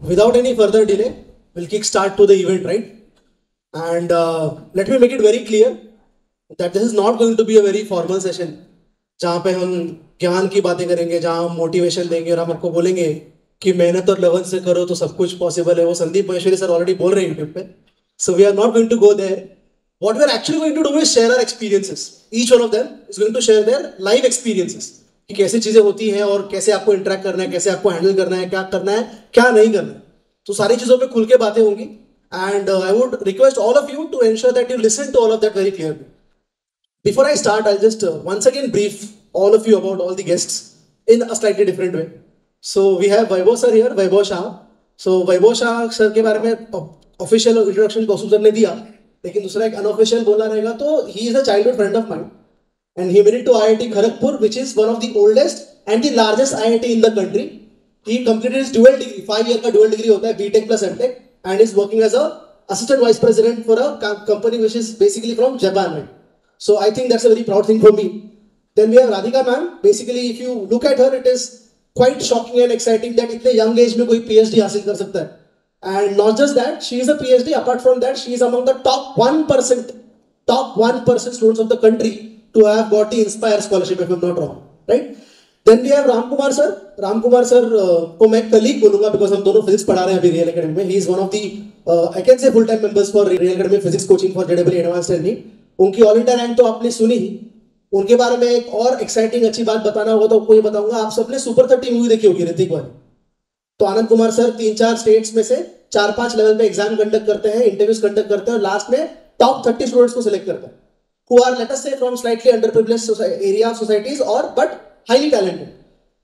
without any further delay, we'll kick start to the event, right? And let me make it very clear that this is not going to be a very formal session जहाँ पे हम ज्ञान की बातें करेंगे, जहाँ हम motivation देंगे और हम आपको बोलेंगे कि मेहनत और लगन से करो तो सब कुछ पॉसिबल है. वो संदीप महेश्वरी सर ऑलरेडी बोल रहे हैं यूट्यूब पे. So we are not going to go there. What we are actually going to do is share our experiences. Each one of them is going to share their live experiences. कि कैसे चीजें होती हैं और कैसे आपको interact करना है, कैसे आपको हैंडल करना है, क्या नहीं करना है. तो सारी चीजों पे खुल के बातें होंगी. And I would request all of you to ensure that you listen to all of that very clearly. Before I start, I'll just once again brief all of you about all the guests in a slightly different way. So we have Vaibhav sir here, Vaibhav Shah. So Vaibhav Shah sir के बारे में official introduction कौसुम sir ने दिया, लेकिन दूसरा एक unofficial बोलना रहेगा. तो ही is a childhood friend of mine and he made it to IIT Kharagpur, which is one of the oldest and the largest IIT in the country. He completed his dual degree, 5 year का dual degree होता है, BTech plus MTech, and is working as a assistant vice president for a company which is basically from Japan. Right? So I think that's a very proud thing for me. Then we have Radhika ma'am. Basically, if you look at her, it is quite shocking and exciting that इतने young age में कोई PhD हासिल कर सकता है. And not just that, she is a PhD. Apart from that, she is among the top 1% students of the country to have got the Inspire scholarship, if I'm not wrong, right? Then we have Ram Kumar sir. Ram Kumar sir को मैं colleague बोलूँगा because हम दोनों physics पढ़ा रहे हैं अभी Real Academy में. He is one of the I can say full-time members for Real Academy physics coaching for JEE Advanced Training. उनकी ऑल इंडिया रैंक तो आपने सुनी ही. उनके बारे में एक और एक्साइटिंग अच्छी बात बताना होगा तो आपको ये बताऊंगा. आप सबने सुपर 30 मूवी देखी होगी ऋतिक वाली. तो आनंद कुमार सर 3-4 स्टेट्स में से 4-5 लेवल पे एग्जाम कंडक्ट करते हैं, इंटरव्यूज कंडक्ट करते हैं और लास्ट में टॉप 30 स्टूडेंट्स को सिलेक्ट करते हैं who are, let us say, from slightly underprivileged area of societies or but highly talented.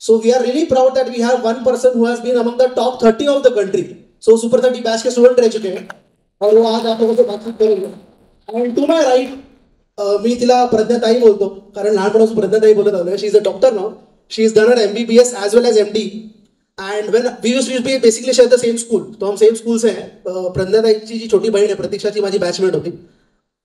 So we are really proud that we have one person who has been among the top 30 of the country. So super 30 batch के student रह चुके हैं और वो आज आप लोगों से बातचीत करेंगे. And to my right, मी तिला प्रज्ञाताई बोलतो कारण लहानपणापासून प्रज्ञाताई बोलत आलोय. She is a doctor now. She is done her MBBS as well as MD. And when we used to be basically share the same school, तो हम सेम स्कूल से हैं. प्रज्ञाताईची जी छोटी बहन है प्रतीक्षाची माझी बैचमेट होती.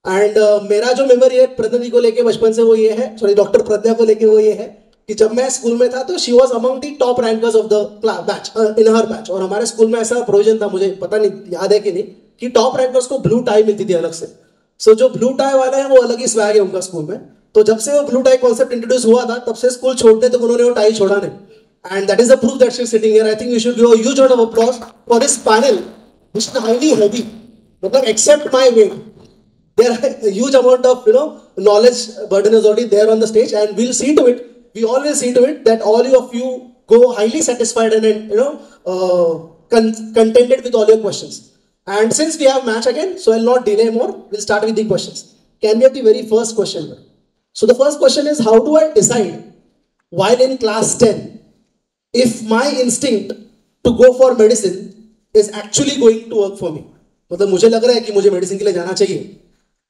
एंड मेरा जो मेमोरी है प्रज्ञा जी को लेके बचपन से वो ये है, सॉरी डॉक्टर प्रज्ञा को लेके वो ये है कि जब मैं स्कूल में था तो she was among the top rankers of the batch in her batch. और हमारे स्कूल में ऐसा प्रोविजन था, मुझे पता नहीं याद है कि नहीं, कि टॉप रैंकर्स को ब्लू टाई मिलती थी अलग से. सो जो ब्लू टाई वाले हैं वो अलग ही स्वैग है उनका स्कूल में. तो जब से वो ब्लू टाई कॉन्सेप्ट इंट्रोड्यूस हुआ था तब से स्कूल छोड़ते तो उन्होंने वो टाई छोड़ा नहीं. And that is the proof that she is sitting here. I think we should give a huge round of applause for this panel which is highly heavy. मतलब except my weight, there are a huge amount of knowledge burden is already there on the stage, and we'll see to it, we all will see to it that all of you go highly satisfied and contented with all your questions. And since we have match again, so I'll not delay more, we'll start with the questions. Can we have the very first question? So the first question is, how do I decide while in class 10 if my instinct to go for medicine is actually going to work for me? मतलब मुझे लग रहा है कि मुझे medicine के लिए जाना चाहिए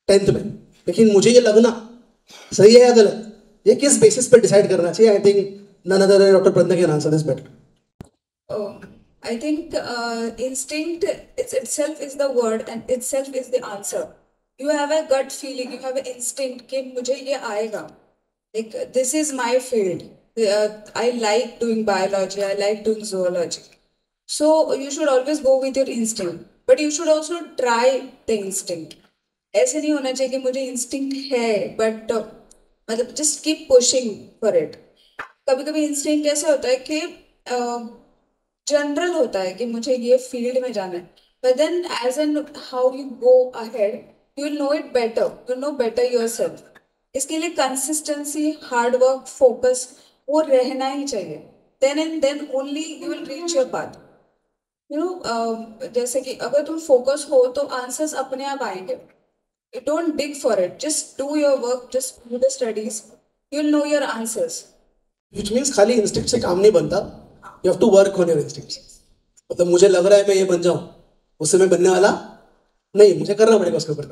10th में, लेकिन मुझे ये लगना सही है या गलत, ये किस बेसिस पे डिसाइड करना चाहिए? I think none other doctor Pragya can answer this better. I think instinct itself is the word and itself is the answer. You have a gut feeling, you have an instinct कि मुझे ये आएगा. Like this is my field. I like doing biology. I like doing zoology. So you should always go with your instinct, but you should also try the instinct. ऐसे नहीं होना चाहिए कि मुझे इंस्टिंक्ट है बट मतलब just keep pushing for it. कभी कभी इंस्टिंक्ट ऐसे होता है कि जनरल होता है कि मुझे ये फील्ड में जाना है, but then as an how you go ahead you will know it better, you know better yourself. इसके लिए कंसिस्टेंसी, हार्ड वर्क, फोकस वो रहना ही चाहिए. Then and then only you will reach your path. जैसे कि अगर तुम फोकस हो तो आंसर्स अपने आप आएंगे. Don't dig for it. Just do your work. Just do the studies. You'll know your answers. Which means खाली instinct से काम नहीं बनता. You have to work on your instincts. मतलब मुझे लग रहा है मैं ये बन जाऊँ, उससे मैं बनने वाला नहीं, मुझे करना पड़ेगा उसके ऊपर.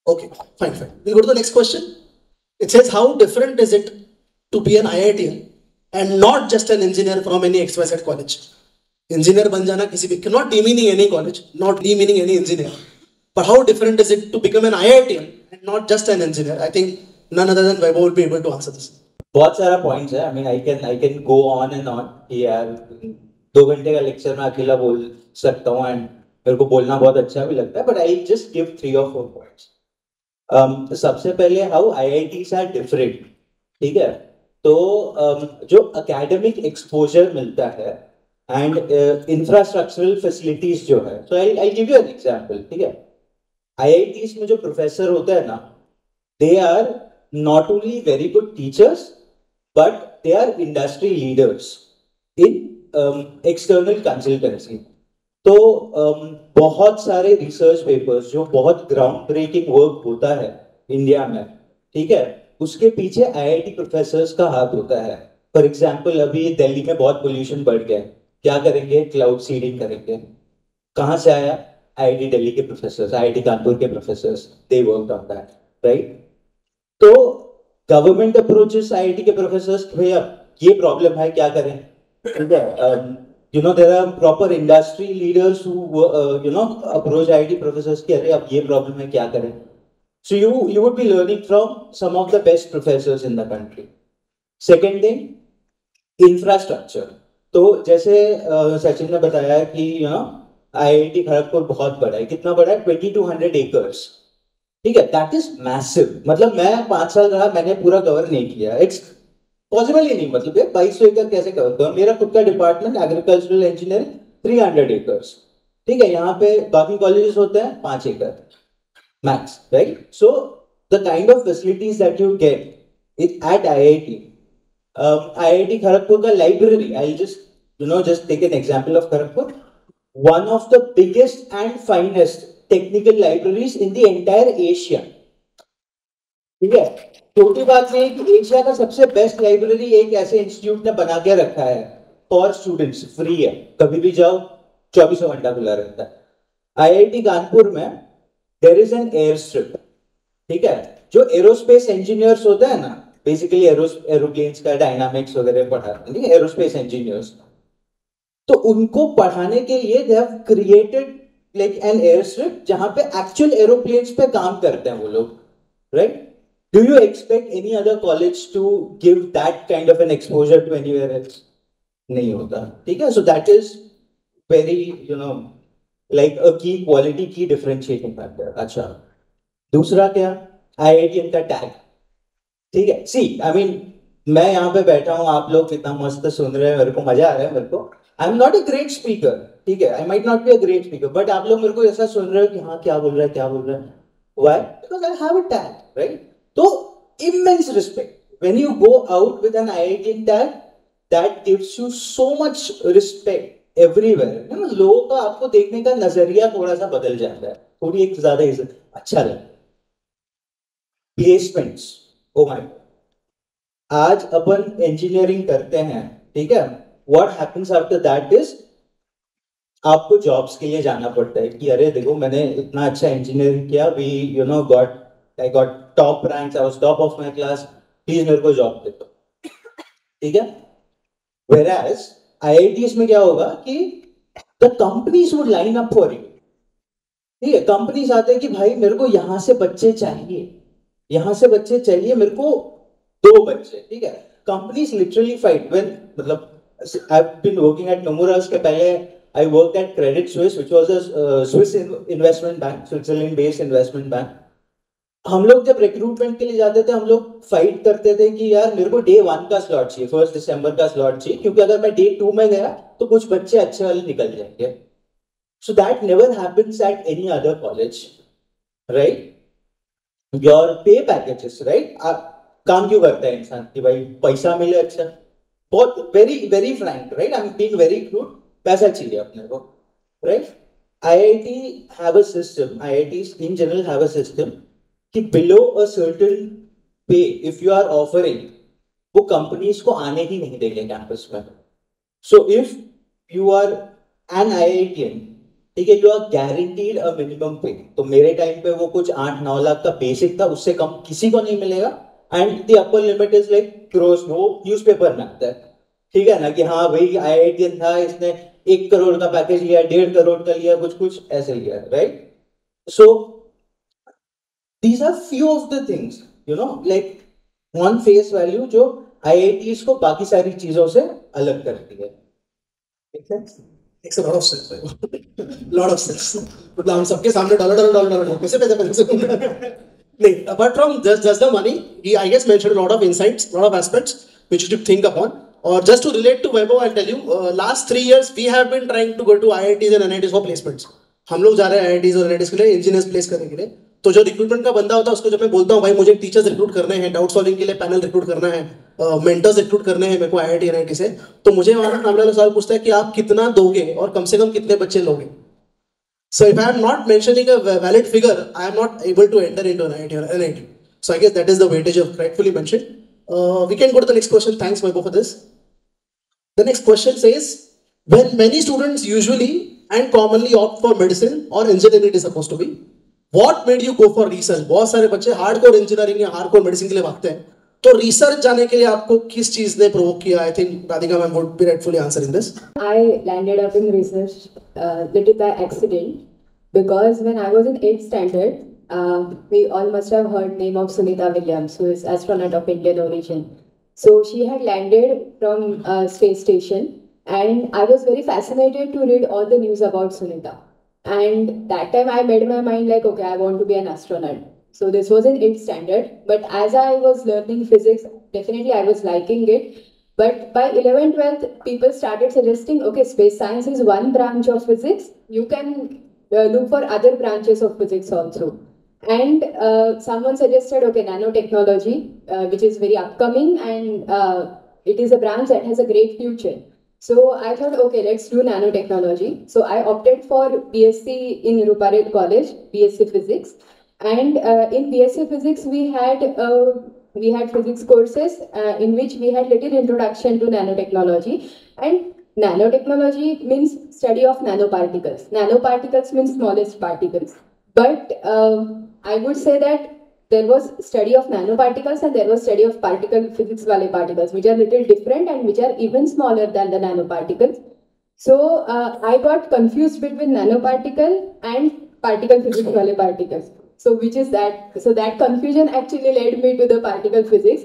Okay, fine. We'll go to the next question. It says, how different is it to be an IITian and not just an engineer from any XYZ college? Engineer बन जाना किसी भी, not demeaning any college, not demeaning any engineer. But how different is it to become an IITian and not just an engineer? I think none other than Vaibhav will be able to answer this. बहुत सारा points है. I mean, I can go on and on. Yeah, 2 घंटे का lecture मैं अकेला बोल सकता हूँ एंड मेरे को बोलना बहुत अच्छा भी लगता है, but I just give 3 or 4 points. सबसे पहले हाउ IITs आर डिफरेंट, ठीक है? तो जो एकेडमिक एक्सपोजर मिलता है एंड इंफ्रास्ट्रक्चरल फैसिलिटीज जो है, तो I give you an example, ठीक है? IITs में जो प्रोफेसर होता है ना, they are not only very good teachers but they are industry leaders in external consultancy. तो बहुत सारे रिसर्च पेपर्स जो बहुत ग्राउंड ब्रेकिंग वर्क होता है इंडिया में, ठीक है, उसके पीछे IIT प्रोफेसर्स का हाथ होता है। फॉर एग्जाम्पल अभी दिल्ली में बहुत पोल्यूशन बढ़ गया है, क्या करेंगे? क्लाउड सीडिंग करेंगे। कहाँ से आया? IIT दिल्ली के प्रोफेसर्स, IIT कानपुर के professors, they work on that, right? तो गवर्नमेंट अप्रोचेस IIT के प्रोफेसर्स, भैया ये प्रॉब्लम है, क्या करें? ठीक है, you know there are proper industry leaders who approach IIT professors कि अरे अब ये प्रॉब्लम है, क्या करें? So you would be learning from some of the best professors in the country. Second thing, infrastructure. तो जैसे सचिन ने बताया कि IIT खड़गपुर बहुत बड़ा है। कितना बड़ा है? 2200 acres, ठीक है? That is massive. मतलब मैं 5 साल रहा, मैंने पूरा कवर नहीं किया, इट्स पॉसिबल ही नहीं। मतलब 2200 एकड़ कैसे कवर करूं? मेरा खुद का डिपार्टमेंट एग्रीकल्चरल इंजीनियरिंग 300 एकर्स, ठीक है? यहाँ पे बाकी कॉलेजेस होते हैं 5 एकड़ max, right? So the kind of facilities that you get it at IIT Kharagpur का library, I just take an example of Kharagpur, one of the biggest and finest technical libraries in the entire Asia, ठीक है? छोटी बात नहीं है कि Asia का सबसे बेस्ट लाइब्रेरी एक ऐसे इंस्टीट्यूट ने बना के रखा है फॉर स्टूडेंट्स, फ्री है, कभी भी जाओ, 24 घंटा खुला रहता है। IIT कानपुर में there is an air strip, ठीक है? जो एरोस्पेस इंजीनियर्स होते हैं ना, बेसिकली एरोप्लेन्स का डायनामिक्स वगैरह पढ़ाते हैं एरोस्पेस इंजीनियर्स, तो उनको पढ़ाने के लिए they have created like an air strip जहां पे एक्चुअल एरोप्लेन्स पे काम करते हैं वो लोग, right? Do you expect any other college to give that kind of an exposure to anywhere else? नहीं होता, ठीक है? So that is very like a key quality, की डिफरेंशिएटिंग फैक्टर। अच्छा, दूसरा क्या? IIT का टैग, ठीक है? सी आई मीन मैं यहाँ पे बैठा हूँ, आप लोग कितना मस्त सुन रहे हैं, मेरे को मजा आ रहा है। मेरे को I am not a great speaker, ठीक है? I might not be a great speaker, but आप लोग मेरे को ऐसा सुन रहे हो कि हाँ क्या बोल रहा है, क्या बोल रहा है। Why? Because I have a tag, right? तो immense respect when you go out with an IIT tag, that gives you so much respect everywhere. लोगों का आपको देखने का नजरिया थोड़ा सा बदल जाता है, थोड़ी एक ज्यादा अच्छा लगता है। प्लेसमेंट्स, ओ माय, आज अपन इंजीनियरिंग करते हैं, ठीक है? What happens after that is आपको जॉब्स के लिए जाना पड़ता है कि अरे देखो मैंने इतना अच्छा इंजीनियरिंग किया, we got, I got top ranks, I was top of my class, please मेरे को जॉब दे दो, ठीक है? Whereas IITs में क्या होगा कि the companies would line up for you, ठीक है? कंपनीज आते हैं कि भाई मेरे को यहां से बच्चे चाहिए, यहां से बच्चे चाहिए, मेरे को 2 बच्चे, ठीक है? कंपनीज लिटरली फाइट व्हेन, मतलब I have been working at Nomura, उसके पहले I work at Credit Suisse which was a Swiss investment bank, Switzerland based investment bank. हम लोग जब रिक्रूटमेंट के लिए जाते थे, हम लोग फाइट करते थे कि यार मेरे को डे 1 का स्लॉट चाहिए, 1 दिसंबर का स्लॉट चाहिए, क्योंकि अगर मैं डे 2 में गया तो कुछ बच्चे अच्छे वाले निकल जाएंगे। So that never happens at any other college, right? Your पे पैकेजेस, राइट? काम क्यों करता है इंसान कि भाई पैसा मिले, अच्छा, बहुत very very Frank, right? I am being very crude, पैसा चाहिए अपने को, right? IIT have a system, IITs in general have a system कि below a certain pay if you are offering, वो कंपनीज को आने ही नहीं देंगे कैंपस में। So if you are an IITian, ठीक है, you are guaranteed a minimum pay. तो मेरे टाइम पे वो कुछ 8-9 लाख का बेसिक था, उससे कम किसी को नहीं मिलेगा, and the upper limit is like cross, वो न्यूज़पेपर में आता है, ठीक है ना, कि हाँ भाई IITian था, इसने 1 करोड़ का पैकेज लिया, 1.5 करोड़ का लिया, कुछ कुछ ऐसे लिया, right? So these are few of the things, like on face value जो IITs को बाकी सारी चीजों से अलग करती है। Makes a lot of sense. Lot of sense. मतलब हम सबके सामने डॉलर कैसे पैसे नहीं, apart from just the money, he I guess mentioned a lot of insights, lot of aspects which you should think upon. Or just to relate to Vaibhav, I'll tell you, last 3 years we have been trying to go to IITs and NITs for placements. हम लोग जा रहे हैं IITs और NITs के लिए engineers place करने के लिए. तो जो रिक्रूटमेंट का बंदा होता है उसको जब मैं बोलता हूँ भाई मुझे टीचर्स रिक्रूट करने हैं, डाउट सॉल्विंग के लिए पैनल रिक्रूट करना है, मेंटर्स रिक्रूट करने हैं मेरे को IIT NIT से, तो मुझे वहाँ सामने वाला सवाल पूछता है कि आप कितना दोगे और कम से कम कितने बच्चे लोगे. So if I am not mentioning a valid figure, I am not able to enter into an IIT or NIT. So I guess that is the weightage of rightfully mentioned. We can go to the next question. Thanks, Vaibhav, for this. The next question says, when many students usually and commonly opt for medicine or engineering, it is supposed to be, what made you go for research? बहुत सारे बच्चे hardcore engineering या hardcore medicine के लिए भागते हैं, तो research जाने के लिए आपको किस चीज ने प्रोवोक किया? I think Radhika ma'am would be rightfully answering this. I landed up in research little by accident because when I was in 8th standard, we all must have heard name of Sunita Williams, who is astronaut of Indian origin. So she had landed from a space station, and I was very fascinated to read all the news about Sunita. And that time I made my mind like, okay, I want to be an astronaut. So this was in 8th standard. But as I was learning physics, definitely I was liking it. But by 11th, 12th, people started suggesting, okay, space science is one branch of physics. You can look for other branches of physics also. And someone suggested, okay, nanotechnology, which is very upcoming, and it is a branch that has a great future. So I thought, okay, let's do nanotechnology. So I opted for BSc in Ruparel College, BSc Physics. And in BSc Physics, we had physics courses in which we had little introduction to nanotechnology. And nanotechnology means study of nanoparticles. Nanoparticles means smallest particles. But I would say that there was study of nanoparticles and there was study of particle physics wale particles, which are little different and which are even smaller than the nanoparticles. So I got confused between nanoparticle and particle physics wale particles. So which is that? So that confusion actually led me to the particle physics.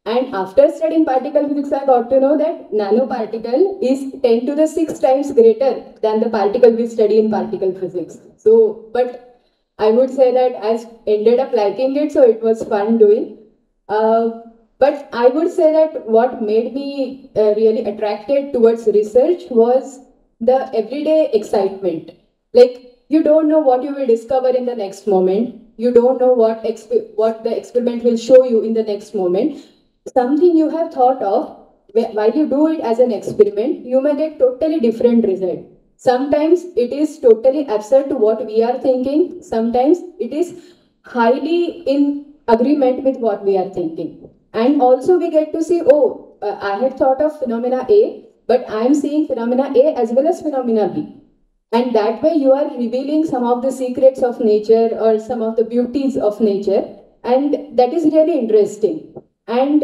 And after studying particle physics, I got to know that nanoparticle is 10 to the 6 times greater than the particle we study in particle physics. So, but I would say that I ended up liking it, so it was fun doing. But I would say that what made me really attracted towards research was the everyday excitement. Like, you don't know what you will discover in the next moment. You don't know what the experiment will show you in the next moment. Something you have thought of, while you do it as an experiment, you may get totally different result. Sometimes it is totally absurd to what we are thinking. Sometimes it is highly in agreement with what we are thinking. And also we get to see, I had thought of phenomena A, but I am seeing phenomena A as well as phenomena B. And that way you are revealing some of the secrets of nature or some of the beauties of nature. And that is really interesting. And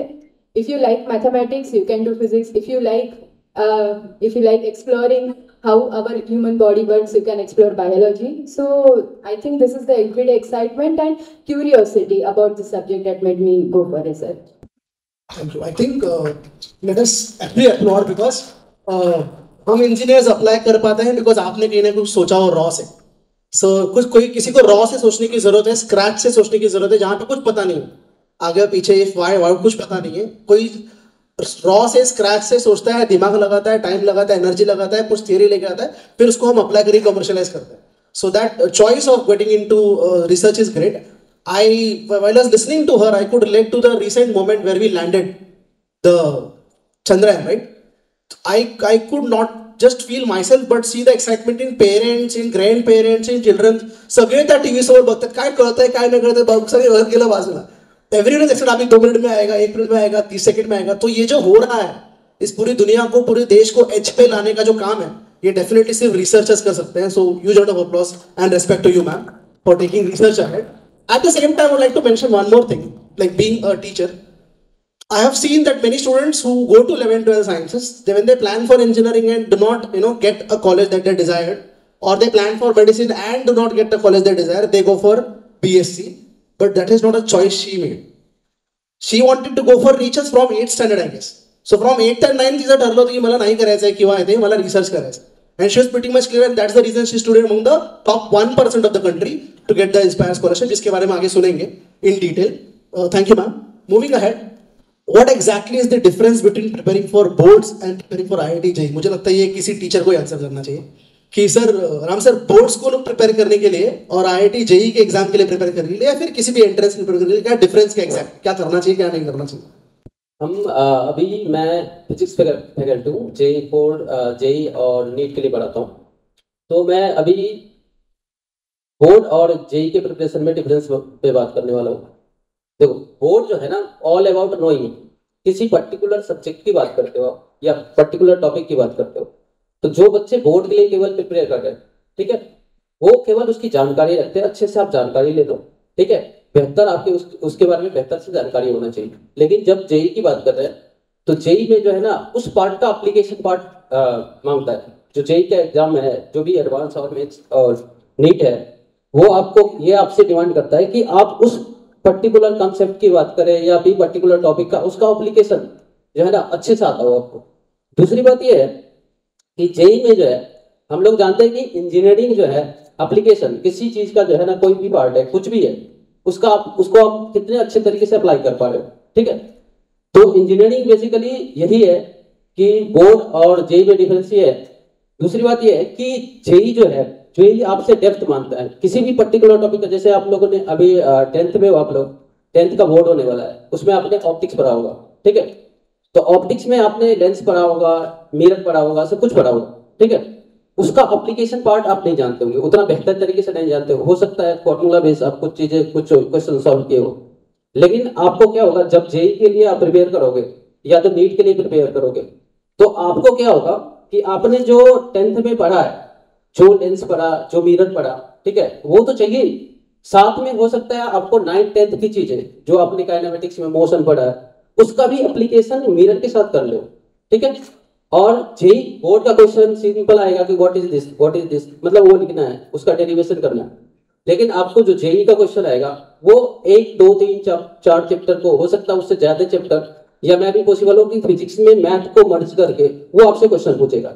if you like mathematics, you can do physics. If you like exploring how our human body works, you can explore biology. So I think this is the everyday excitement and curiosity about the subject that made me go for research. Thank you. I think let us actually applaud because हम engineers apply कर पाते हैं because आपने कहीं ना कुछ सोचा हो रॉ से. कोई किसी को रॉ से सोचने की जरूरत है, स्क्रैच से सोचने की जरूरत है, जहाँ पे कुछ पता नहीं हो, आगे पीछे वाई कुछ पता नहीं है. कोई रॉ से स्क्रैच से सोचता है, दिमाग लगाता है, टाइम लगाता है, एनर्जी लगाता है, कुछ थियरी लेके आता है, फिर उसको हम अप्लाई करके कमर्शियलाइज करते हैं. So that choice of getting into research is great. While I was listening to her, I could relate to the recent moment where we landed the Chandrayaan, right? I could not just feel myself, but see the excitement in parents, in grandparents, in children. सगळे त्या TV समोर बघतात, काय कळतंय काय नाही कळतंय, बघ सगळे बघत गेलं बाजूला. एवरीवन इज एक्साइटेड, अभी 2 मिनट में आएगा, 1 मिनट में आएगा, 30 सेकंड में आएगा. तो ये जो हो रहा है, इस पूरी दुनिया को, पूरे देश को एज पे लाने का जो काम है, ये डेफिनेटली सिर्फ रिसर्चर्स कर सकते हैं. So huge round of applause and respect to you ma'am for taking research ahead. At the same time, I would like to mention one more thing, like being a teacher. I have seen that many students who go to 11, 12 sciences, when they plan for engineering and do not, get a college that they desired, or they plan for medicine and do not get the college they desire, they go for BSc. But that is not a choice she made. She wanted to go for research from 8th standard, I guess. So from 8th and 9th तिचं ठरलं होतं की मला नाही करायचं आहे किंवा ते मला रिसर्च करायचं. And she was pretty much clear, and that's the reason she stood among the top 1% of the country to get the Inspire Scholarship, जिसके बारे में आगे सुनेंगे in detail. Thank you, ma'am. Moving ahead, what exactly is the difference between preparing for boards and preparing for IIT JEE? मुझे लगता है ये किसी टीचर को आंसर करना चाहिए कि सर राम सर बोर्ड्स को लोग प्रिपेयर करने के लिए और IIT JEE के एग्जाम के लिए प्रिपेयर करने के लिए या फिर किसी भी एंट्रेंस प्रिपेयर करने के लिए क्या डिफरेंस क्या एग्जैक्ट क्या करना चाहिए क्या नहीं करना चाहिए? अभी मैं फिजिक्स फैकल्टी हूँ, जेई बोर्ड जेई और नीट के लिए पढ़ाता हूँ. तो मैं अभी बोर्ड और जेई के प्रिपरेशन में डिफरेंस पे बात करने वाला हूँ. देखो, बोर्ड जो है ना, ऑल अबाउट नोइंग. किसी पर्टिकुलर सब्जेक्ट की बात करते हो या पर्टिकुलर टॉपिक की बात करते हो, तो जो बच्चे बोर्ड के लिए केवल प्रिपेयर कर रहे हैं, ठीक है, वो केवल उसकी जानकारी रखते हैं. अच्छे से आप जानकारी ले लो, ठीक है, बेहतर आपके उसके बारे में बेहतर से जानकारी होना चाहिए. लेकिन जब जेई की बात कर रहे हैं तो जेई में जो है ना, उस पार्ट का एप्लीकेशन पार्ट मांगता है. जो जेई का एग्जाम है, जो भी एडवांस और मेंस और नीट है, वो आपको ये आपसे डिमांड करता है कि आप उस पर्टिकुलर कॉन्सेप्ट की बात करें या भी पर्टिकुलर टॉपिक का उसका एप्लीकेशन जो है ना अच्छे से आता हो आपको. दूसरी बात ये है कि जेई में जो है, हम लोग जानते हैं कि इंजीनियरिंग जो है एप्लीकेशन किसी चीज का जो है ना, कोई भी पार्ट है, कुछ भी है, उसको आप कितने अच्छे तरीके से अप्लाई कर पा रहे हो, ठीक है. तो इंजीनियरिंग बेसिकली यही है कि बोर्ड और जेई में डिफरेंस ये है. दूसरी बात ये है कि जेई जो है, जेई आपसे डेप्थ मांगता है किसी भी पर्टिकुलर टॉपिक का. जैसे आप लोगों ने अभी 10th में, आप लोग 10th का बोर्ड होने वाला है, उसमें आपने ऑप्टिक्स पढ़ा होगा, ठीक है. तो ऑप्टिक्स में आपने लेंस पढ़ा होगा, मिरर पढ़ा होगा, सब कुछ पढ़ा होगा, ठीक है. उसका एप्लीकेशन पार्ट आप नहीं जानते होंगे, उतना बेहतर तरीके से नहीं जानते हो सकता है फॉर्मूला बेस आप कुछ चीजें, कुछ क्वेश्चन सॉल्व किए हो. लेकिन आपको क्या होगा, जब जेई के लिए आप प्रिपेयर करोगे या तो नीट के लिए प्रिपेयर करोगे, तो आपको क्या होगा कि आपने जो 10th में पढ़ा है, जो लेंस पढ़ा, जो मिरर पढ़ा, ठीक है, वो तो चाहिए. साथ में हो सकता है आपको 9th 10th की चीजें जो आपने काइनेमेटिक्स में मोशन पढ़ा है, उसका भी एप्लीकेशन मिरर के साथ कर लो, ठीक है. और जेई बोर्ड का क्वेश्चन सिंपल आएगा कि व्हाट इज दिस, मतलब वो लिखना है, उसका डेरिवेशन करना है. लेकिन आपको जो जेई का क्वेश्चन आएगा वो 1 2 3 4 चैप्टर को, हो सकता है उससे ज्यादा चैप्टर, या मैं भी पॉसिबल हो कि फिजिक्स में मैथ को मर्ज करके वो आपसे क्वेश्चन पूछेगा,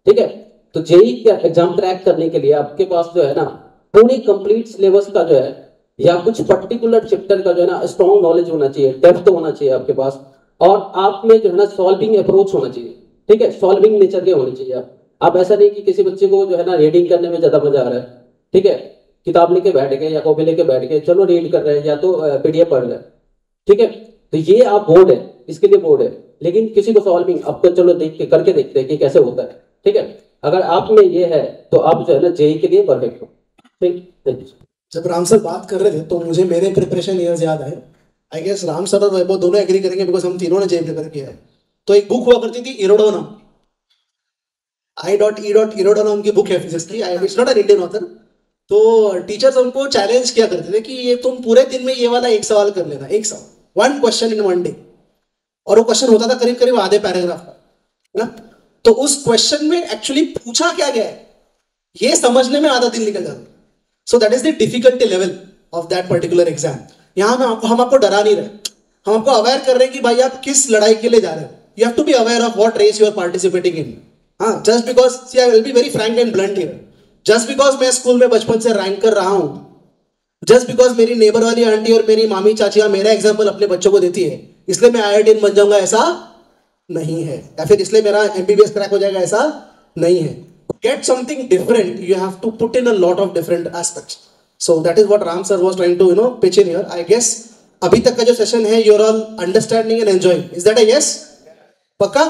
ठीक है. तो जेई का एग्जाम क्रैक करने के लिए आपके पास जो है ना, पूरी कंप्लीट सिलेबस का जो है या कुछ पर्टिकुलर चैप्टर का जो है ना स्ट्रॉन्ग नॉलेज होना चाहिए, डेप्थ होना चाहिए आपके पास, और आप में जो है ना सॉल्विंग अप्रोच होना चाहिए, ठीक है. सॉल्विंग नेचर के होने चाहिए आप ऐसा नहीं कि किसी बच्चे को जो है ना रीडिंग करने में ज्यादा मजा आ रहा है, ठीक है, किताब लेके बैठ गए या कॉपी लेके बैठ गए, चलो रीड कर रहे हैं या तो पीडीएफ पढ़ रहे हैं, ठीक है. तो ये आप बोर्ड है, इसके लिए बोर्ड है. लेकिन किसी को सॉल्विंग आपको चलो देख के करके देखते हैं कि कैसे होता है, ठीक है. अगर आप में ये है तो आप जो है ना जेई के लिए परफेक्ट हो, ठीक. जब राम सर बात कर रहे थे तो मुझे मेरे प्रिपरेशन ईयर्स याद आए. आई गेस राम सर और वैभव दोनों एग्री करेंगे बिकॉज हम तीनों ने जेई प्रिपेयर किया है. तो एक बुक हुआ करती थी इरोडोना, I.E. नाम की बुक है फिजिक्स की. It's not an Indian author. तो टीचर्स हमको चैलेंज किया करते थे कि ये तुम पूरे दिन में ये वाला एक सवाल कर लेना, एक सवाल, 1 क्वेश्चन इन 1 डे. और वो क्वेश्चन होता था करीब करीब आधे पैराग्राफ का, है ना. तो उस क्वेश्चन में एक्चुअली पूछा क्या गया है ये समझने में आधा दिन निकल जाता. सो that is the difficulty level of that particular exam. यहाँ हम आपको डरा नहीं रहे, हम आपको अवेयर कर रहे हैं कि भाई आप किस लड़ाई के लिए जा रहे हो. You have to be aware of what race you are participating in. हाँ, just because see I will be very frank and blunt here, just because मैं स्कूल में बचपन से रैंक कर रहा हूँ, जस्ट बिकॉज मेरी नेबर वाली आंटी और मेरी मामी चाचियां मेरा एग्जाम्पल अपने बच्चों को देती है, इसलिए मैं IITian बन जाऊंगा, ऐसा नहीं है. या फिर इसलिए मेरा MBBS क्रैक हो जाएगा, ऐसा नहीं है. Get something different, you have to put in a lot of different aspects. So that is what Ram sir was trying to pitch in here. I guess अभी तक का जो सेशन है you're all understanding and enjoying. Is that a yes? पक्का?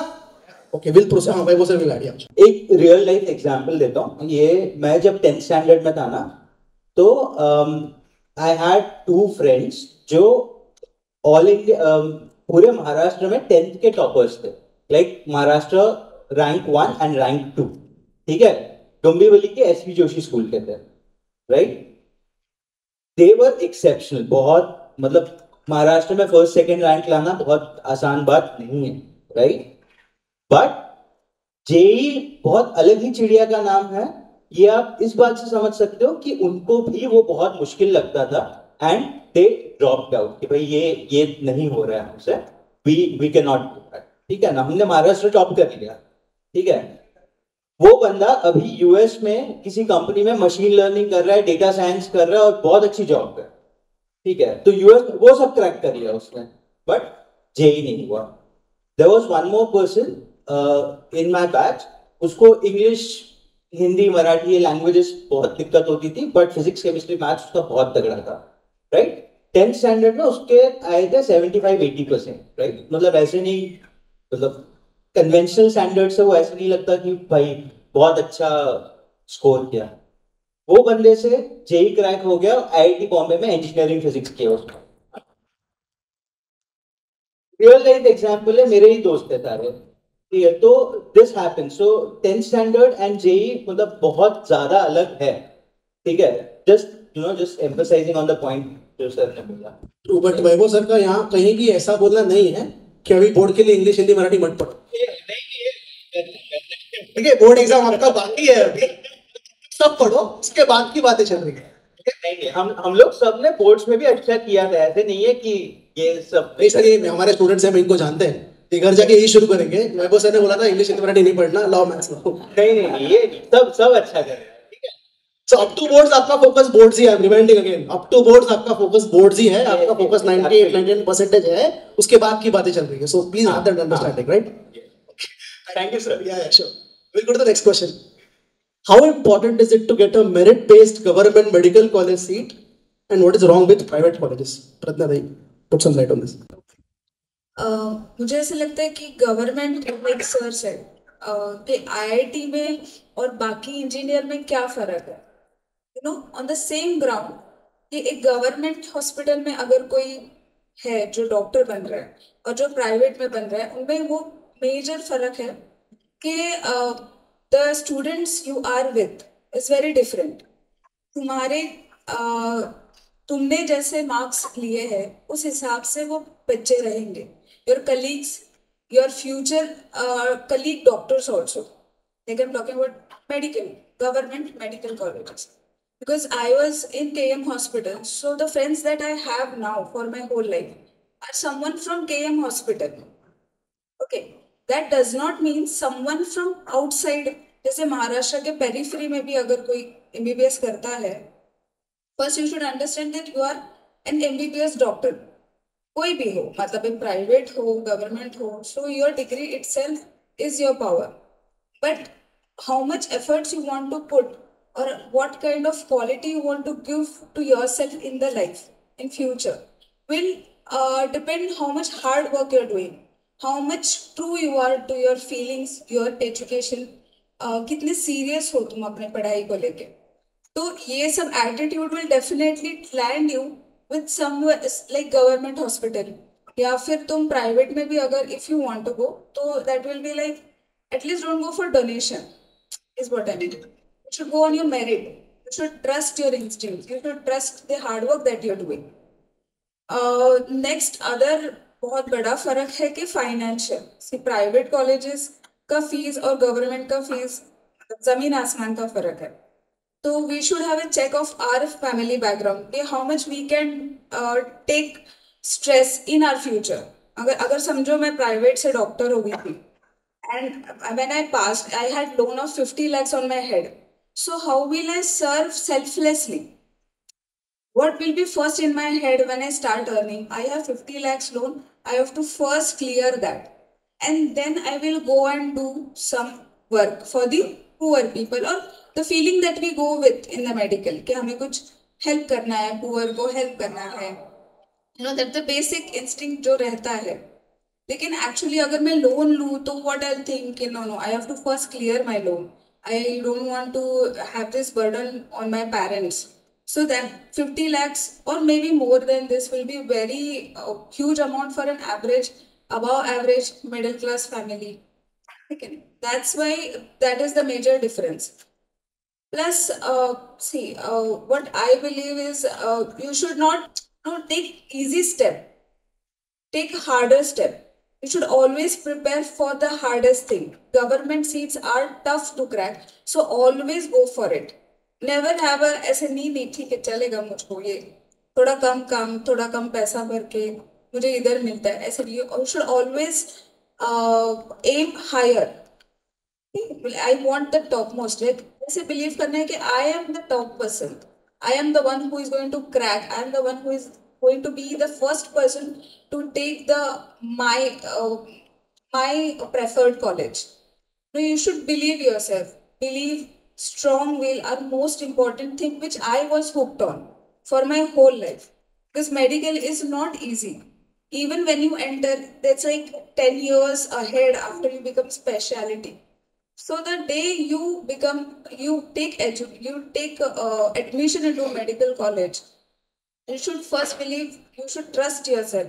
Okay, we'll proceed. हाँ, वैभव sir will add. एक real life example देता हूँ. ये मैं जब 10th स्टैंडर्ड में था ना, तो आई हैड 2 फ्रेंड्स जो ऑल इंडिया पूरे महाराष्ट्र में 10th के टॉपर्स थे. Like Maharashtra rank 1 and rank 2, ठीक है. डोंबिवली के SV जोशी स्कूल के थे, राइट. दे वर एक्सेप्शनल. बहुत, मतलब महाराष्ट्र में 1st 2nd रैंक लाना बहुत आसान बात नहीं है, राइट. बट जेई बहुत अलग ही चिड़िया का नाम है. ये आप इस बात से समझ सकते हो कि उनको भी वो बहुत मुश्किल लगता था एंड दे ड्रॉप्ड आउट कि भाई ये नहीं हो रहा है हमसे, we can not do that. ठीक है ना, हमने महाराष्ट्र टॉप कर लिया, ठीक है, वो बंदा अभी यूएस में किसी कंपनी में मशीन लर्निंग कर रहा है, डेटा साइंस कर रहा है और बहुत अच्छी जॉब कर, ठीक है, तो यूएस वो सब क्रैक कर लिया उसने, बट जेई नहीं हुआ। There was one more person in my batch, उसको इंग्लिश, हिंदी, मराठी, ये लैंग्वेजेस बहुत दिक्कत होती थी, बट फिजिक्स, केमिस्ट्री, मैथ्स उसका बहुत तगड़ा था, राइट। 10th स्टैंडर्ड में उसके आए थे 75-80%, राइट। मतलब ऐसे नहीं, मतलब कन्वेंशनल स्टैंडर्ड से वो ऐसे नहीं लगता कि भाई बहुत अच्छा स्कोर किया। वो बंदे से जेई क्रैक हो गया, आईआईटी बॉम्बे में इंजीनियरिंग फिजिक्स किया उसने। रियल लाइफ एग्जांपल है, मेरे ही दोस्त है सारे, ठीक है। तो this happens, so 10th standard and JEE मतलब बहुत ज्यादा अलग है, ठीक है। Just emphasising on the point जो सर ने बोला। ट्रू, बट वैभव सर का यहाँ कहीं भी ऐसा बोलना नहीं है कि अभी बोर्ड के लिए इंग्लिश, हिंदी, मराठी मत पढ़ो। ठीक है, बोर्ड एग्जाम आपका बाकी है अभी, सब पढ़ो, उसके बाद की बातें चल रही है। नहीं, हम लोग सब ने बोर्ड्स में भी अच्छा किया था, ऐसे नहीं है कि ये सब नहीं सर, ये हमारे स्टूडेंट्स हैं, हम इनको जानते हैं, ये घर जाके यही शुरू करेंगे। वैभव सर ने बोला था इंग्लिश, हिंदी, मराठी नहीं पढ़ना, लाओ मैथ्स लो। नहीं, ये सब अच्छा कर रहे हैं, ठीक है। सो अप टू बोर्ड्स आपका फोकस बोर्ड्स ही है, reminding again, up to boards आपका फोकस बोर्ड्स ही है, आपका फोकस 98-99% है, उसके बाद की बातें चल रही है। So please have that understanding, right? Thank you sir. Yeah, sure. We'll go to the next question. How important is it to get a merit-based government medical college seat, and what is wrong with private colleges? Pratna Bhai, put some light on this. मुझे ऐसा लगता है कि government, like sir said, कि IIT में और बाकी engineer में क्या फ़र्क है, you know, on the same ground, कि एक गवर्नमेंट हॉस्पिटल में अगर कोई है जो डॉक्टर बन रहा है और जो प्राइवेट में बन रहा है, उनमें वो मेजर फ़र्क है कि the students you are with is very different. तुम्हारे तुमने जैसे मार्क्स लिए हैं उस हिसाब से वो बच्चे रहेंगे, your colleagues, your future colleague doctors also, like I am talking about medical, government medical colleges, because I was in KM hospital, so the friends that I have now for my whole life are someone from KM hospital. Okay, that does not mean someone from outside, जैसे महाराष्ट्र के periphery में भी अगर कोई MBBS करता है, first you should understand that you are an MBBS doctor, कोई भी हो, मतलब प्राइवेट हो, गवर्नमेंट हो, so your degree itself is your power, but how much efforts you want to put or what kind of quality you want to give to yourself in the life in future will depend how much hard work you're doing, how much true you are to your feelings, your education, कितने serious हो तुम अपने पढ़ाई को लेके। तो ये सब attitude will definitely land you with somewhere like government hospital, या फिर तुम private में भी अगर if you want to go, तो that will be like at least don't go for donation is what I mean. You should go on your merit. You should trust your instincts. You should trust the hard work that you're doing. Next, other बहुत बड़ा फर्क है कि financial, see private colleges का fees और government का fees जमीन आसमान का फर्क है। तो we should have a check of our family background, कि how much we can take stress in our future. अगर समझो मैं प्राइवेट से डॉक्टर हो गई थी, and when I passed, I had loan of 50 lakhs on my head. So how will I serve selflessly? What will be first in my head when I start earning? I have 50 lakhs loan. I have to first clear that. And then I will go and do some work for the poor people, or the feeling that we go with in the medical, कि हमें कुछ help करना है, poor को help करना है. You know, that the basic instinct जो रहता है. लेकिन एक्चुअली अगर मैं लोन लूँ तो what I think, no I have to first clear my loan, I don't want to have this burden on my parents, so that 50 lakhs or maybe more than this will be very huge amount for an average, above average middle class family. Okay, that's why that is the major difference. Plus, what I believe is you should not take easy step, take harder step. You should always prepare for the hardest thing. Government seats are tough to crack, so always go for it. Never have a ऐसे नहीं ठीक है चलेगा मुझको ये थोड़ा कम काम, थोड़ा कम पैसा भर के मुझे इधर मिलता है, ऐसे नहीं। You should always aim higher. I want the topmost. Like, ऐसे believe करना है कि I am the top person. I am the one who is going to crack. I am the one who is going to be the first person to take the my preferred college. No, you should believe yourself. Believe, strong will are most important thing which I was hooked on for my whole life. Because medical is not easy. Even when you enter, that's like 10 years ahead after you become specialty. So the day you take admission into a medical college, you should first believe, you should trust yourself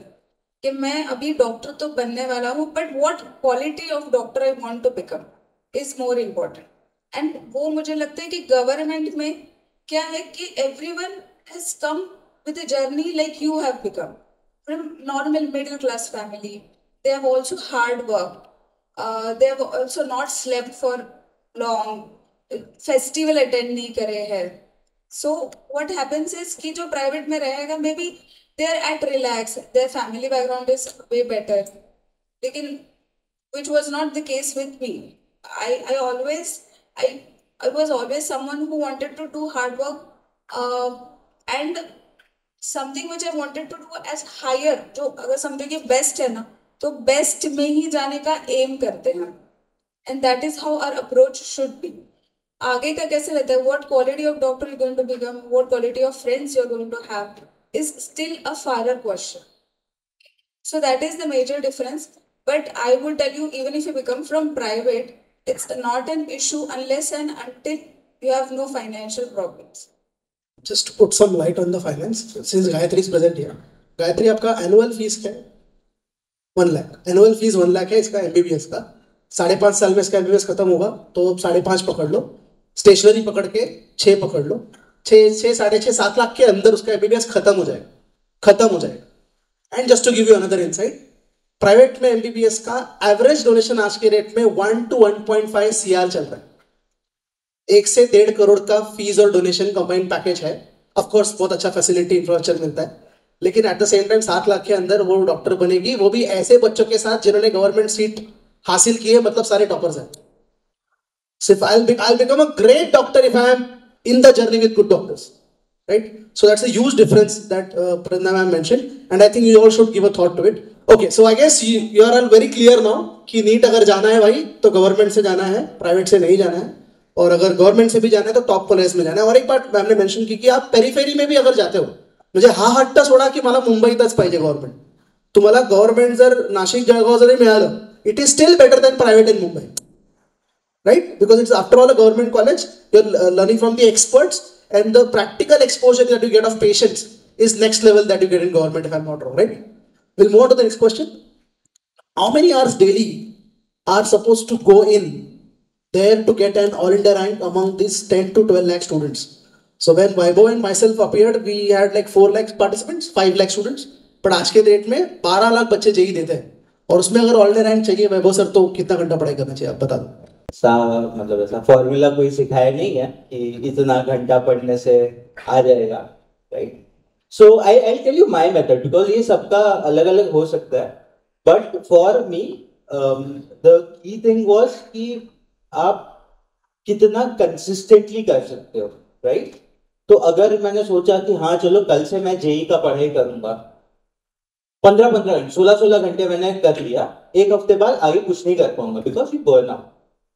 कि मैं अभी doctor तो बनने वाला हूँ, but what quality of doctor I want to become is more important. And वो मुझे लगता है कि गवर्नमेंट में क्या है कि everyone has come with a journey like you have become from normal middle class family. They have also hard worked. They have also not slept for long. Festival attend नहीं करे हैं. So what happens is कि जो private में रहेगा, maybe they are at relax. Their family background is way better. लेकिन which was not the case with me. I was always someone who wanted to do hard work, and something which I wanted to do as higher. जो अगर समझो कि best है ना, तो best में ही जाने का एम करते हैं. And that is how our approach should be. आगे का कैसे रहता है, what quality of doctor you going to become, what quality of friends you are going to have is still a farther question. So that is the major difference. But I would tell you, even if you become from private, it's not an issue unless and until you have no financial problems. Just to put some light on the finance, since Gayatri is present here. Gayatri, आपका annual fees क्या है? 1 lakh. Annual fees 1 lakh है इसका MBBS का. 5.5 साल में इसका MBBS खत्म होगा, तो 5.5 पकड़ लो. स्टेशनरी पकड़ के 6 पकड़ लो. 6, 6.5, 7 लाख के अंदर उसका MBBS खत्म हो जाएगा. And just to give you another insight, private में MBBS का एवरेज डोनेशन आज के रेट में 1 to 1.5 CR चल रहा है. 1 से 1.5 करोड़ का फीस और डोनेशन कंबाइंड पैकेज है. ऑफ कोर्स बहुत अच्छा फैसिलिटी इंफ्रास्ट्रक्चर मिलता है, लेकिन at the same time 7 lakh के अंदर वो डॉक्टर बनेगी, वो भी ऐसे बच्चों के साथ जिन्होंने गवर्नमेंट सीट हासिल की है, मतलब सारे टॉपर्स हैं. सिर्फ I'll become a great doctor if I am in the journey with good doctors, right? So that's a huge difference that Pradna ma'am mentioned, and I think you all should give a thought to it. Okay, so I guess you are all very clear now कि NEET अगर जाना है भाई तो government से जाना है, private से नहीं जाना है. और अगर गवर्नमेंट से भी जाना है तो टॉप कॉलेज में जाना है. और एक बात मैम ने मेंशन की कि आप पेरीफेरी में भी अगर जाते हो, म्हणजे हा हट्ट सोडा की मला मुंबईतच पाहिजे गव्हर्नमेंट. तुम्हाला गव्हर्नमेंट जर नाशिक जळगाव जरी मिळालं, it is still better than private in Mumbai, right? Because it's after all a government college, you're learning from the experts, and the practical exposure that you get of patients is next level that you get in government, if I'm not wrong, right? We'll move on to the next question. How many hours daily are supposed to go in there to get an all India rank among these 10 to 12 lakh students? So when Vaibhav and myself appeared, we had like 4 lakh participants, 5 lakh students. but आज के date में 12 लाख बच्चे JEE देते हैं, और उसमें अगर all India rank चाहिए वैभव सर, तो कितना घंटा पढ़ाई करना चाहिए आप बता दो. मतलब ऐसा फॉर्मूला कोई सिखाया नहीं है कि इतना घंटा पढ़ने से आ जाएगा, right? So I tell you my method, because ये सबका अलग अलग हो सकता है, but for me the key thing was कि आप कितना कंसिस्टेंटली कर सकते हो, राइट? तो अगर मैंने सोचा कि हाँ चलो कल से मैं जेई का पढ़ाई करूंगा, 15-15 घंटे 16-16 घंटे मैंने कर लिया, एक हफ्ते बाद आगे कुछ नहीं कर पाऊंगा बिकॉज यू बर्न आउट.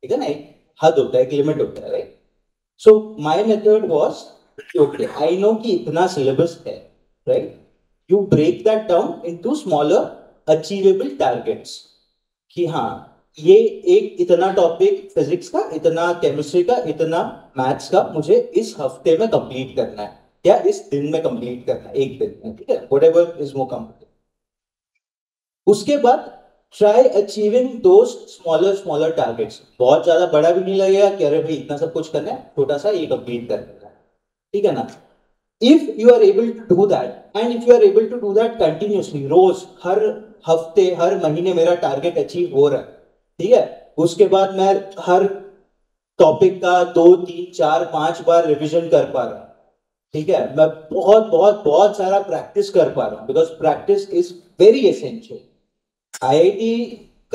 ठीक है ना, एक हद होता है, एक लिमिट होता है, right? So my method was okay, I know कि इतना सिलेबस है, right? You break that down into smaller achievable targets कि हाँ ये एक इतना टॉपिक फिजिक्स का, इतना केमिस्ट्री का, इतना मैथ्स का मुझे इस हफ्ते में कंप्लीट करना है या इस दिन में कंप्लीट करना है, एक दिन में, ठीक है, व्हाटएवर इज मोर कंफर्टेबल. उसके बाद try achieving those smaller targets. बहुत ज्यादा बड़ा भी नहीं लगेगा कि अरे भाई इतना सब कुछ करना है, छोटा सा ये कंप्लीट करना है, ठीक है ना? If you are able to do that, and if you are able to do that continuously, रोज, हर हफ्ते, हर महीने मेरा टारगेट अचीव हो रहा है, ठीक है, उसके बाद मैं हर टॉपिक का 2, 3, 4, 5 बार रिविजन कर पा रहा हूँ, ठीक है, मैं बहुत बहुत बहुत सारा प्रैक्टिस कर पा रहा हूँ, because practice is very essential. IIT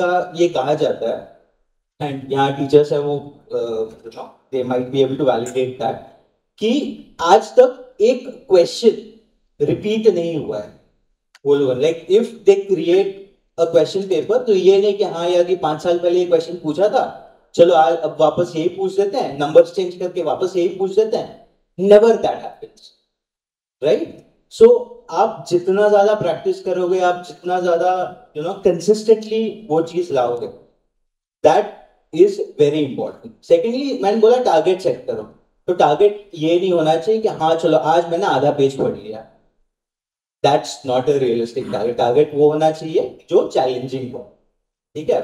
का ये कहा जाता है, एंड यहाँ टीचर्स है वो they might be able to validate that, कि आज तक एक क्वेश्चन रिपीट नहीं हुआ है वो लोग। Like if they create a question paper, तो ये नहीं कि हाँ यार ये 5 साल पहले ये क्वेश्चन पूछा था, चलो आज अब वापस यही पूछ देते हैं, नंबर्स चेंज करके वापस यही पूछ देते हैं। Never that happens, right? So आप जितना ज्यादा प्रैक्टिस करोगे, आप जितना ज्यादा कंसिस्टेंटली वो चीज लाओगे, that is very important. Secondly मैंने बोला टारगेट सेट करो। तो टारगेट ये नहीं होना चाहिए कि हाँ चलो आज मैंने आधा पेज पढ़ लिया, that's not a realistic target. Target वो होना चाहिए जो चैलेंजिंग हो, ठीक है?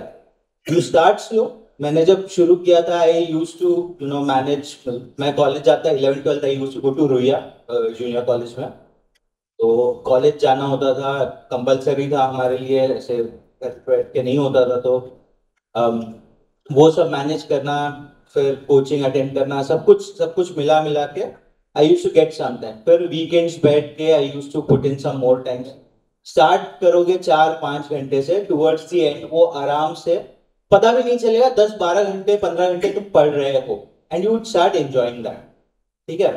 You start slow. मैंने जब शुरू किया था, आई यूज टू मैनेज, मैं कॉलेज जाता 11th 12th I used to go to Ruia junior college में। तो कॉलेज जाना होता था, कंपलसरी था हमारे लिए, ऐसे घर बैठ के नहीं होता था। तो वो सब मैनेज करना, फिर कोचिंग अटेंड करना, सब कुछ मिला मिला के I used to get some time. फिर वीकेंड्स बैठ के I used to put in some more time. Start करोगे 4-5 घंटे से, टुवर्ड्स द एंड वो आराम से पता भी नहीं चलेगा 10-12 घंटे 15 घंटे तुम पढ़ रहे हो, and you would start enjoying that, ठीक है?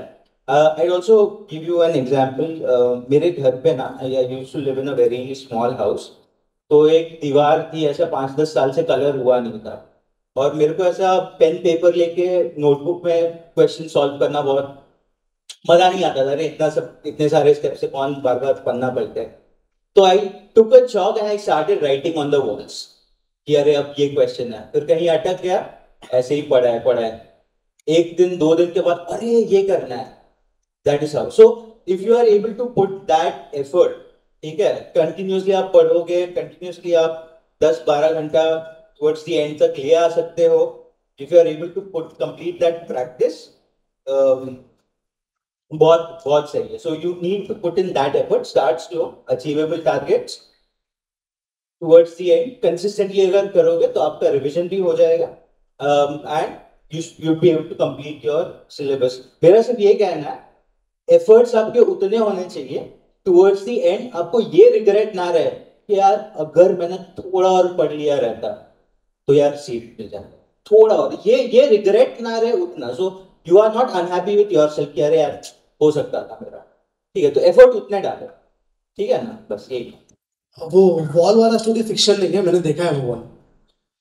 I also give you an example. मेरे घर पे ना, I used to live in a very small house. तो एक दीवार थी, ऐसा 5-10 साल से कलर हुआ नहीं था, और मेरे को ऐसा पेन पेपर लेके नोटबुक में क्वेश्चन सॉल्व करना बहुत मजा नहीं आता था। अरे इतने सारे स्टेप से कौन बार बार पढ़ना पड़ता है? तो I took a chalk and I started writing on the walls कि अरे अब ये क्वेश्चन है, फिर कहीं अटक गया, ऐसे ही पढ़ा है। एक दिन 2 दिन के बाद अरे ये करना है, that is how. So if you are able to put that effort, ठीक है, कंटिन्यूसली आप पढ़ोगे, कंटिन्यूसली आप 10-12 घंटा टुवर्ड्स द एंड तक ले आ सकते हो। If you are able to put complete that practice, बहुत बहुत सही है। So you need to put in that effort, start slow, achievable targets towards the end. Consistently अगर करोगे तो आपका रिविजन भी हो जाएगा, and you be able to complete your syllabus. मेरा सिर्फ ये कहना है, एफर्ट्स आपके उतने होने चाहिए टुवर्ड्स द एंड, आपको ये रिग्रेट ना रहे कि यार अगर मैंने थोड़ा और पढ़ लिया रहता तो यार सीट मिल जाता, थोड़ा और, ये रिग्रेट ना रहे उतना। So you are not unhappy with yourself कि अरे यार हो सकता था मेरा, ठीक है? तो एफर्ट उतने डालो, ठीक है ना? बस यही। वो वॉल वाला स्टोरी फिक्शन नहीं है, मैंने देखा है वो wall.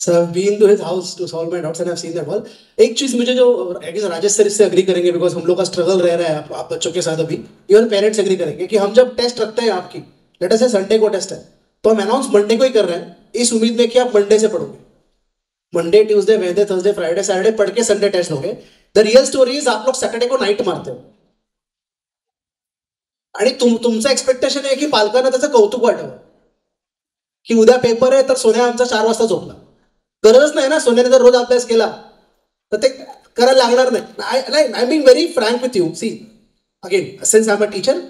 So I have been to his house to solve my doubts and I have seen that wall. एक चीज मुझे जो आई गेस राजेश सर इससे एग्री करेंगे, बिकॉज हम लोग का स्ट्रगल रह रहा है आप बच्चों के साथ अभी, इवन पेरेंट्स एग्री करेंगे कि हम जब टेस्ट रखते हैं आपकी, लेट अस से संडे को टेस्ट है, तो हम अनाउंस मंडे को ही कर रहे हैं इस उम्मीद में कि आप मंडे से पढ़ोगे, Monday Tuesday Wednesday Thursday Friday Saturday पढ़ के संडे टेस्ट दोगे। द रियल स्टोरी इज आप लोग सैटरडे को नाईट मारते हो, आणि तुमचं एक्सपेक्टेशन आहे की पालकांना त्याचं कौतुक वाटावं की उद्या पेपर आहे तर सोन्या आमचा 4 वाजता झोपला. गरज नाही ना, सोन्याने जर रोज अभ्यास केला तर ते करायला लागणार नाही. I being very frank with you. See again, since I am a teacher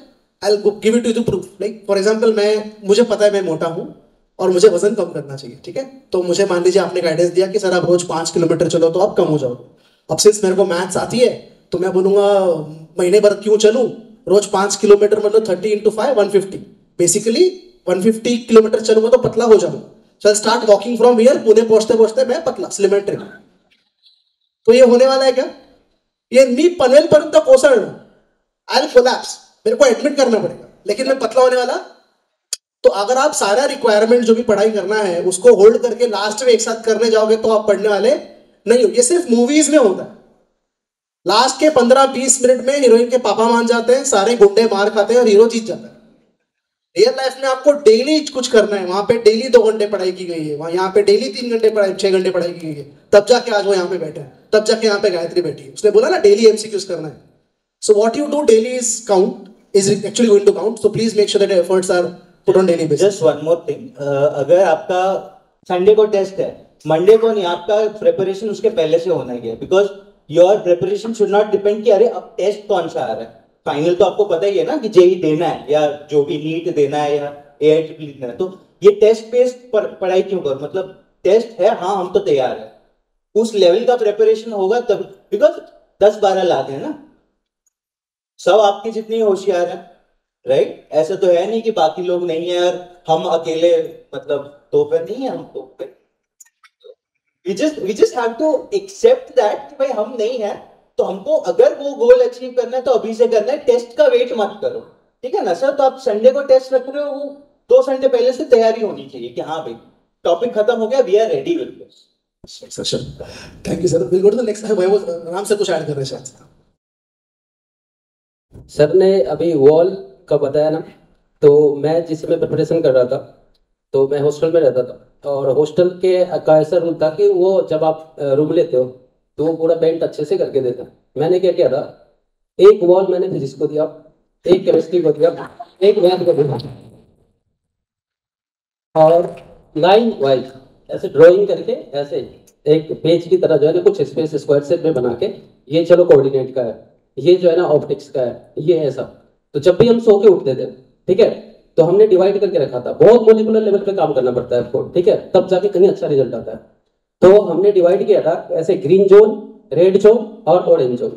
I will give it to proof. Like for example, मुझे पता है मैं मोटा हूँ और मुझे वजन कम करना चाहिए, ठीक है? तो मुझे मान लीजिए आपने गाइडेंस दिया कि सर आप रोज 5 किलोमीटर चलो तो आप कम हो जाओगे. अब सिंस मेरे को मैथ्स आती है तो मैं बोलूंगा महीने भर क्यों चलूं, रोज 5 किलोमीटर मतलब 30 into 5 150, बेसिकली 150 किलोमीटर चलूंगा तो पतला हो जाऊंगा. So I start walking from here, Pune पहुंचते पहुंचते मैं पतला स्लिमेट्रिक. तो ये होने वाला है क्या? ये मी पनवेल पर्यंत कोसळणार, आई विल कोलैप्स, मेरे को एडमिट करना पड़ेगा, लेकिन मैं पतला होने वाला. तो अगर आप सारा रिक्वायरमेंट जो भी पढ़ाई करना है उसको होल्ड करके लास्ट में एक साथ करने जाओगे तो आप पढ़ने वाले नहीं हो. ये सिर्फ मूवीज में होता है. लास्ट के 15-20 मिनट में हीरोइन के पापा मान जाते हैं, सारे गुंडे मार खाते हैं और हीरो जीत जाता है. रियल लाइफ में आपको डेली कुछ करना है. वहां पे डेली 2 घंटे पढ़ाई की गई है, वहां यहाँ पे डेली 3 घंटे पढ़ाई 6 घंटे पढ़ाई की गई है. तब जाके आज वो यहाँ पे बैठे हैं, तब जाके यहाँ पे गायत्री बैठी है. उसने बोला ना डेली एमसीक्यूज करना है. So what you do daily is count is actually going to count. So please make sure that efforts are put on daily basis. Just one more thing, अगर आपका संडे को टेस्ट है, Monday को नहीं, आपका preparation उसके पहले से होना ही है. Because your preparation should not depend कि अरे अब टेस्ट कौन सा आ रहा है. फाइनल तो आपको पता ही है ना कि जेई देना है या जो भी नीट देना है या एआईटी देना है. तो ये टेस्ट बेस्ड पढ़ाई क्यों करो? मतलब टेस्ट है, हाँ हम तो तैयार है, उस लेवल का प्रिपरेशन होगा तब. बिकॉज 10-12 लाख है ना, सब आपकी जितनी होशियार है, राइट? ऐसा तो है नहीं कि बाकी लोग नहीं है और हम अकेले मतलब तो पे नहीं है, हम तो पे. we just have to accept that कि भाई हम नहीं है, तो हमको अगर वो गोल अचीव करना है तो अभी से करना है, टेस्ट का वेट मत करो, ठीक है ना सर? तो आप संडे को टेस्ट रख रहे हो, वो 2 संडे पहले से तैयारी होनी चाहिए कि हाँ भाई टॉपिक खत्म हो गया, we are ready with this. Thank you sir. Will go to the next. Ram sir कुछ ऐड कर रहे हैं शायद। सर ने अभी वॉल का बताया ना, तो मैं जिसमें प्रिपरेशन कर रहा था, तो मैं हॉस्टल में रहता था, और हॉस्टल के का ऐसा रूल था कि वो जब आप रूम लेते हो तो वो पूरा पेंट अच्छे से करके देता है। मैंने क्या किया था, एक वॉल मैंने फिजिक्स को दिया, एक केमिस्ट्री को दिया, एक मैथ को दिया, और लाइन वाइज ऐसे ड्राइंग करके ऐसे एक पेज की तरह जो है ना कुछ स्पेस स्क्वायर शेप में बना के, ये चलो कोऑर्डिनेट का है, ये जो है ना ऑप्टिक्स का है, ये ऐसा। तो जब भी हम सो के उठते थे, ठीक है, तो हमने डिवाइड करके रखा था, बहुत मोलिकुलर लेवल पे काम करना पड़ता है आपको, ठीक है, तब जाके कहीं अच्छा रिजल्ट आता है। तो हमने डिवाइड किया था ऐसे ग्रीन जोन, रेड जोन और ऑरेंज जोन।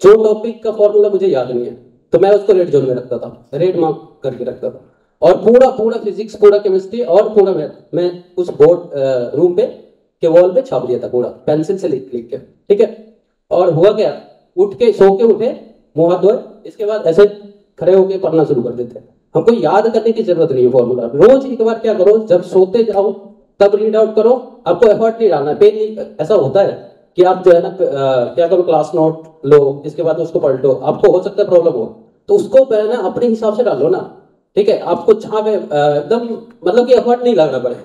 जो टॉपिक का फॉर्मूला मुझे याद नहीं है तो मैं उसको रेड जोन में रखता था, रेड मार्क करके रखता था, और पूरा पूरा फिजिक्स, पूरा केमिस्ट्री और पूरा मैथ मैं उस बोर्ड रूम पे के वॉल पे छाप दिया था, पूरा पेंसिल से लिख लिख के, ठीक है। और हुआ क्या, उठ के सो के उठे, मुंह हाथ धोए, इसके बाद ऐसे खड़े होके पढ़ना शुरू कर देते हैं। हमको याद करने की जरूरत नहीं है फॉर्मूला, रोज एक बार क्या करो, जब सोते जाओ तब रीड आउट करो, आपको एफर्ट नहीं डालना, पेन नहीं। ऐसा होता है कि आप जो है ना क्या करो, क्लास नोट लो, इसके बाद उसको पढ़ लो, आपको हो सकता है प्रॉब्लम हो, तो उसको ना अपने हिसाब से डालो ना, ठीक है। आपको जहाँ पे एकदम मतलब कि एफर्ट नहीं लगना पड़े।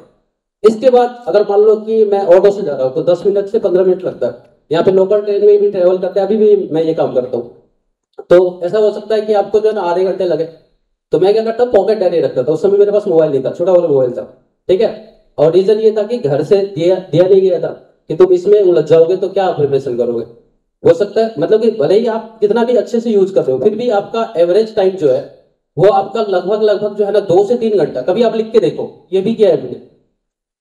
इसके बाद अगर मान लो कि मैं ऑटो से जा रहा हूँ तो 10 मिनट से 15 मिनट लगता है, यहाँ पे लोकल ट्रेन में भी ट्रेवल करते हैं, अभी भी मैं ये काम करता हूँ, तो ऐसा हो सकता है कि आपको जो है ना आधे घंटे लगे। तो मैं क्या करता हूँ, पॉकेट डायरी रखता था, उस समय मेरे पास मोबाइल नहीं था, छोटा वाला मोबाइल था, ठीक है। और रीजन ये था कि घर से दिया नहीं गया था कि तुम इसमें उलझ जाओगे तो क्या प्रिपरेशन करोगे। हो सकता है मतलब कि भले ही आप कितना भी अच्छे से यूज कर रहे हो, फिर भी आपका एवरेज टाइम जो है वो आपका लगभग जो है ना 2 से 3 घंटा, कभी आप लिख के देखो, ये भी किया है मैंने,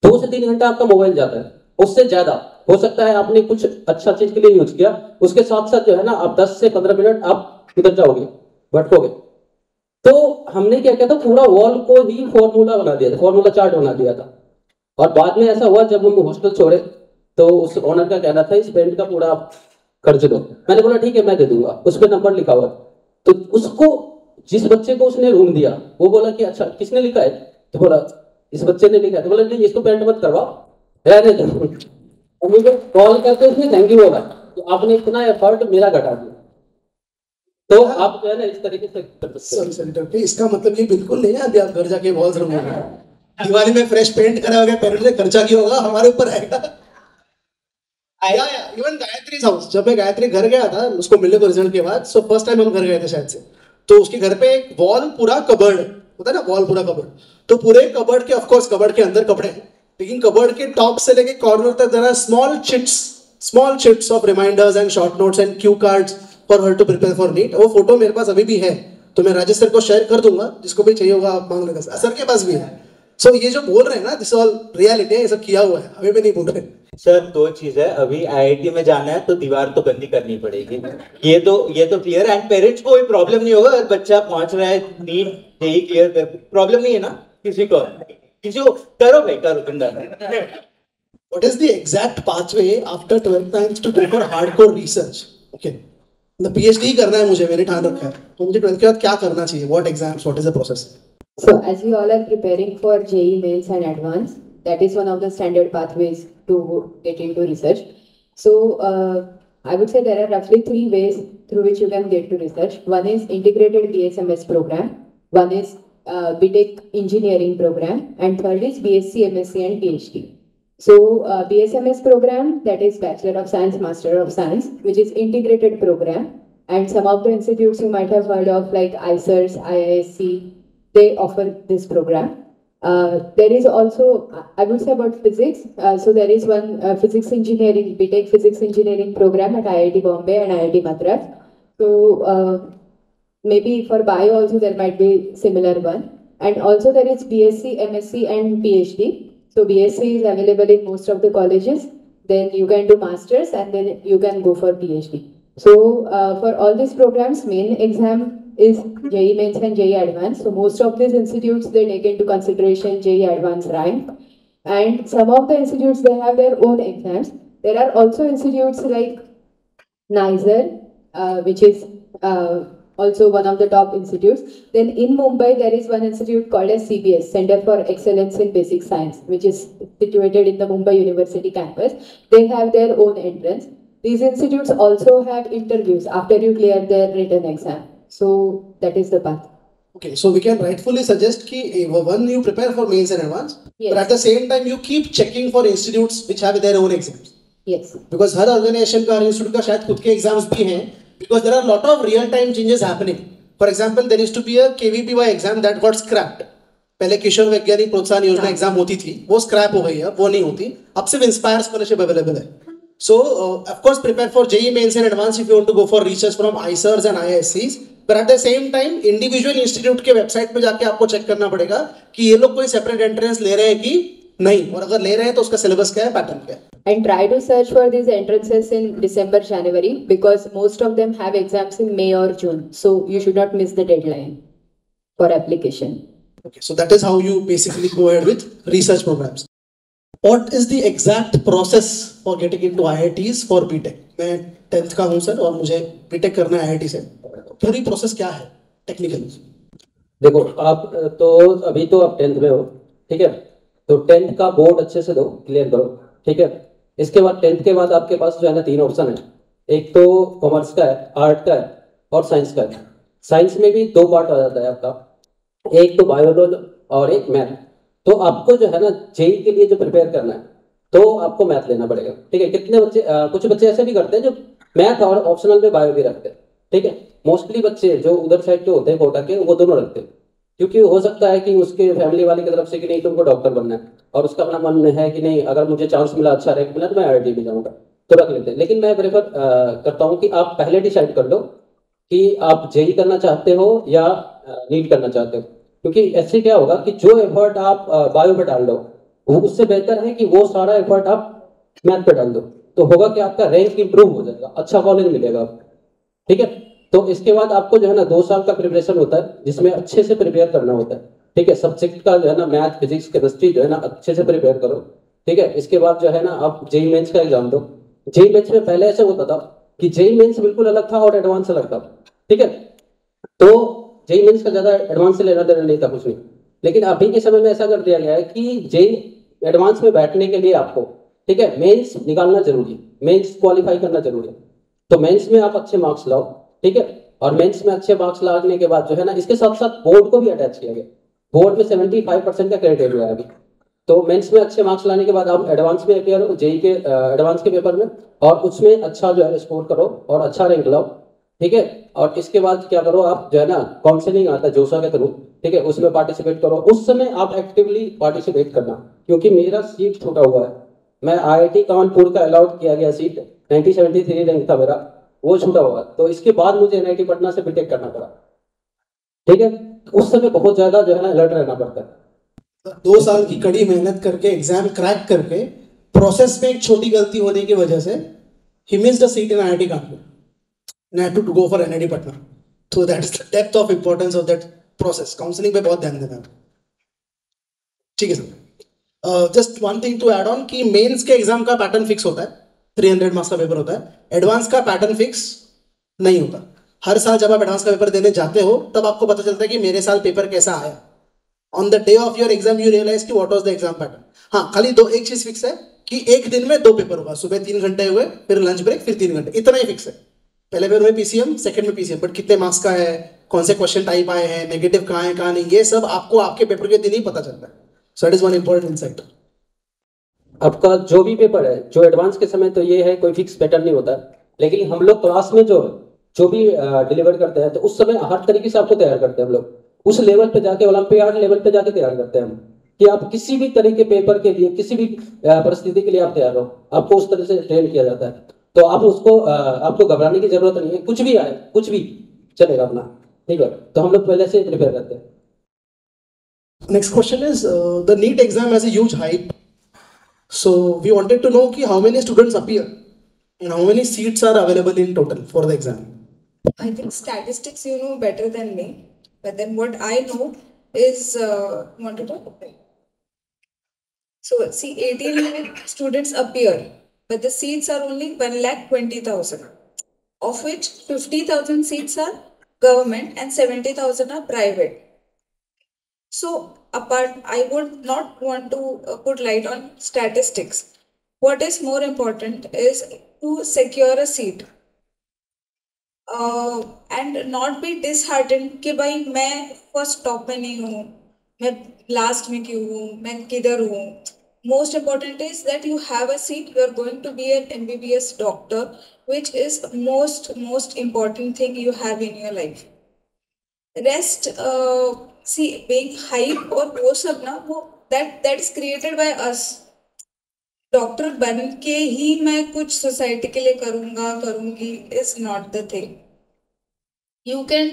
2 से 3 घंटा आपका मोबाइल जाता है, उससे ज्यादा हो सकता है आपने कुछ अच्छा चीज के लिए यूज किया, उसके साथ साथ जो है ना आप 10 से 15 मिनट आप उधर जाओगे, भटकोगे। तो हमने क्या किया था, पूरा वॉल को ही फॉर्मूला बना दिया था, फॉर्मूला चार्ट बना दिया था। और बाद में ऐसा हुआ जब हम हॉस्टल छोड़े तो उस ओनर का कहना था इस पेंट का पूरा आप खर्च दो। मैंने बोला ठीक है मैं दे दूंगा, उस पर नंबर लिखा हुआ। तो उसको जिस बच्चे को उसने रूम दिया वो बोला कि अच्छा किसने लिखा है, तो बोला इस बच्चे ने लिखा है। तो बोला नहीं इसको पेंट मत करवाओ, रहने दो। और मुझे कॉल करके उसने थैंक यू बोला, तो आपने इतना एफर्ट मेरा घटा दिया। तो आप जो है ना इस तरीके से कर सकते सॉरी, इसका मतलब ये बिल्कुल नहीं है अभी आप घर जाके वॉल्स रंगोगे, दिवाली में फ्रेश पेंट करा होगा, पेरेंट्स ने खर्चा किया होगा, हमारे ऊपर आएगा। आया इवन गायत्री हाउस, जब मैं गायत्री घर गया था उसको मिलने को रिजल्ट के बाद, सो फर्स्ट टाइम हम घर गए थे शायद से, तो उसके घर पे एक वॉल पूरा कबर्ड होता है ना, वॉल पूरा कबर्ड, तो पूरे कबर्ड के ऑफ कोर्स कबर्ड के अंदर कपड़े हैं, लेकिन कबर्ड के टॉप से लेके कॉर्नर तक there are small chits of reminders and short notes and cue cards for her to prepare for NEET. वो फोटो मेरे पास अभी भी है, तो मैं राजेश सर को शेयर कर दूंगा, जिसको भी चाहिए होगा आप मांग लेना, सर के पास भी है। सो ये जो बोल रहे हैं ना, दिस ऑल रियलिटी है, ये सब किया हुआ है, अभी भी नहीं बोल रहे। सर 2 चीज है, अभी आईआईटी में जाना है तो दीवार तो गंदी करनी पड़ेगी, ये तो क्लियर। एंड पेरेंट्स को कोई प्रॉब्लम नहीं होगा, अगर बच्चा पहुंच रहा है नीट जेई क्लियर कर, प्रॉब्लम नहीं है ना किसी को करो भाई करो गंदा। What is the exact pathway after 12th science to go for hardcore research? Okay, the PhD करना है मुझे, मैंने ठान रखा है, तो मुझे 12th के बाद क्या करना चाहिए? What exams? What is the process? So, as we all are preparing for JEE Mains and Advanced, that is one of the standard pathways to get into research. So, I would say there are roughly 3 ways through which you can get to research. One is integrated BSMS program, one is BTech engineering program, and third is BSc, MSc and PhD. So, BSMS program, that is Bachelor of Science, Master of Science, which is integrated program, and some of the institutes you might have heard of like ICERS, IISc, they offer this program. There is also, I would say about physics, so there is one physics engineering, BTech physics engineering program at IIT Bombay and IIT Madras. So maybe for bio also there might be similar one. And also there is BSc, MSc and PhD. So BSc is available in most of the colleges, then you can do masters and then you can go for PhD. So for all these programs, main exam is JEE Mains and JEE Advanced. So most of these institutes, they take into consideration JEE Advanced rank. And some of the institutes, they have their own exams. There are also institutes like NISER, which is also one of the top institutes. Then in Mumbai, there is one institute called as CBS, Center for Excellence in Basic Science, which is situated in the Mumbai University campus. They have their own entrance. These institutes also have interviews after you clear their written exam. So that is the path. Okay, so we can rightfully suggest कि one you prepare for mains and advance, Yes. but at the same time you keep checking for institutes which have their own exams. Yes. Because her organization का हर institute का शायद खुद के exams भी हैं, because there are a lot of real time changes happening. For example, there used to be a KVPY exam that got scrapped. पहले किशोर वैज्ञानिक प्रोत्साहन योजना एग्जाम होती थी, वो स्क्रैप हो गई है, वो नहीं होती, अब सिर्फ इंस्पायर स्कॉलरशिप अवेलेबल है. So, of course, prepare for JEE mains and advance if you want to go for research from ICERs and IISCs. But at the same time, individual institute के वेबसाइट पे जाके आपको check करना पड़ेगा कि ये लोग कोई सेपरेट एंट्रेंस ले रहे हैं कि नहीं, और अगर ले रहे हैं तो उसका सिलेबस क्या है, पैटर्न क्या है. And try to search for these entrances in December, January, because most of them have exams in May or June. So you should not miss the deadline for application. Okay, so that is how you basically go ahead with research programs. What is the exact process for getting into IITs for BTech? मैं 10th का हूँ sir और मुझे BTech करना है IIT से. पूरी process क्या है टेक्निकली? देखो आप तो अभी तो आप 10th में हो, ठीक है, तो 10th का बोर्ड अच्छे से दो, क्लियर करो, ठीक है. इसके बाद 10th के बाद आपके पास जो है ना 3 ऑप्शन है. एक तो कॉमर्स का है, आर्ट का है और साइंस का है. साइंस में भी 2 पार्ट आ जाता है आपका, एक तो बायोलॉजी और एक मैथ. तो आपको जो है ना जेई के लिए जो प्रिपेयर करना है तो आपको मैथ लेना पड़ेगा, ठीक है. कितने बच्चे कुछ बच्चे ऐसे भी करते हैं जो मैथ और ऑप्शनल में बायो भी रखते हैं, ठीक है. मोस्टली बच्चे जो उधर साइड के होते हैं कोटा के, वो दोनों रखते हैं, क्योंकि हो सकता है कि उसके फैमिली वाले की तरफ से कि नहीं तुमको डॉक्टर बनना है, और उसका अपना मन है कि नहीं अगर मुझे चांस मिला, अच्छा रैंक मिला तो मैं IIT में जाऊँगा, तो रख लेते हैं. लेकिन मैं प्रेफर करता हूँ कि आप पहले डिसाइड कर लो कि आप जेई करना चाहते हो या नीट करना चाहते हो, क्योंकि ऐसे क्या होगा कि जो एफर्ट आप बायो पे डाल दो वो उससे बेहतर है कि वो सारा एफर्ट आप मैथ पे डाल दो. तो होगा कि आपका रैंक इंप्रूव हो जाएगा, अच्छा कॉलेज मिलेगा आपको, ठीक है. तो इसके बाद आपको जो है ना 2 साल का प्रिपरेशन होता है जिसमें अच्छे से प्रिपेयर करना होता है, ठीक है. सब्जेक्ट का जो है ना मैथ, फिजिक्स, केमिस्ट्री जो है ना अच्छे से प्रिपेयर करो, ठीक है. इसके बाद जो है ना आप जेई मेंस का एग्जाम दो. जेई मेंस में पहले ऐसे होता था कि जेई मेंस बिल्कुल अलग था और एडवांस अलग था, ठीक है. तो जेई मेंस का ज्यादा एडवांस से लेना देना नहीं था कुछ नहीं. लेकिन अभी के समय में ऐसा कर दिया गया है कि जेई एडवांस में बैठने के लिए आपको, ठीक है, मेंस निकालना जरूरी है, मेंस क्वालिफाई करना जरूरी है. तो मेंस में आप अच्छे मार्क्स लाओ, ठीक है. और मेंस में अच्छे मार्क्स लाने के बाद जो है ना इसके साथ साथ बोर्ड को भी अटैच किया गया. बोर्ड में 75% का क्राइटेरिया है अभी. तो मेंस में अच्छे मार्क्स लाने के बाद आप एडवांस में अपियर हो जेई के एडवांस के पेपर में, और उसमें अच्छा जो है स्कोर करो और अच्छा रैंक लाओ, ठीक है. और इसके बाद क्या करो आप जो है ना काउंसलिंग आता है जोसा के थ्रू, ठीक है, उसमें पार्टिसिपेट करो. उस समय आप एक्टिवली पार्टिसिपेट करना, क्योंकि मेरा सीट छूटा हुआ है. मैं IIT कानपुर का अलाउड किया गया सीट, 1973 रैंक था मेरा, वो छूटा हुआ. तो इसके बाद मुझे NIT पटना से बीटेक करना पड़ा, ठीक है. उस समय बहुत ज्यादा जो है ना अलर्ट रहना पड़ता है. 2 साल की कड़ी मेहनत करके एग्जाम क्रैक करके प्रोसेस में एक छोटी गलती होने की वजह से he missed a seat in IIT Kanpur and had to go for NIT Patna. So that is the depth of importance of that process. Counselling पे बहुत ध्यान देना है, ठीक है sir. Just one thing to add on कि mains के exam का पैटर्न फिक्स होता है, 300 मार्क्स का पेपर होता है. एडवांस का पैटर्न फिक्स नहीं होता. हर साल जब आप एडवांस का पेपर देने जाते हो तब आपको पता चलता है कि मेरे साल पेपर कैसा आया. On the day of your exam you realise कि what was the exam pattern. हाँ, खाली एक चीज फिक्स है कि एक दिन में 2 पेपर होगा, सुबह 3 घंटे हुए, फिर लंच ब्रेक, फिर 3 घंटे, इतना ही फिक्स है. पहले पेपर में PCM, सेकंड में PCM, बट कितने मार्क्स का है, कौन से क्वेश्चन टाइप आए हैं, नेगेटिव कहाँ है कहाँ नहीं, ये सब आपको आपके पेपर के दिन ही पता चलता है. So it is one important insight. आपका जो भी पेपर है जो एडवांस के समय तो ये है कोई फिक्स पैटर्न नहीं होता, लेकिन हम लोग क्लास में जो भी डिलीवर करते हैं तो उस समय हर तरीके से आपको तैयार करते हैं हम लोग. उस लेवल पे जाके, ओलंपियाड लेवल पे जाके तैयार करते हैं हम, कि आप किसी भी तरह के पेपर के लिए, किसी भी परिस्थिति के लिए आप तैयार हो, आपको उस तरह से ट्रेन किया जाता है. तो आप उसको आपको घबराने की जरूरत नहीं है, कुछ भी आए कुछ भी चलेगा अपना, ठीक है. तो हम लोग पहले से प्रिपेयर करते हैं. Next question is the NEET exam has a huge hype. So we wanted to know कि how many students appear and how many seats are available in total for the exam. I think statistics you know better than me, but then what I know is wanted to So see, 18 lakh students appear, but the seats are only 1,20,000, of which 50,000 seats are government and 70,000 are private. So apart, I would not want to put light on statistics. What is more important is to secure a seat and not be disheartened कि भाई मैं first top में नहीं हूँ, मैं last में क्यों हूँ, मैं किधर हूँ. Most important is that you have a seat, you are going to be an MBBS doctor, which is most important thing you have in your life. Rest see being hype और वो सब ना, वो that is created by us. Doctor बन के ही मैं कुछ सोसाइटी के लिए करूंगी is not the thing. You can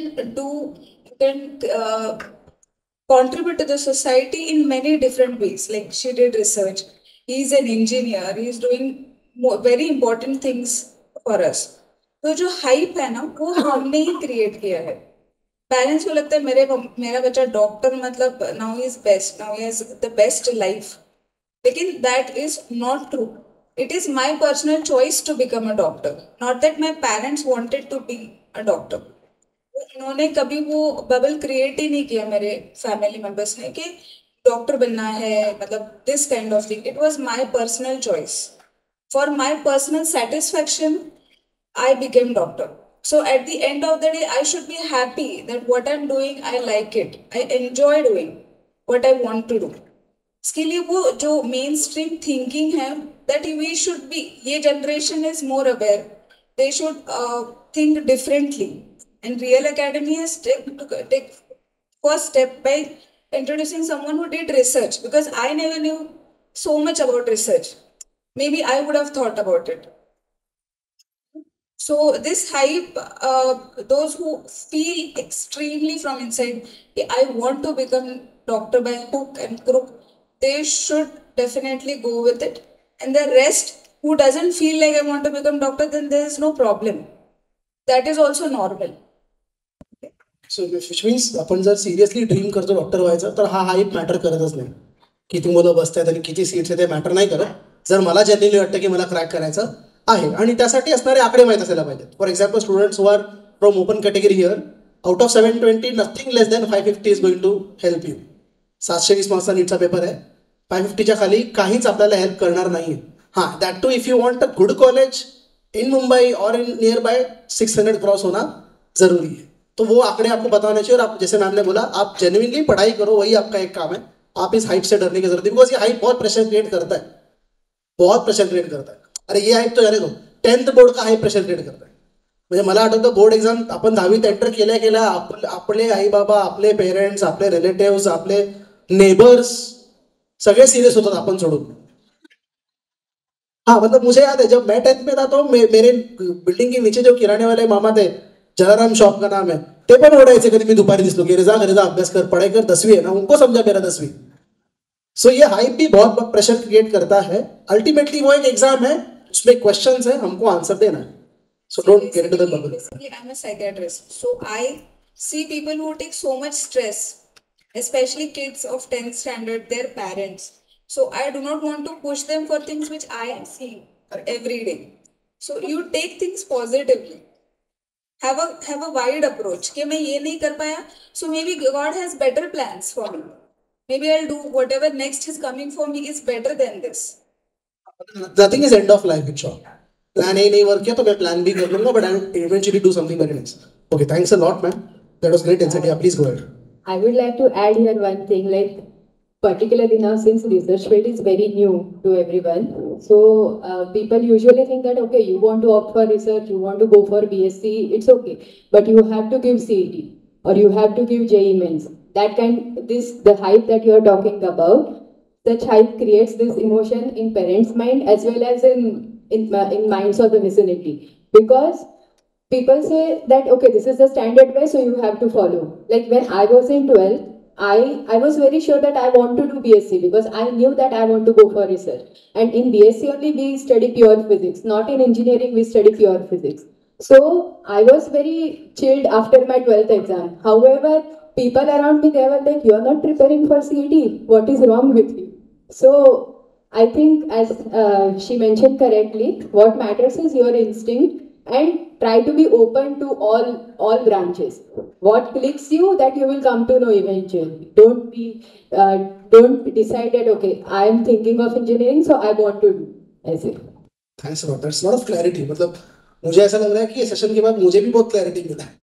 contribute to the society in many different ways. Like she did research, he is an engineer, he is doing very important things for us. तो जो hype है ना, वो हमने ही create किया है. Parents को लगता है मेरा बच्चा डॉक्टर, मतलब now he is best, now he has the best life. लेकिन that is not true. It is my personal choice to become a doctor, not that my parents wanted to be a doctor. उन्होंने कभी वो bubble create ही नहीं किया मेरे family members ने कि doctor बनना है, मतलब this kind of thing. It was my personal choice. For my personal satisfaction I became doctor. So at the end of the day, I should be happy that what I'm doing, I like it. I enjoy doing what I want to do. इसके लिए वो जो mainstream thinking है, that we should be, ये generation is more aware, they should think differently. And real academy has take first step by introducing someone who did research, because I never knew so much about research. Maybe I would have thought about it. So this hype, those who feel extremely from inside, I want to become doctor by hook and crook, they should definitely go with it. And the rest who doesn't feel like I want to become doctor, then there is no problem. That is also normal. So which means आपण जर seriously dream करतो doctor व्हायचं, तर हा hype matter करतच नाही. किती मुलं बसत आहेत आणि किती सीट्स आहेत ते मॅटर नाही करत. जर मला जनरली वाटतं की मला क्रॅक करायचं आहे आणि त्यासाठी असणारे आकडे माहीत असायला पाहिजेत. For example, students who are from open category here, out of 720 nothing less than 550 is going to help you. 720 मार्क्सचा नीटचा पेपर आहे, 550च्या खाली काहीच आपल्याला हेल्प करणार नाही. हां, that too if you want a good college in Mumbai और इन नियर बाय 600 क्रॉस होना जरूरी है. तो वो आंकड़े आपको बताने चाहिए. और आप, जैसे मैम ने बोला, आप जेन्युइनली पढ़ाई करो, वही आपका एक काम है. आप इस हाइप से डरने की जरूरत है, बिकॉज ये हाइप बहुत प्रेशर क्रिएट करता है, बहुत प्रेशर क्रिएट करता है. अरे ये हाईप तो जाने दो, 10th बोर्ड का हाई प्रेशर क्रिएट करता है. म्हणजे मला आठवतं बोर्ड एक्झाम आपण 10वीत एंटर केल्या आपले आई बाबा, आपले पेरेंट्स, आपले रिलेटिव्स, आपले नेबर्स सगळे सीरियस होतात आपण सोडून. हाँ, मतलब मुझे याद है जब मैं 10th में था तो मेरे बिल्डिंग के नीचे जो किराने वाले मामा थे, जलाराम शॉप का नाम है, ते पण ओढायचे कधी मी दुपारी दिसलो की रेजा अभ्यास कर, पढ़ाई कर, 10वीं है ना, उनको समझा मेरा 10वीं. सो ये हाइप भी बहुत प्रेशर क्रिएट करता है. अल्टीमेटली वो एक एग्जाम है, उसमें क्वेश्चंस है, हमको आंसर देना है. So don't get into the bubble. Basically, I'm a psychiatrist, so I see people who take so much stress, especially kids of 10th standard, their parents. So I do not want to push them for things which I am seeing every day. So you take things positively. Have a wide approach. कि मैं ये नहीं कर पाया, so maybe God has better plans for me. Maybe I'll do whatever next is coming for me is better than this. Nothing is end of life in short. Plan A नहीं work किया तो मैं plan B कर लूँगा, but I will eventually do something very nice. Okay, thanks a lot, man. That was great insight. Yeah, please go ahead. I would like to add here one thing, like particularly now since research field is very new to everyone, so people usually think that okay, you want to opt for research, you want to go for BSc, it's okay, but you have to give CET or you have to give JEE Mains. The hype that you are talking about, such hype creates this emotion in parents' mind as well as in minds of the vicinity, because people say that okay, this is the standard way, so you have to follow. Like when I was in 12th, I was very sure that I want to do BSc because I knew that I want to go for research. And in BSc only we study pure physics, not in engineering we study pure physics. So I was very chilled after my 12th exam. However, people around me, they were like, you are not preparing for CET. What is wrong with you? So I think, as she mentioned correctly, what matters is your instinct and try to be open to all branches. What clicks you, that you will come to know eventually. Don't decide that okay, I am thinking of engineering, so I want to do as it. Thanks lot, that's lot of clarity. मतलब मुझे ऐसा लग रहा है कि ये session के बाद मुझे भी बहुत क्लैरिटी मिला है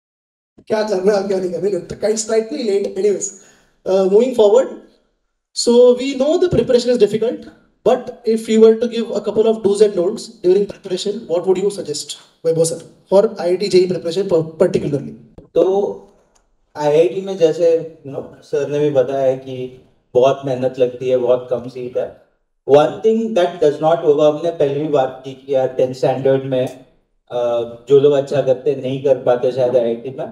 क्या करना है और क्या नहीं करना. Kind slightly late. Anyways, moving forward. So we know the preparation is difficult, but if you were to give a couple of do's and don'ts during preparation, what would you suggest, Vaibhav sir, for IIT JEE preparation particularly? तो IIT में जैसे sir ने भी बताया कि बहुत मेहनत लगती है, बहुत कम सीट है. One thing that does not होगा, हमने पहले भी बात की कि यार 10th स्टैंडर्ड में जो लोग अच्छा करते नहीं कर पाते शायद IIT में.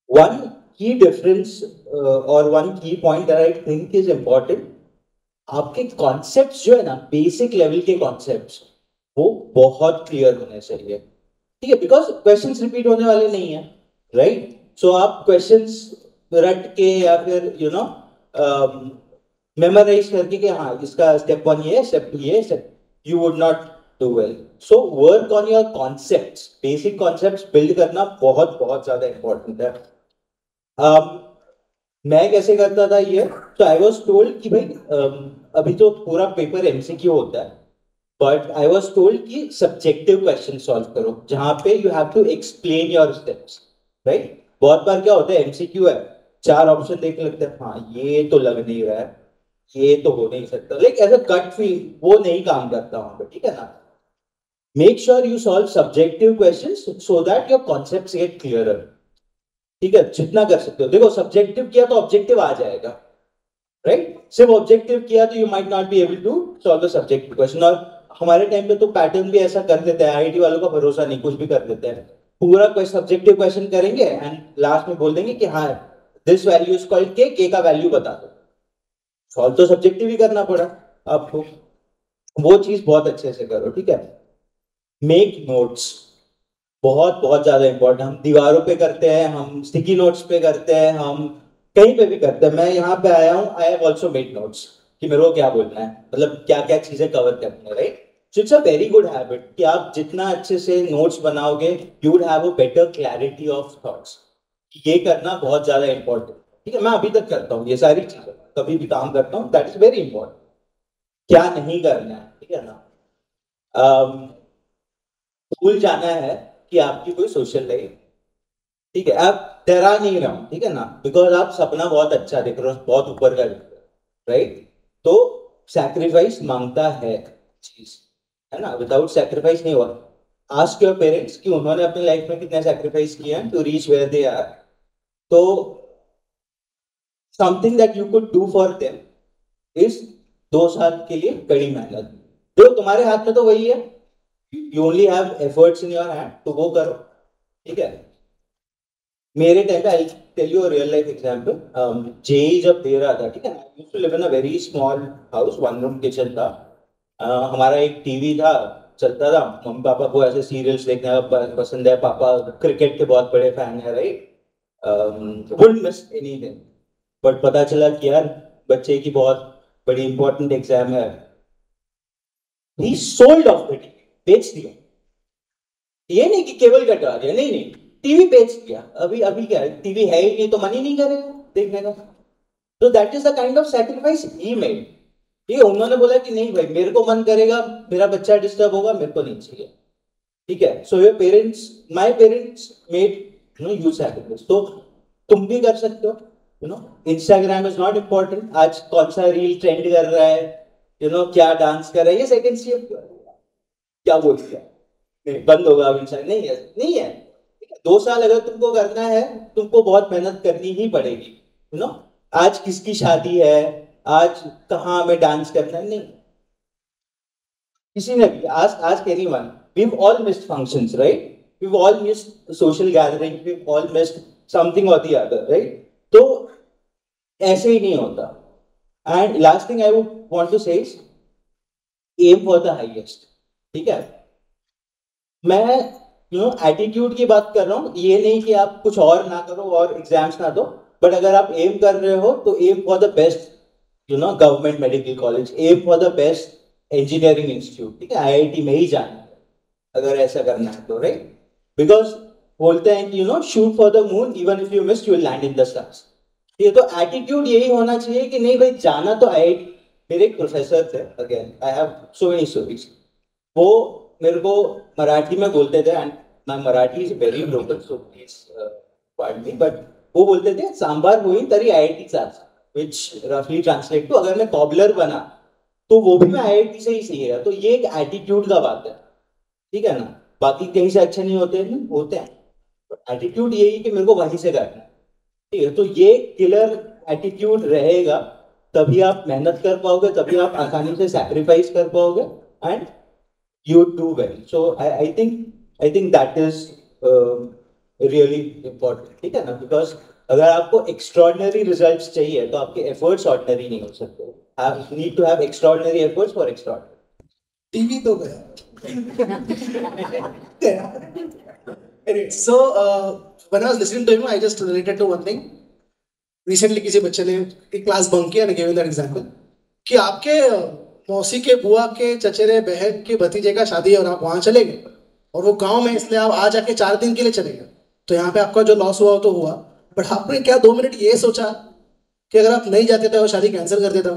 वन की डिफरेंस और वन की point that I think is important, आपके कॉन्सेप्ट्स जो है ना, बेसिक लेवल के कॉन्सेप्ट्स, वो बहुत क्लियर होने चाहिए. ठीक है, बिकॉज क्वेश्चंस रिपीट होने वाले नहीं है, राइट? सो आप क्वेश्चंस रट के या फिर मेमोराइज करके कि हाँ इसका स्टेप 1 ये, स्टेप 2 ये, step, you would not do well. So work on your concepts, basic concepts build करना बहुत बहुत ज्यादा इंपॉर्टेंट है. मैं कैसे करता था ये, तो आई वॉज टोल्ड कि भाई अभी तो पूरा पेपर एमसीक्यू होता है, बट आई वॉज टोल्ड कि सब्जेक्टिव क्वेश्चन सॉल्व करो जहां पे you have to explain your steps, right? बहुत बार क्या होता है, एमसीक्यू है, 4 ऑप्शन देख लगते हैं, हाँ ये तो लग नहीं रहा है, ये तो हो नहीं सकता, like as a gut feel, वो नहीं काम करता वहां पे. ठीक है ना? Make sure you solve subjective questions so that your concepts get clearer. ठीक है, जितना कर सकते हो. देखो, सब्जेक्टिव किया तो ऑब्जेक्टिव आ जाएगा, राइट? सिर्फ ऑब्जेक्टिव किया तो you might not be able to solve the subjective question. और हमारे टाइम पे तो पैटर्न भी ऐसा कर देते हैं, आईआईटी वालों का भरोसा नहीं, कुछ भी कर देते हैं. पूरा कोई सब्जेक्टिव क्वेश्चन करेंगे एंड लास्ट में बोल देंगे कि हाँ दिस वैल्यू इज कॉल्ड के का वैल्यू बता दो. सॉल्व तो सब्जेक्टिव ही करना पड़ा आपको. वो चीज बहुत अच्छे से करो. ठीक है, मेक नोट्स, बहुत बहुत ज्यादा इंपॉर्टेंट. हम दीवारों पे करते हैं, हम स्टिकी नोट्स पे करते हैं, हम कहीं पे भी करते हैं. मैं यहाँ पे आया हूँ, I have also made notes कि मेरे को क्या बोलना है, मतलब क्या क्या चीजें कवर करनी है, right? So it's a very good habit कि आप जितना अच्छे से नोट्स बनाओगे, you would have a better clarity of thoughts. ये करना बहुत ज्यादा इंपॉर्टेंट. ठीक है, मैं अभी तक करता हूँ ये सारी चीजें, कभी भी काम करता हूँ, दैट इज वेरी इंपॉर्टेंट. क्या नहीं करना है, ठीक है ना? भूल जाना है कि आपकी कोई सोशल लाइफ, ठीक है, आप डरा नहीं रहा हूं, ठीक है ना, बिकॉज आप सपना बहुत अच्छा देख रहे हो, बहुत ऊपर का देख रहे हो, राइट? तो सैक्रिफाइस मांगता है चीज, है ना? विदाउट सैक्रिफाइस नहीं हुआ. आस्क योर पेरेंट्स कि उन्होंने अपनी लाइफ में कितना सैक्रिफाइस किया to reach where they are. तो something that you could do for them is 2 साल के लिए कड़ी मेहनत. जो तुम्हारे हाथ में तो वही है, you only have efforts in your hand, तो वो करो. ठीक है, मेरे टाइम पे I tell you a real life example. JEE जब दे रहा था, ठीक है, I used to live in a very small house, 1 room kitchen था. हमारा एक टीवी था, चलता था. मम्मी पापा को ऐसे सीरियल्स देखना पसंद है, पापा क्रिकेट के बहुत बड़े फैन है, right? Wouldn't miss anything. But पता चला कि यार बच्चे की बहुत बड़ी इंपॉर्टेंट एग्जाम है, ही सोल्ड ऑफ द टीवी, बेच दिया. ये नहीं कि केबल कटवा दिया, नहीं नहीं, टीवी बेच दिया. अभी क्या है, टीवी है ही नहीं तो मन ही नहीं करेगा देखने का. तो that is the kind of sacrifice he made. ठीक है, उन्होंने बोला कि नहीं भाई, मेरे को मन करेगा, मेरा बच्चा डिस्टर्ब होगा, मेरे को नहीं चाहिए. ठीक है, so your parents, my parents made you sacrifice. तो तुम भी कर सकते हो. Instagram is not important. आज कौन सा रील ट्रेंड कर रहा है, क्या डांस कर रहा है, ये सेकंड स्टेप. क्या बोल दिया, बंद होगा अब इंसान, नहीं है, नहीं है. 2 साल अगर तुमको करना है, तुमको बहुत मेहनत करनी ही पड़ेगी. आज किसकी शादी है, आज कहाँ हमें डांस करना है, नहीं, किसी ने भी आज anyone. we've all missed functions, right? we've all missed social gathering, we've all missed something or the other, right? तो ऐसे ही नहीं होता. And last thing I would want to say is aim for the highest. ठीक है, मैं attitude की बात कर रहा हूँ, ये नहीं कि आप कुछ और ना करो और एग्जाम्स ना दो, बट अगर आप एम कर रहे हो तो aim for the best. Government medical college, aim for the best engineering institute, ठीक है, IIT में ही जाना है अगर ऐसा करना है तो, राइट? बिकॉज बोलते हैं कि shoot for the moon, even if you miss you will land in the stars. ये तो एटीट्यूड यही होना चाहिए कि नहीं भाई जाना तो IIT। मेरे एक प्रोफेसर थे, again I have so many stories, वो मेरे को मराठी में बोलते थे, and my Marathi is very broken so please pardon me, but वो बोलते थे सांबार होई तरी IIT चाच, व्हिच रफली ट्रांसलेट टू अगर मैं कॉबलर बना तो वो भी मैं IIT से ही सीखेगा। तो ये एक एटीट्यूड का बात है, ठीक है ना? बाकी कहीं से अच्छे नहीं होते हैं, होते हैं, बट एटीट्यूड यही कि मेरे को वहीं से करना है, ठीक है? तो ये किलर एटीट्यूड रहेगा तभी आप मेहनत कर पाओगे, तभी आप आसानी से सैक्रिफाइस कर पाओगे, and you do well. So I think that is really important, ठीक है ना? Because अगर आपको extraordinary results चाहिए तो आपके efforts ordinary नहीं हो सकते. You need to have extraordinary efforts for extraordinary. TV तो गया। Anyway, so when I was listening to him, I just related to one thing. Recently किसी बच्चे ने एक क्लास बंक किया, and I gave him that example कि आपके मौसी के बुआ के चचेरे बहन के भतीजे का शादी है और आप वहाँ चले गए, और वो गांव में, इसलिए आप आज आके 4 दिन के लिए चले गए, तो यहाँ पे आपका जो लॉस हुआ वो तो हुआ, बट आपने क्या 2 मिनट ये सोचा कि अगर आप नहीं जाते थे वो शादी कैंसिल कर देता?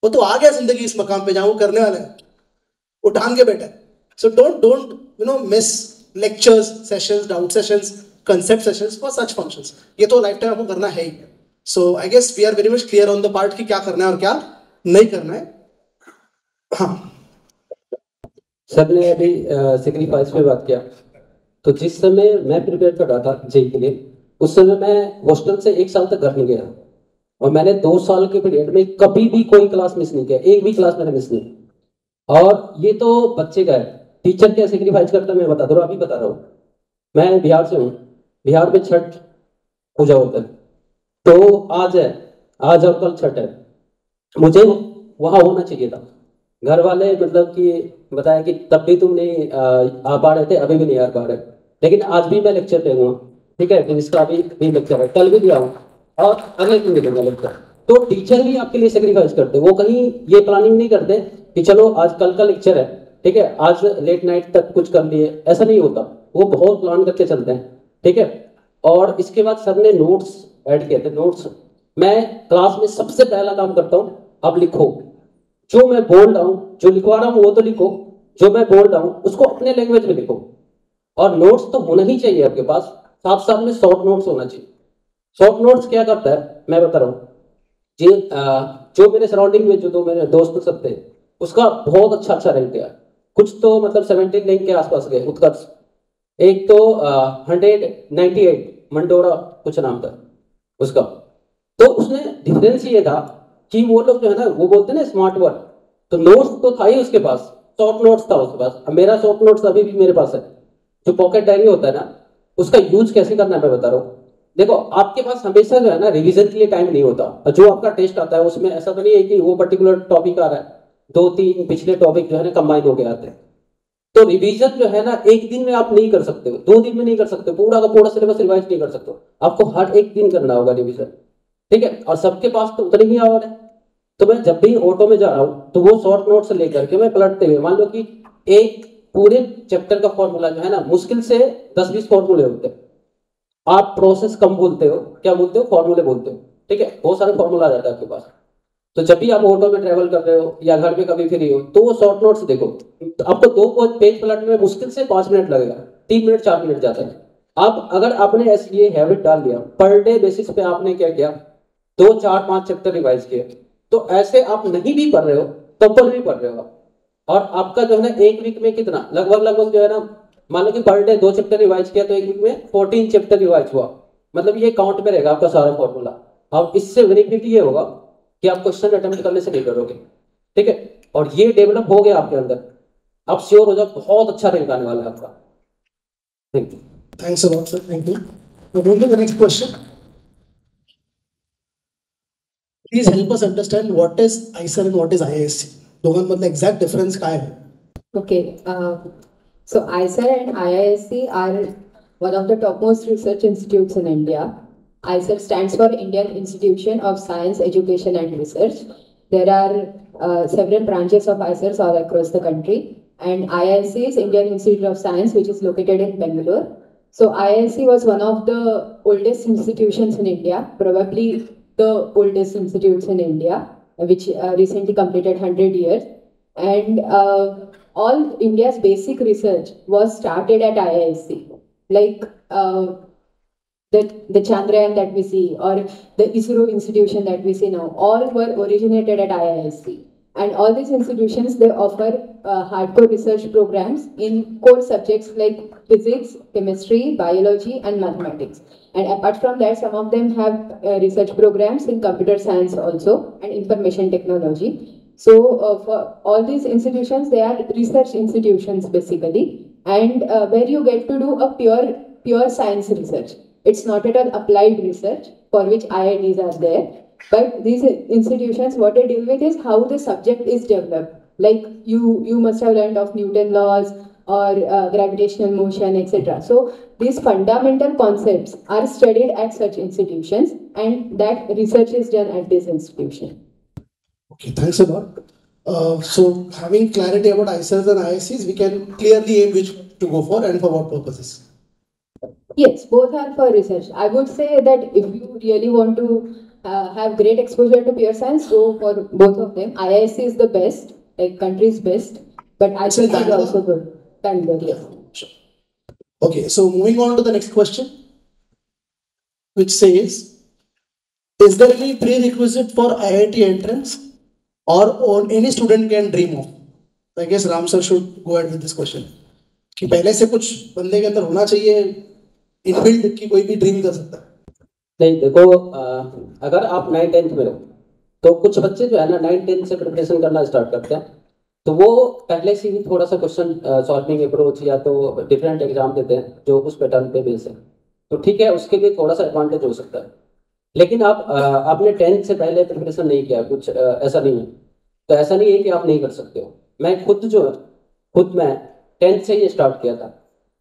वो तो आ गया जिंदगी इस मकाम पे जहाँ वो करने वाला है, वो ठान के बैठा है। So don't miss lectures, sessions, doubt sessions, concept sessions for such functions. ये तो लाइफ टाइम आपको करना है ही। So I guess we are very much clear on the part कि क्या करना है और क्या नहीं करना है। हाँ सर ने अभी सेक्रीफाइस पे बात किया, तो जिस समय मैं प्रिपेयर कर रहा था जेई के लिए, उस समय मैं हॉस्टल से 1 साल तक घर नहीं गया, और मैंने 2 साल के पीरियड में कभी भी कोई क्लास मिस नहीं किया, एक भी क्लास मैंने मिस नहीं। और ये तो बच्चे का है, टीचर क्या सेक्रीफाइस करता है मैं बता दूँ, अभी बता रहा हूँ। मैं बिहार से हूँ, बिहार में छठ पूजा होता है, तो आज और कल छठ है, मुझे वहाँ होना चाहिए था। घर वाले मतलब कि बताया कि तब भी तुम नहीं आ पा रहे थे, अभी भी नहीं आ पा रहे, लेकिन आज भी मैं लेक्चर दे दूँगा, ठीक है? फिर इसका भी लेक्चर है, कल भी दिया हूँ और अगले दिन भी दूंगा लेक्चर। तो टीचर भी आपके लिए सेक्रीफाइस करते, वो कहीं ये प्लानिंग नहीं करते कि चलो आज कल का लेक्चर है, ठीक है, आज लेट नाइट तक कुछ कर लिए, ऐसा नहीं होता, वो बहुत प्लान करके चलते हैं, ठीक है? और इसके बाद सर ने नोट्स ऐड किए थे। नोट्स मैं क्लास में सबसे पहला काम करता हूँ, अब लिखो, जो मैं बोल रहा हूँ, जो लिखवा रहा हूँ वो तो लिखो, जो मैं बोल रहा हूँ उसको अपने लैंग्वेज में लिखो। और नोट्स तो होना ही चाहिए आपके पास, साथ साथ में शॉर्ट नोट्स होना चाहिए। शॉर्ट नोट्स क्या करता है मैं बता रहा हूँ जी, जो मेरे सराउंडिंग में जो 2 मेरे दोस्त सब थे, उसका बहुत अच्छा रैंक गया, कुछ तो मतलब 17 रैंक के आसपास गए। उत्कर्ष एक तो 198 मंडोरा कुछ नाम था उसका। तो उसने डिफरेंस ये था कि वो लोग जो है ना, वो बोलते हैं ना स्मार्ट वर्क, तो नोट्स तो था ही उसके पास, शॉर्ट नोट्स था उसके पास। अब मेरा शॉर्ट नोट्स अभी भी मेरे पास है, जो पॉकेट डायरी होता है ना, उसका यूज कैसे करना है मैं बता रहा हूँ। देखो आपके पास हमेशा जो है ना रिवीजन के लिए टाइम नहीं होता, और जो आपका टेस्ट आता है उसमें ऐसा तो नहीं है कि वो पर्टिकुलर टॉपिक आ रहा है, 2-3 पिछले टॉपिक जो है ना कंबाइन हो गए आते हैं। तो रिवीजन जो है ना 1 दिन में आप नहीं कर सकते हो, 2 दिन में नहीं कर सकते हो, पूरा का पूरा सिलेबस रिवाइज नहीं कर सकते हो, आपको हर एक दिन करना होगा रिवीजन, ठीक है? और सबके पास तो उतने ही आवर है। तो मैं जब भी ऑटो में जा रहा हूँ तो वो शॉर्ट नोट से लेकर के मैं पलटते हुए, मान लो कि एक पूरे चैप्टर का फॉर्मूला जो है ना, मुश्किल से 10-20 फॉर्मूले होते हैं। आप प्रोसेस कम बोलते हो, क्या बोलते हो, फॉर्मूले बोलते हो, ठीक है? बहुत सारे फॉर्मूला आ जाता है आपके पास। तो जब भी आप ऑटो में ट्रेवल कर रहे हो या घर में कभी फ्री हो, तो वो शॉर्ट नोट्स देखो, तो आपको 2 पेज पलटने में मुश्किल से 5 मिनट लगेगा, 3 मिनट 4 मिनट जाता है। अब अगर आपने ऐसी ये हैबिट डाल लिया, पर डे बेसिस पे आपने क्या किया, 2, 4, 5 चैप्टर रिवाइज किए, तो ऐसे आप नहीं भी पढ़ रहे हो तब पर भी पढ़ रहे हो, और आपका जो है ना 1 वीक में कितना लगभग जो है ना, मान लो कि पर डे 2 चैप्टर रिवाइज किया, तो 1 वीक में 14 चैप्टर रिवाइज हुआ, मतलब ये काउंट में रहेगा आपका सारा फॉर्मूला। अब इससे बेनिफिट ये होगा कि आप क्वेश्चन अटेम्प्ट करने से नहीं डरोगे, ठीक है? और ये डेवलप हो गया आपके अंदर, आप श्योर हो जाओ, बहुत अच्छा रैंक आने वाला है आपका। Thank you. Thanks a lot, sir. Thank you. We're going to the next question. Please help us understand what is ICER and what is IISc. दोघांमधलं exact difference काय आहे? Okay, so ICER and IISc are one of the topmost research institutes in India. ICER stands for Indian Institution of Science, Education and Research. There are several branches of ICERs all across the country. And IISc is Indian Institute of Science, which is located in Bangalore. So IISc was one of the oldest institutions in India, probably the oldest institutes in India, which recently completed 100 years. And all India's basic research was started at IISc. Like the Chandrayaan that we see, or the ISRO institution that we see now, all were originated at IISc. And all these institutions, they offer hardcore research programs in core subjects like physics, chemistry, biology, and mathematics. And apart from that, some of them have research programs in computer science also, and information technology. So for all these institutions, they are research institutions basically, and where you get to do a pure science research. It's not at all applied research, for which IITs are there. But these institutions, what they deal with is how the subject is developed. Like you must have learned of Newton laws or gravitational motion, etc. So these fundamental concepts are studied at such institutions, and that research is done at this institution. Okay, thanks a lot. So having clarity about ICERs and IIScs, we can clearly aim which to go for and for what purposes. Yes, both are for research. I would say that if you really want to have great exposure to pure science, go for both of them. IISc is the best, like country's best, but IISc is also good. Bangalore, yes. Sure. Okay, so moving on to the next question, which says, is there any prerequisite for IIT entrance or any student can dream of? I guess Ram sir should go ahead with this question. कि पहले से कुछ बंदे के अंदर होना चाहिए inbuilt कि कोई भी ड्रीम कर सकता है. नहीं देखो, अगर आप 9th-10th में हो तो कुछ बच्चे जो है ना 9th-10th से प्रिपरेशन करना स्टार्ट करते हैं, तो वो पहले से ही थोड़ा सा क्वेश्चन सॉल्विंग अप्रोच या तो डिफरेंट एग्जाम देते हैं जो उस पैटर्न पे बेस है, तो ठीक है, उसके लिए थोड़ा सा एडवांटेज हो सकता है. लेकिन आपने 10th से पहले प्रिपरेशन नहीं किया, कुछ ऐसा नहीं है, तो ऐसा नहीं है कि आप नहीं कर सकते हो. मैं 10th से ही स्टार्ट किया था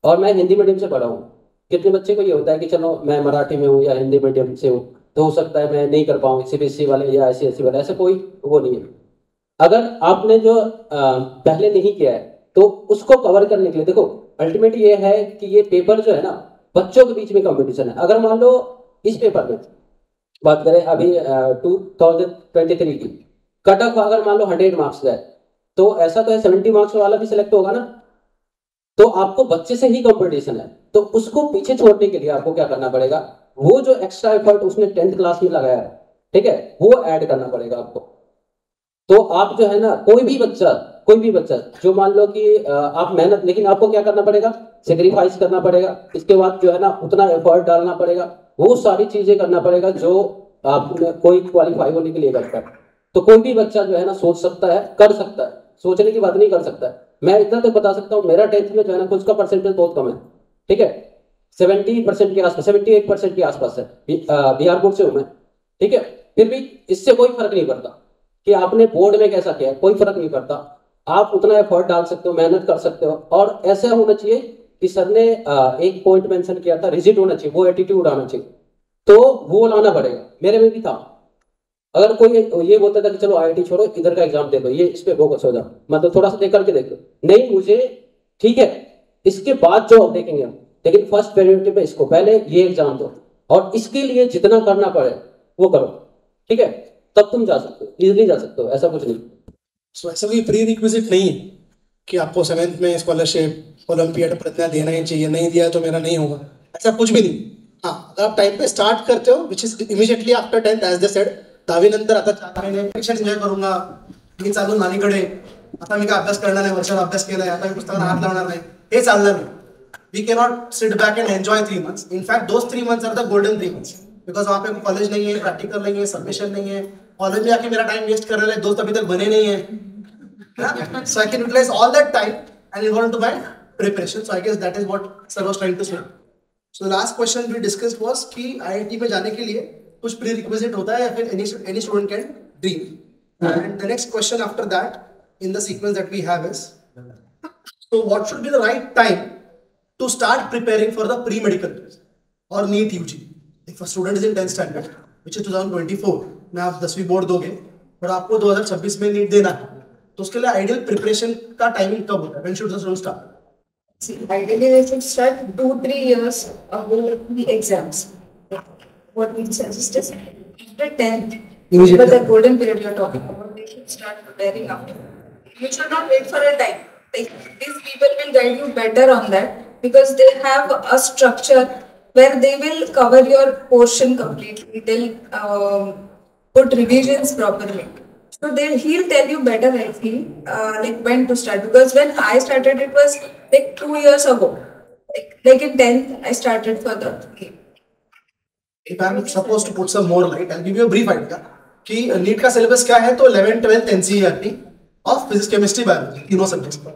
और मैं हिंदी मीडियम से पढ़ा हूँ. कितने बच्चे को ये होता है कि चलो मैं मराठी में हूँ या हिंदी मीडियम से हूँ, तो हो सकता है मैं नहीं कर पाऊँ CBSE वाले या ICSE वाले, ऐसा कोई वो नहीं है. अगर आपने जो पहले नहीं किया है तो उसको कवर करने के लिए देखो, अल्टीमेट ये है कि ये पेपर जो है ना बच्चों के बीच में कंपटीशन है. अगर मान लो इस पेपर में बात करें अभी 2023 की कट ऑफ अगर मान लो 100 मार्क्स गए, तो ऐसा तो है 70 मार्क्स वाला भी सिलेक्ट होगा ना, तो आपको बच्चे से ही कंपटीशन है. तो उसको पीछे छोड़ने के लिए आपको क्या करना पड़ेगा, वो जो एक्स्ट्रा एफर्ट उसने 10th क्लास में लगाया है, ठीक है, वो ऐड करना पड़ेगा आपको. तो आप जो है ना कोई भी बच्चा जो मान लो कि आप मेहनत, लेकिन आपको क्या करना पड़ेगा, सेक्रीफाइस करना पड़ेगा. इसके बाद जो है ना उतना एफर्ट डालना पड़ेगा, वो सारी चीजें करना पड़ेगा जो आप कोई क्वालिफाई होने के लिए करता है. तो कोई भी बच्चा जो है ना सोच सकता है, कर सकता है, सोचने की बात नहीं कर सकता है. मैं इतना तो बता सकता हूँ, मेरा 10th में जो है ना कुछ का परसेंटेज बहुत कम है, ठीक है, 70% के आसपास, 78% के आसपास है. बिहार बोर्ड से हूँ मैं, ठीक है, फिर भी इससे कोई फर्क नहीं पड़ता कि आपने बोर्ड में कैसा किया है, कोई फर्क नहीं पड़ता. आप उतना एफर्ट डाल सकते हो, मेहनत कर सकते हो. और ऐसा होना चाहिए कि सर ने एक पॉइंट मेंशन किया था, रिजिड होना चाहिए, वो एटीट्यूड आना चाहिए, तो वो लाना पड़ेगा. मेरे में भी था. अगर कोई ये बोलता था कि चलो IIT छोड़ो, इधर का एग्जाम दे दो, ये इस पे फोकस हो जाओ, मतलब थोड़ा सा देख करके देखो, नहीं मुझे ठीक है इसके बाद जो देखेंगे हम, लेकिन फर्स्ट प्रायोरिटी पे इसको, पहले ये एग्जाम दो और इसके लिए जितना करना पड़े वो करो, ठीक है, तब तुम जा सकते हो, इजीली जा सकते हो, ऐसा कुछ नहीं. सो ऐसा कोई प्री रिक्विजिट नहीं है कि आपको 7th में स्कॉलरशिप ओलंपियाड प्रतिज्ञा देना ही चाहिए, नहीं दिया तो मेरा नहीं होगा, ऐसा कुछ भी नहीं. हाँ, अगर आप टाइम पे स्टार्ट करते हो, which is immediately after 10th, as they said, 10वी नंतर आता 4 महिने परीक्षा एन्जॉय करूंगा, मी चालून नानीकडे, आता मी काय अभ्यास करणार नाही, वर्षाला अभ्यास केलाय, आता मी पुस्तकाला हात लावणार नाही, हे चालणार नाही. We can not sit back and enjoy 3 months. In fact those 3 months are the golden 3 months, because वहाँ पे कॉलेज नहीं है, प्रैक्टिकल नहीं है, सबमिशन नहीं है, कॉलेज में आके मेरा टाइम वेस्ट करने वाले दोस्त अभी तक बने नहीं है. So I can utilize all that time and go into my preparation. So I guess that is what sir was trying to say. So the last question we discussed was कि IIT में जाने के लिए कुछ prerequisite होता है या फिर any student can dream. And the next question after that in the sequence that we have is, so what should be the right time to start preparing for the pre-medical or NEET UG? if a student is in 10th standard which is 2024 में आप 10वीं board दोगे और आपको 2026 में NEET देना है तो उसके लिए आइडियल प्रिपरेशन का टाइमिंग कब होता है? When should the student start? See, ideally they should start 2-3 years ago the exams. What we suggest is after 10th, but the golden period you're talking about, they should start preparing after. You should not wait for a time. Like, these people will guide you better on that because they have a structure where they will cover your portion completely. They'll put revisions properly. So he'll tell you better, I feel, like when to start. Because when I started, it was like 2 years ago. Like in 10th, I started for the game. If I'm supposed to put some more light, I'll give you a brief idea. कि NEET का syllabus क्या है? तो 11th 12th NCERT of physics chemistry biology तीनों subjects पर.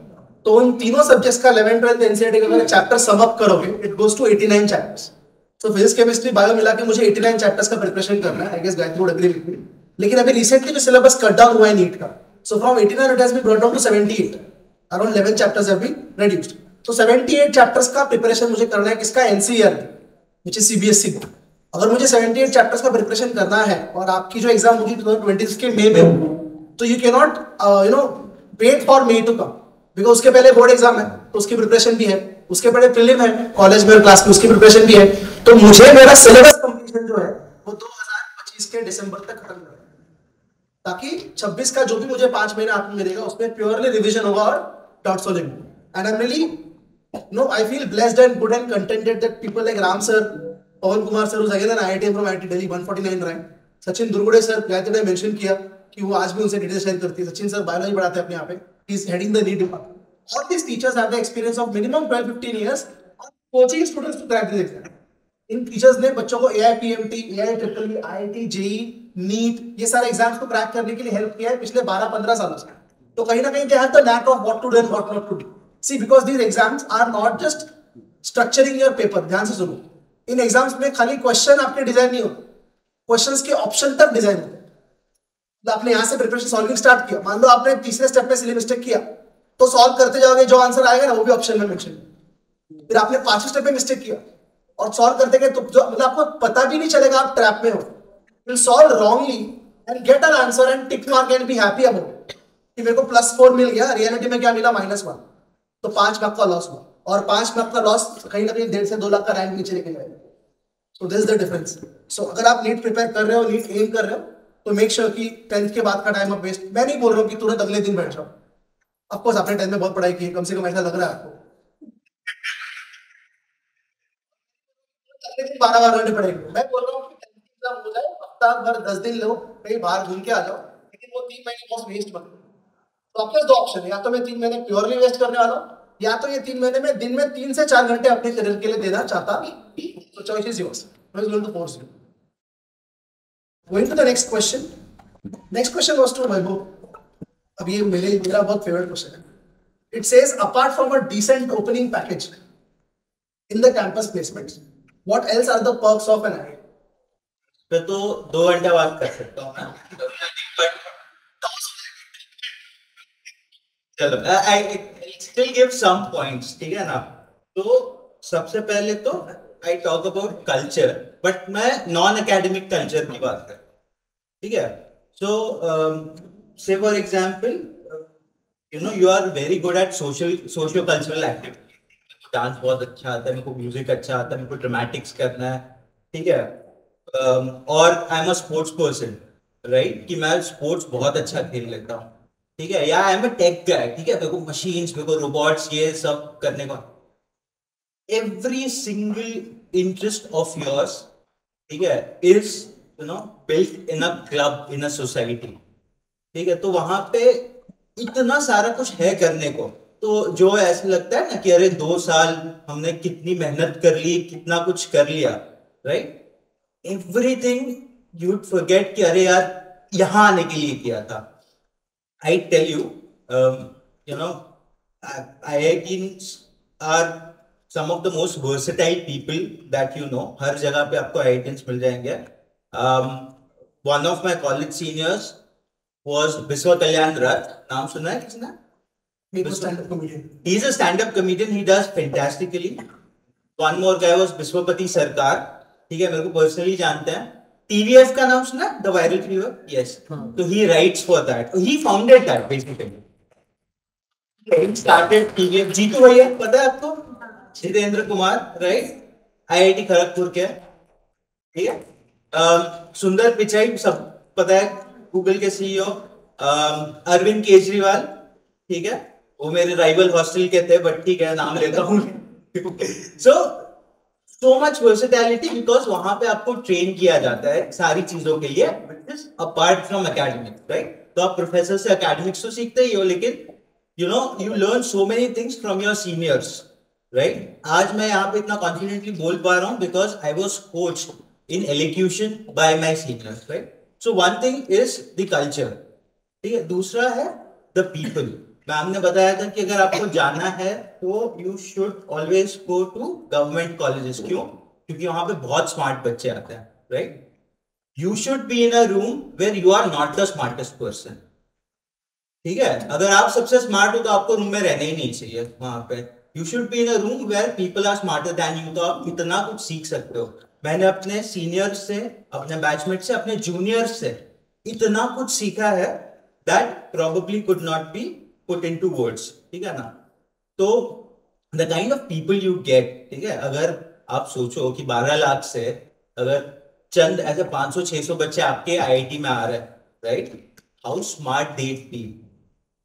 तो उन तीनों सब्जेक्ट्स का 11th 12th NCERT का अगर चैप्टर सम अप करोगे it goes to 89 chapters. So physics chemistry bio मिला के मुझे 89 चैप्टर्स का प्रिपरेशन करना है. I guess Gayatri would agree with me. लेकिन अभी रिसेंटली जो सिलेबस कट डाउन हुआ है नीट का, so from 89 it has been brought down to 78. Around 11 chapters have been reduced. तो 78 चैप्टर्स का प्रिपरेशन मुझे करना है किसका? NCERT which is CBSE board. अगर मुझे 78 चैप्टर्स का प्रिपरेशन करना है और आपकी जो एग्जाम होगी 2020 के मई में होगी, तो you can not wait for May to come because उसके पहले बोर्ड एग्जाम है तो उसकी प्रिपरेशन भी है, उसके पहले प्रीलिम है कॉलेज में क्लास में उसकी प्रिपरेशन भी है. तो मुझे मेरा सिलेबस कंप्लीशन जो है वो 2025 के दिसंबर तक खत्म करना है ताकि 26 का जो भी मुझे 5 महीना हाथ में मिलेगा उसमें प्योरली रिविजन होगा और doubt solving. And I am really I feel blessed and good and contented that people like Ram sir, Pawan Kumar sir who's again an IITian from IIT Delhi 149 rank, Sachin Durgude sir Gayatri ने मेंशन किया कि वो आज भी उनसे डिटेल्स शेयर करती है. सचिन सर बायोलॉजी पढ़ाते हैं अपने यहाँ पे. He is heading the NEET department. All these teachers have the experience of minimum 12-15 years coaching students to crack this exam. इन टीचर्स ने बच्चों को AIPMT, AIEEE, IIT, JEE, NEET ये सारे एग्जाम्स को क्रैक करने के लिए हेल्प किया है पिछले 12-15 सालों से. तो कहीं ना कहीं they have the knack of what to do and what not to do. See because these exams are not just structuring your paper. ध्यान से सुनो, इन एग्जाम्स में खाली क्वेश्चन आपके डिजाइन नहीं होते, क्वेश्चंस के ऑप्शन तक डिजाइन होते हैं. तो आपने यहां से प्रिपरेशन सॉल्विंग स्टार्ट किया, मान लो आपने तीसरे स्टेप में सिली मिस्टेक किया तो सॉल्व करते जाओगे, जो आंसर आएगा ना वो भी ऑप्शन में मेंशन. फिर आपने 5वें स्टेप में मिस्टेक किया और सॉल्व करते गए तो जो मतलब आपको पता भी नहीं चलेगा आप ट्रैप में हो. Will solve wrongly and get an answer and tick mark and be happy about कि मेरे को +4 मिल गया, रियलिटी में क्या मिला? -1. तो 5 मार्क का लॉस हुआ और 5 मार्क का लॉस कहीं ना कहीं 1.5 से 2 लाख का रैंक नीचे लेके जाएगा. So this is the difference. So अगर आप नीट प्रिपेयर कर रहे हो, नीट एम कर रहे हो, तो मेक श्योर कि 10th के बाद का टाइम आप वेस्ट. मैं नहीं बोल रहा हूँ कि तुरंत अगले दिन बैठ जाओ. ऑफ कोर्स आपने 10th में बहुत पढ़ाई की है, कम से कम ऐसा लग रहा है आपको. अगले दिन 12 बार करनी पड़ेगी. मैं बोल रहा हूँ कि 10th एग्जाम हो जाए, हफ्ता भर 10 दिन लो, कहीं बाहर घूम के आ जाओ, लेकिन वो 3 महीने बहुत वेस्ट मत करो. तो आपके पास 2 ऑप्शन है, या तो मैं 3 महीने प्योरली वेस्ट करने वाला हूँ, या तो ये 3 महीने में दिन में 3 से 4 घंटे अपने करियर के लिए देना चाहता. So choice is yours. I was going to force you. Going to the next question. Next question was to Vaibhav. अब ये मेरा बहुत favorite question है. It says apart from a decent opening package in the campus placements, what else are the perks of an IIT? तो 2 घंटे बात कर सकता हूँ मैं. चलो, I still give some points, ठीक है ना. तो सबसे पहले तो I talk about culture, but मैं non-academic culture की बात कर, ठीक है. So say for example, you are very good at socio-cultural activity. Dance बहुत अच्छा आता है, मेरे को म्यूजिक अच्छा आता है, मेरे को ड्रामेटिक्स करना है, ठीक है. और आई am a sports person, right, कि मैं स्पोर्ट्स बहुत अच्छा खेल लेता हूँ, ठीक है. या आई एम अ टेक गाय, ठीक है, मेरे को मशीन्स, मेरे को रोबोट्स ये सब करने का. Every single interest of yours, ठीक है, is built in a club, in a society, ठीक है. तो वहां पे इतना सारा कुछ है करने को, तो जो ऐसा लगता है ना कि अरे 2 साल हमने कितनी मेहनत कर ली, कितना कुछ कर लिया, right. Everything you would forget कि अरे यार यहाँ आने के लिए किया था. I tell you, IITs are some of the most versatile people that you know. हर जगह पे आपको IITians मिल जाएंगे. One of my college seniors was Biswa Kalyan Rath. नाम सुना है किसने? He's a stand-up comedian. He does fantastically. One more guy was Biswapati Sarkar. ठीक है, मेरे को पर्सनली जानते हैं। TVF का नाम सुना, द वायरल फीवर? यस, तो he writes for that, he founded that basically, started TVF। Jeetu भैया पता है आपको, जितेंद्र कुमार, राइट, IIT खड़गपुर के, ठीक है। सुंदर पिचाई सब पता है, गूगल के CEO। अरविंद केजरीवाल, ठीक है, वो मेरे राइवल हॉस्टल के थे, बट ठीक है नाम लेता हूँ। so much versatility because वहां पे आपको ट्रेन किया जाता है सारी चीजों के लिए, अपार्ट फ्रॉम एकेडमिक्स, राइट। तो आप प्रोफेसर से एकेडमिक्स तो सीखते ही हो, लेकिन you learn so many things from your seniors, right? आज मैं यहाँ पे इतना confidently बोल पा रहा हूँ because I was coached in elocution by my seniors, right? So one thing is the culture, ठीक है। दूसरा है the people। मैम ने बताया था कि अगर आपको जाना है तो you should always go to government colleges। क्यों? क्योंकि वहां पे बहुत स्मार्ट बच्चे आते हैं, right? You should be in a room where you are not the smartest person, ठीक है। अगर आप सबसे स्मार्ट हो तो आपको रूम में रहना ही नहीं चाहिए वहां पे। You should be in a room where people are smarter than you, तो आप इतना कुछ सीख सकते हो। मैंने अपने सीनियर से, अपने बैचमेट से, अपने जूनियर से इतना कुछ सीखा है that probably could not be put into words, ठीक है ना। तो the kind of people you get, ठीक है, अगर आप सोचो कि 12 लाख से अगर चंद ऐसे 500-600 बच्चे आपके IIT में आ रहे हैं, right, how smart they B.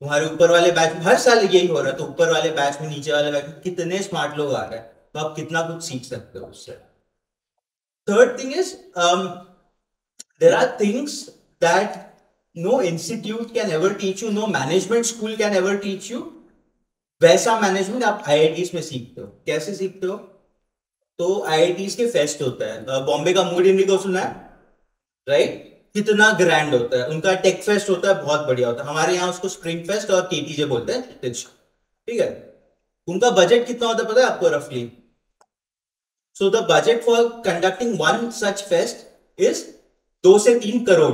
तुम्हारे ऊपर वाले बैच में हर साल यही हो रहा है, तो ऊपर वाले बैच में, नीचे वाले बैच में कितने स्मार्ट लोग आ रहे हैं, तो आप कितना कुछ सीख सकते हो उससे। Third thing is there are things that no institute can ever teach you, no management school can ever teach you. वैसा मैनेजमेंट आप IITs में सीखते हो। कैसे सीखते हो? तो IITs के फेस्ट होता है, बॉम्बे का मूड इंडिगो सुना है, राइट, कितना ग्रैंड होता है। उनका टेक फेस्ट होता है, बहुत बढ़िया होता है। हमारे यहाँ उसको स्प्रिंग फेस्ट और KTJ बोलते हैं, ठीक है। उनका बजट कितना होता है पता है आपको रफली? So the budget for conducting one such fest is 2 से 3 crore,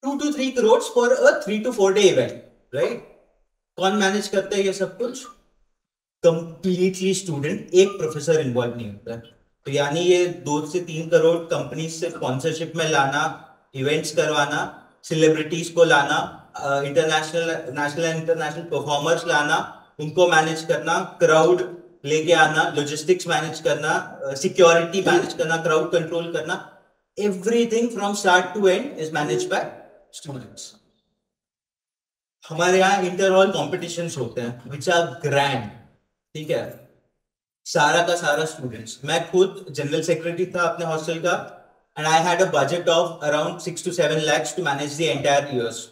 2 to 3 crores for a 3 to 4 day event, right. कौन मैनेज करता है ये सब कुछ? कंप्लीटली स्टूडेंट, एक प्रोफेसर इन्वॉल्व नहीं होता है। तो यानी ये 2 से 3 करोड़ कंपनी से स्पॉन्सरशिप में लाना, इवेंट्स करवाना, सेलिब्रिटीज को लाना, international, national and international performers लाना, उनको मैनेज करना, क्राउड लेके आना, लॉजिस्टिक्स मैनेज करना, सिक्योरिटी मैनेज करना, क्राउड कंट्रोल करना, everything from start to end is managed by students. हमारे यहाँ इंटर हॉल कॉम्पिटिशंस होते हैं विच आर ग्रैंड, ठीक है, सारा का सारा स्टूडेंट्स। मैं खुद जनरल सेक्रेटरी था अपने हॉस्टल का, and I had a budget of around 6 to 7 lakhs to manage the entire years,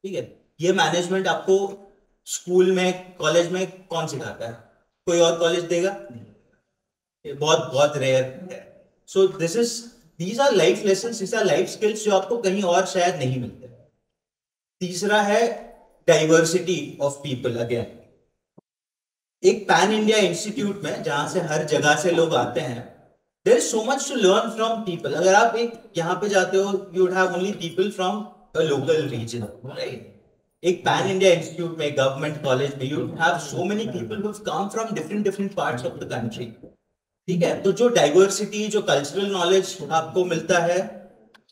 ठीक है। ये मैनेजमेंट आपको स्कूल में, कॉलेज में कौन सिखाता है? कोई और कॉलेज देगा? ये बहुत बहुत रेयर है। So these are life lessons, these are life skills जो आपको कहीं और शायद नहीं मिलते। तीसरा है डाइवर्सिटी ऑफ पीपल। अगेन, एक पैन इंडिया इंस्टीट्यूट में जहां से हर जगह से लोग आते हैं, there is so much to learn from people. अगर आप एक यहाँ पे जाते हो, you would have only people from a local region, right. एक पैन इंडिया इंस्टीट्यूट में, गवर्नमेंट कॉलेज में, you have so many people who come from different parts of the country, ठीक है। तो जो डाइवर्सिटी, जो कल्चरल नॉलेज आपको मिलता है,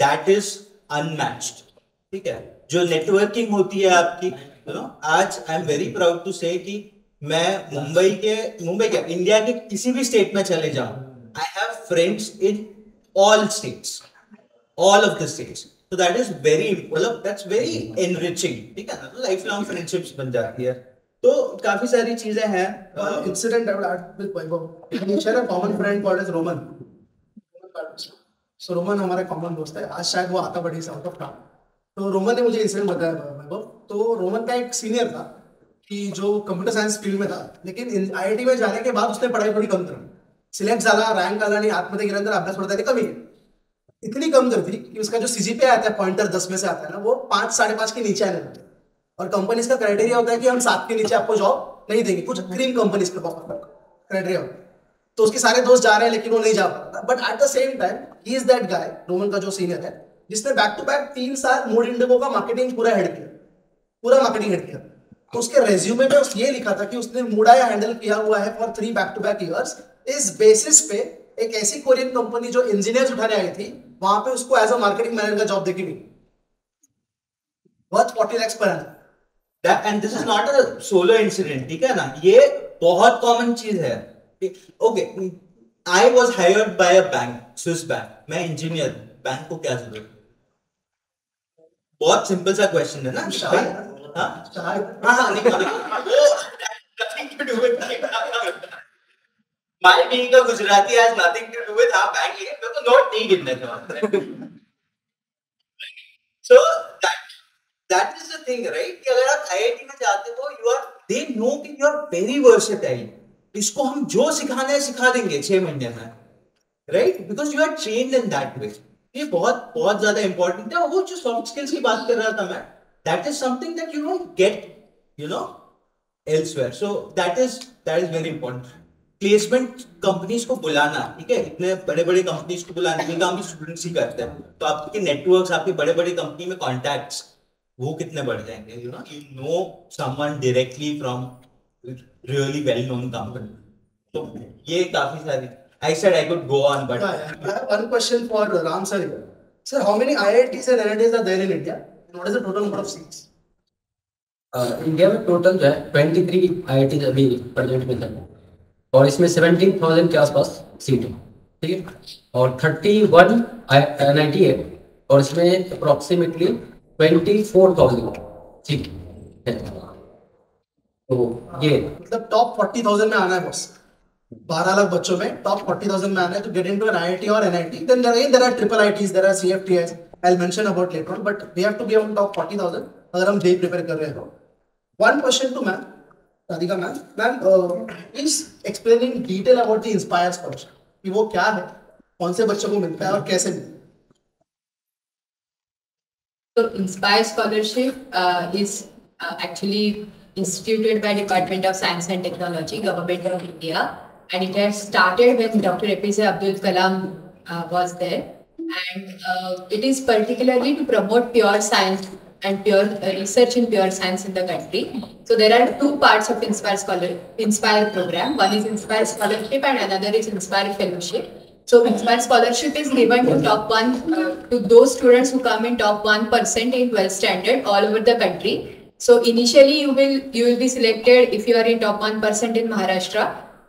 दैट इज अनमैच्ड, ठीक है। जो नेटवर्किंग होती है आपकी, आज I am very proud to say कि मैं मुंबई के इंडिया के किसी भी स्टेट में चले जाऊं, I have friends in all states, all of the states. तो दैट इज वेरी, मतलब दैट्स वेरी एनरिचिंग, ठीक है ना। तो लाइफ लॉन्ग फ्रेंडशिप्स बन जाती है। तो काफी सारी चीजें हैं। One incident I would add with Vaibhav. We share a common friend called as Roman. So Roman हमारा कॉमन दोस्त है। आज शायद वो आता बड़ी आउट ऑफ टाउन। तो रोमन ने मुझे इंसिडेंट बताया वैभव। तो रोमन का एक सीनियर था कि जो कंप्यूटर सायन्स फील्ड में था, लेकिन IIT में जाने के बाद उसने पढ़ाई थोडी कम करी। सिलेक्ट झाला, रँक आला आणि आतमध्ये गेल्यानंतर अभ्यास पडता कमी आहे। इतनी कम कर थी कि उसका जो CGPA आता है, पॉइंटर 10 में से आता है ना, वो 5-5.5 के नीचे आने लगे। और कंपनीज का क्राइटेरिया होता है कि हम 7 के नीचे आपको जॉब नहीं देंगे। कुछ क्रीम कंपनीज का क्राइटेरिया होता है। तो उसके सारे दोस्त जा रहे हैं लेकिन वो नहीं जा पाता। But at the same time he is that guy, Roman का जो सीनियर है, जिसने बैक टू बैक 3 साल मूड इंडिगो का मार्केटिंग पूरा हेड किया, पूरा मार्केटिंग हेड किया। तो उसके रेज्यूमे में ये लिखा था कि उसने मूडा हैंडल किया हुआ है for 3 back to back years. इस बेसिस पे एक ऐसी कोरियन कंपनी जो इंजीनियर्स उठाने आई थी, वहां पे उसको एज अ मार्केटिंग मैनेजर का जॉब देखी गई, worth 40 lakhs per annum. And this is not a solo incident, ठीक है ना, ये बहुत कॉमन चीज है. Okay, I was hired by a bank, Swiss bank. मैं इंजीनियर, बैंक को क्या जरूरत? बहुत सिंपल सा क्वेश्चन है ना. My being a Gujarati has nothing to do with how bank, लेकिन मेरे को नोट नहीं गिनने थे. So that is the thing, right? कि अगर आप IIT में जाते हो, they know कि you are very versatile. इसको हम जो सिखाना है सिखा देंगे 6 महीने में, right? Because you are trained in that way. ये बहुत बहुत ज्यादा important है. वो जो soft skills की बात कर रहा था मैं, that is something that you don't get, elsewhere. So that is very important. Placement companies को बुलाना, ठीक है, इतने बड़े बड़े कंपनीज को बुलाने के काम भी स्टूडेंट्स ही करते हैं. तो आपके नेटवर्क्स, आपके बड़े बड़े कंपनी में कॉन्टैक्ट्स, वो कितने बढ़ जाएंगे. You know someone directly from really well known company. तो ये काफी सारी, I said I could go on, but one question for Ram sir here. Sir, how many IITs and NITs are there in India? And what is the total number of seats? India में total जो है 23 IIT अभी present में है, और इसमें 17,000 के आसपास सीट है, ठीक है, और 31 NIT है, और इसमें अप्रोक्सीमेटली 24,000 सीट है. तो ये मतलब टॉप 40,000 में आना है बस, 12 लाख बच्चों में टॉप 40,000 में आना है to get into an IIT or NIT. Then there are triple ITs, there are CFTIs. I'll mention about later on, but we have to be on top 40,000 अगर हम JEE प्रिपेयर कर रहे हैं. One question to ma'am, Radhika ma'am, please explain in detail about the Inspire Scholarship. कि वो क्या है, कौन से बच्चों को मिलता है और कैसे मिलता है. So Inspire Scholarship is actually instituted by Department of Science and Technology, Government of India, and it has started when Dr. APJ Abdul Kalam was there, and it is particularly to promote pure science and pure research in pure science in the country. So there are two parts of Inspire program. One is Inspire Scholarship and another is Inspire Fellowship. So Inspire Scholarship is given to top one to those students who come in top 1% in 12th standard all over the country. So initially you will be selected if you are in top 1% in Maharashtra.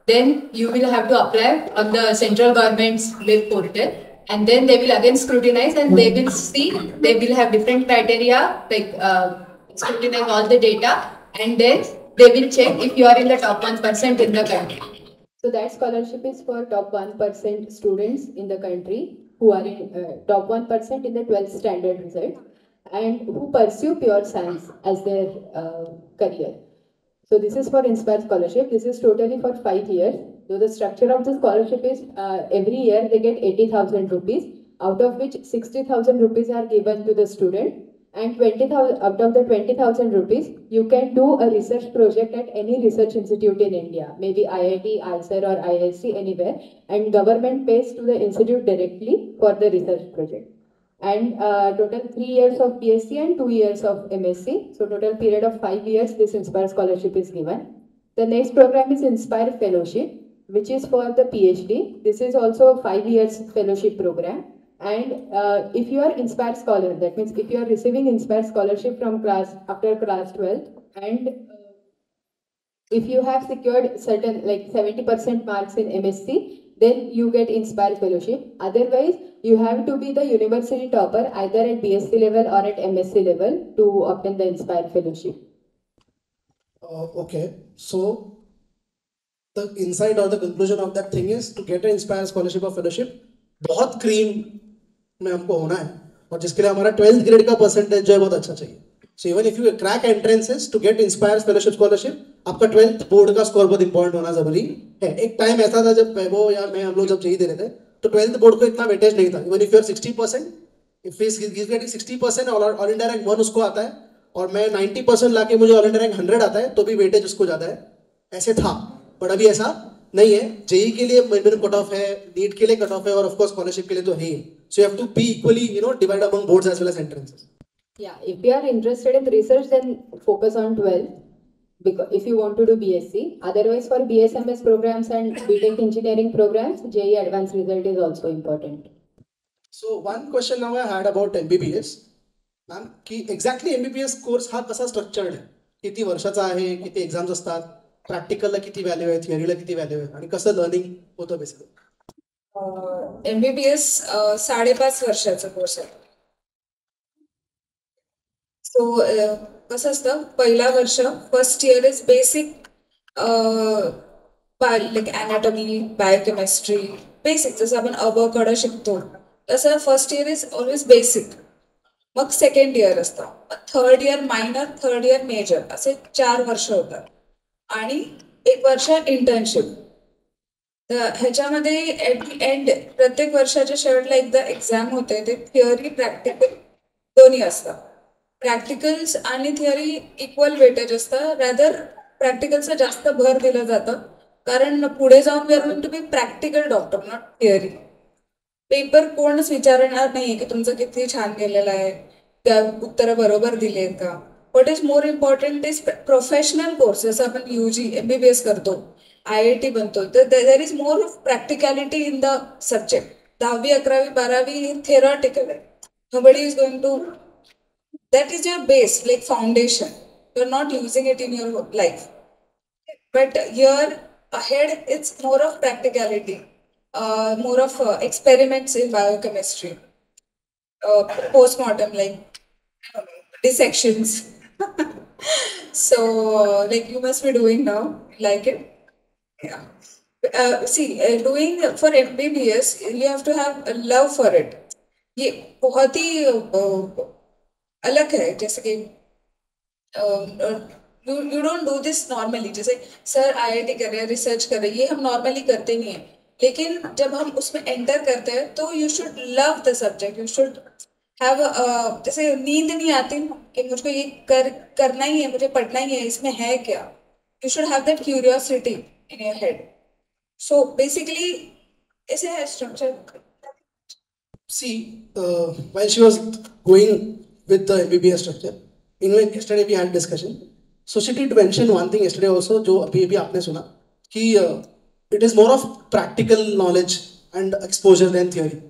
Then you will have to apply on the central government's web portal, and then they will again scrutinize, and they will see, they will have different criteria like scrutinize all the data, and then they will check if you are in the top 1% in the country. So that scholarship is for top 1% students in the country who are in top 1% in the 12th standard result and who pursue pure science as their career. So this is for Inspire Scholarship. This is totally for 5 years. So the structure of the scholarship is every year they get 80,000 rupees, out of which 60,000 rupees are given to the student, and 20,000 out of the 20,000 rupees you can do a research project at any research institute in India, maybe IIT, IISER or IISc, anywhere, and government pays to the institute directly for the research project. And total 3 years of BSc and 2 years of MSc. So total period of 5 years this Inspire Scholarship is given. The next program is Inspire Fellowship, which is for the PhD. This is also a 5 years fellowship program. And if you are Inspire Scholar, that means if you are receiving Inspire Scholarship from after class 12, and if you have secured certain like 70% marks in MSc, then you get Inspire Fellowship. Otherwise, you have to be the university topper either at BSc level or at MSc level to obtain the Inspire Fellowship. Okay, so the insight or the conclusion of that thing is to get an Inspire Scholarship or Fellowship, बहुत cream में हमको होना है, और जिसके लिए हमारा 12th grade का percentage जो है बहुत अच्छा चाहिए. So even if you crack entrances to get Inspire Fellowship Scholarship, आपका 12th बोर्ड का स्कोर बहुत इंपॉर्टेंट होना जरूरी है. एक टाइम ऐसा था जब वो या मैं हम लोग जब JEE दे रहे थे तो 12th बोर्ड को इतना वेटेज नहीं था. Even if you are 60%, if he is getting 60% all India rank 1 उसको आता है, और मैं 90% लाके मुझे ऑल इंडिया रैंक 100 आता है, तो भी वेटेज उसको ज्यादा है. ऐसे था, बट अभी ऐसा नहीं है. JEE के लिए मिनिमम कट ऑफ है, नीट के लिए कट ऑफ है, और ऑफ कोर्स स्कॉलरशिप के लिए तो है ही. So you have to be equally divide among boards as well as entrances. Yeah, if you are interested in research, then focus on 12. because if you want to do BSc. Otherwise, for BSMS programs and BTech engineering programs, JEE advanced result is also important. So one question now I had about MBBS. Ma'am की exactly MBBS course हा कसा structured आहे, किती वर्षाचा आहे, किती exams असतात, प्रॅक्टिकलला किती व्हॅल्यू आहे, थिअरीला किती व्हॅल्यू आहे आणि कसं लर्निंग होतं बेसिकली? MBBS 5.5 वर्षाचा कोर्स आहे. सो कसं असतं, पहिला वर्ष first year is basic like anatomy, biochemistry, basic जसं आपण अबकडं शिकतो तसं first year is always basic. मग सेकंड इयर असतं, third year minor, third year major, असे 4 वर्ष होतात आणि 1 वर्ष इंटर्नशिप. ह्याच्यामध्ये ॲट दी एंड प्रत्येक वर्षाच्या शेवटला एकदा एक्झाम होते, ते थिअरी प्रॅक्टिकल दोन्ही असतं. प्रॅक्टिकल्स आणि थिअरी इक्वल वेटेज असतं, रॅदर प्रॅक्टिकलचं जास्त भर दिलं जातं कारण पुढे जाऊन we are going to be practical doctor, not theory. Paper कोणच विचारणार नाही की तुमचं किती छान गेलेलं आहे, त्या उत्तरं बरोबर दिली आहेत का. What is more important is professional course. जसं आपण UG MBBS करतो, IIT बनतो, तर there is more of practicality in the subject. 10वी 11वी 12वी थेरॉटिकल आहे. Nobody is going to, that is your base, like foundation. You're not using it in your life. But here ahead, it's more of practicality, more of experiments in biochemistry, postmortem, like dissections. So, like you must be doing now, like it. Yeah. See, doing for MBBS, you have to have a love for it. ये बहुत ही अलग है. जैसे कि you don't do this normally. जैसे sir IIT कर रहे हैं, रिसर्च कर रहे हैं, ये हम नॉर्मली करते नहीं हैं. लेकिन जब हम उसमें एंटर करते हैं तो you should love the subject. You should have, जैसे नींद नहीं आती कि मुझको ये करना ही है, मुझे पढ़ना ही है, इसमें है क्या. You should have that curiosity in your head. So basically ऐसे है structure. See, while she was going with the MBBS structure, yesterday we had discussion. So she did mention one thing yesterday also, जो अभी आपने सुना कि it is more of practical knowledge and exposure than theory,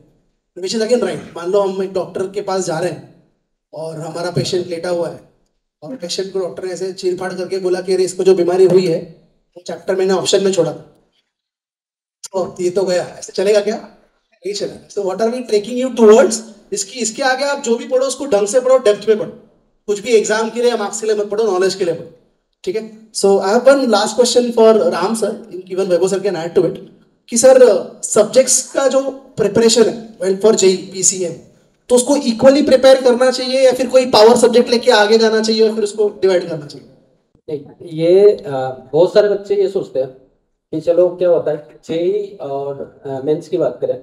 which is again right. मान लो हम एक doctor के पास जा रहे हैं और हमारा पेशेंट लेटा हुआ है और पेशेंट को डॉक्टर ने ऐसे चीरफाड़ करके बोला कि अरे इसको जो बीमारी हुई है वो चैप्टर मैंने ऑप्शन में छोड़ा था, तो ये तो गया, ऐसे चलेगा क्या? नहीं चलेगा. So what are we taking you towards? इसके आगे आप जो भी पढ़ो उसको ढंग से पढ़ो, डेप्थ में पढ़ो. कुछ भी एग्जाम के लिए या मार्क्स के लिए मत पढ़ो, नॉलेज के लिए पढ़ो. ठीक है. So I have one last question for Ram sir, even Vaibhav sir can add to it, कि सर सब्जेक्ट्स का जो प्रिपरेशन है फॉर JEE PCM, तो उसको इक्वली प्रिपेयर करना चाहिए या फिर कोई पावर सब्जेक्ट लेके आगे जाना चाहिए और फिर उसको डिवाइड करना चाहिए? ये बहुत सारे बच्चे ये सोचते हैं कि चलो क्या होता है, JEE और मेंस की बात करें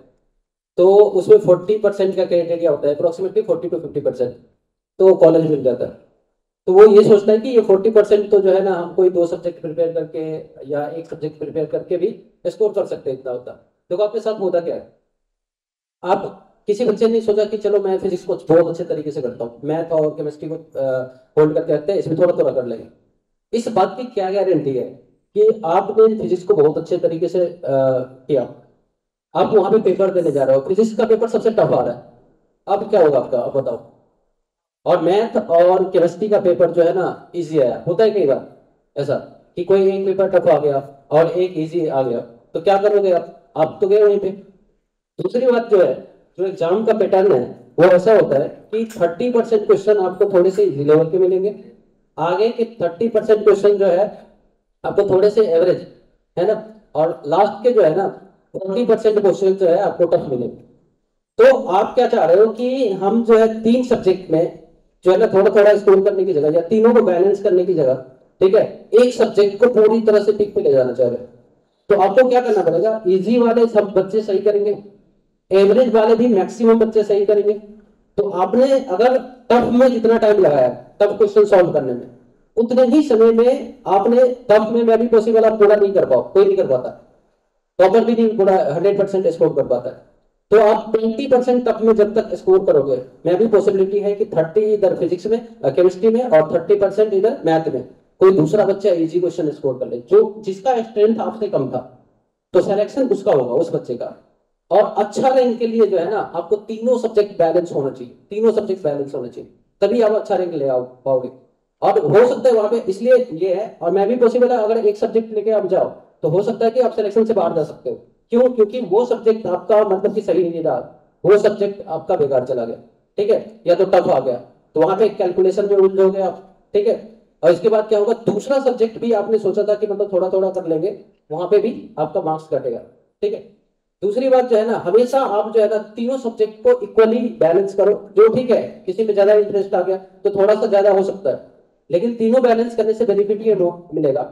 तो उसमें 40% का क्राइटेरिया होता है, अप्रोक्सीमेटली 40 to 50%, तो कॉलेज मिल जाता है. तो वो ये सोचता है कि ये 40% तो जो है ना, हम कोई 2 सब्जेक्ट प्रिपेयर करके या 1 सब्जेक्ट प्रिपेयर करके भी स्कोर कर सकते हैं, इतना होता. देखो आपके साथ होता क्या है, आप किसी बच्चे ने सोचा कि चलो मैं फिजिक्स को बहुत अच्छे तरीके से करता हूँ, मैथ और केमिस्ट्री को होल्ड करके रखते हैं, इसमें थोड़ा थोड़ा कर लेंगे. इस बात की क्या गारंटी है कि आपने फिजिक्स को बहुत अच्छे तरीके से किया, आप वहां पे पेपर देने जा रहे हो, फिजिक्स का पेपर सबसे टफ आ रहा है, अब क्या होगा आपका, अब बताओ. और मैथ और केमिस्ट्री का पेपर जो है ना इजी आया, होता है कई बार ऐसा कि कोई एक पेपर टफ आ गया और एक इजी आ गया, तो क्या करोगे आप तो गए वहीं पे. दूसरी बात जो है, जो एग्जाम का पैटर्न है वो ऐसा होता है कि 30% क्वेश्चन आपको थोड़े से इजी लेवल के मिलेंगे, आगे के 30% क्वेश्चन जो है आपको थोड़े से एवरेज है ना, और लास्ट के जो है ना 40% क्वेश्चन जो है आपको टफ मिलेंगे. तो आप क्या चाह रहे हो कि हम जो है 3 सब्जेक्ट में जो है ना थोड़ा थोड़ा स्कोर करने की जगह या तीनों को बैलेंस करने की जगह, ठीक है, एक सब्जेक्ट को पूरी तरह से पिक पे ले जाना चाह रहे हो. तो आपको क्या करना पड़ेगा, इजी वाले सब बच्चे सही करेंगे, एवरेज वाले भी मैक्सिमम बच्चे सही करेंगे. तो आपने अगर टफ में जितना टाइम लगाया टफ क्वेश्चन सॉल्व करने में, उतने ही समय में आपने टफ में भी पॉसिबल आप पूरा नहीं कर पाओ, कोई नहीं कर पाता, टॉपर भी नहीं पूरा 100% स्कोर कर पाता है. तो आप 20% टफ में जब तक स्कोर करोगे, मैं भी पॉसिबिलिटी है कि 30 इधर फिजिक्स में, केमिस्ट्री में और 30% इधर मैथ में, कोई दूसरा बच्चा इजी क्वेश्चन स्कोर कर ले, जो जिसका स्ट्रेंथ आपसे कम था, तो सिलेक्शन उसका होगा, उस बच्चे का। और अच्छा रैंक के लिए जो है ना, आपको तीनों सब्जेक्ट बैलेंस होना चाहिए, तीनों सब्जेक्ट बैलेंस होना चाहिए, तभी आप अच्छा रैंक ले आओ पाओगे। और हो सकता है वहां पे, इसलिए ये है, और मैं भी पॉसिबल है, अगर एक सब्जेक्ट लेके आप जाओ तो हो सकता है कि आप सिलेक्शन से बाहर जा सकते हो। क्यों? क्योंकि वो सब्जेक्ट आपका मतलब कि सही नहीं रहा, वो सब्जेक्ट आपका बेकार चला गया, ठीक है, या तो टफ आ गया, तो वहां पे कैलकुलेशन में उलझोगे आप, ठीक है। और इसके बाद क्या होगा, दूसरा सब्जेक्ट भी आपने सोचा था कि मतलब थोड़ा थोड़ा कर लेंगे, वहां पे भी आपका मार्क्स घटेगा, ठीक है। दूसरी बात जो है ना, हमेशा आप जो है ना तीनों सब्जेक्ट को इक्वली बैलेंस करो, जो ठीक है, किसी में ज्यादा इंटरेस्ट आ गया तो थोड़ा सा ज्यादा हो सकता है, लेकिन तीनों बैलेंस करने से बेनिफिट ये मिलेगा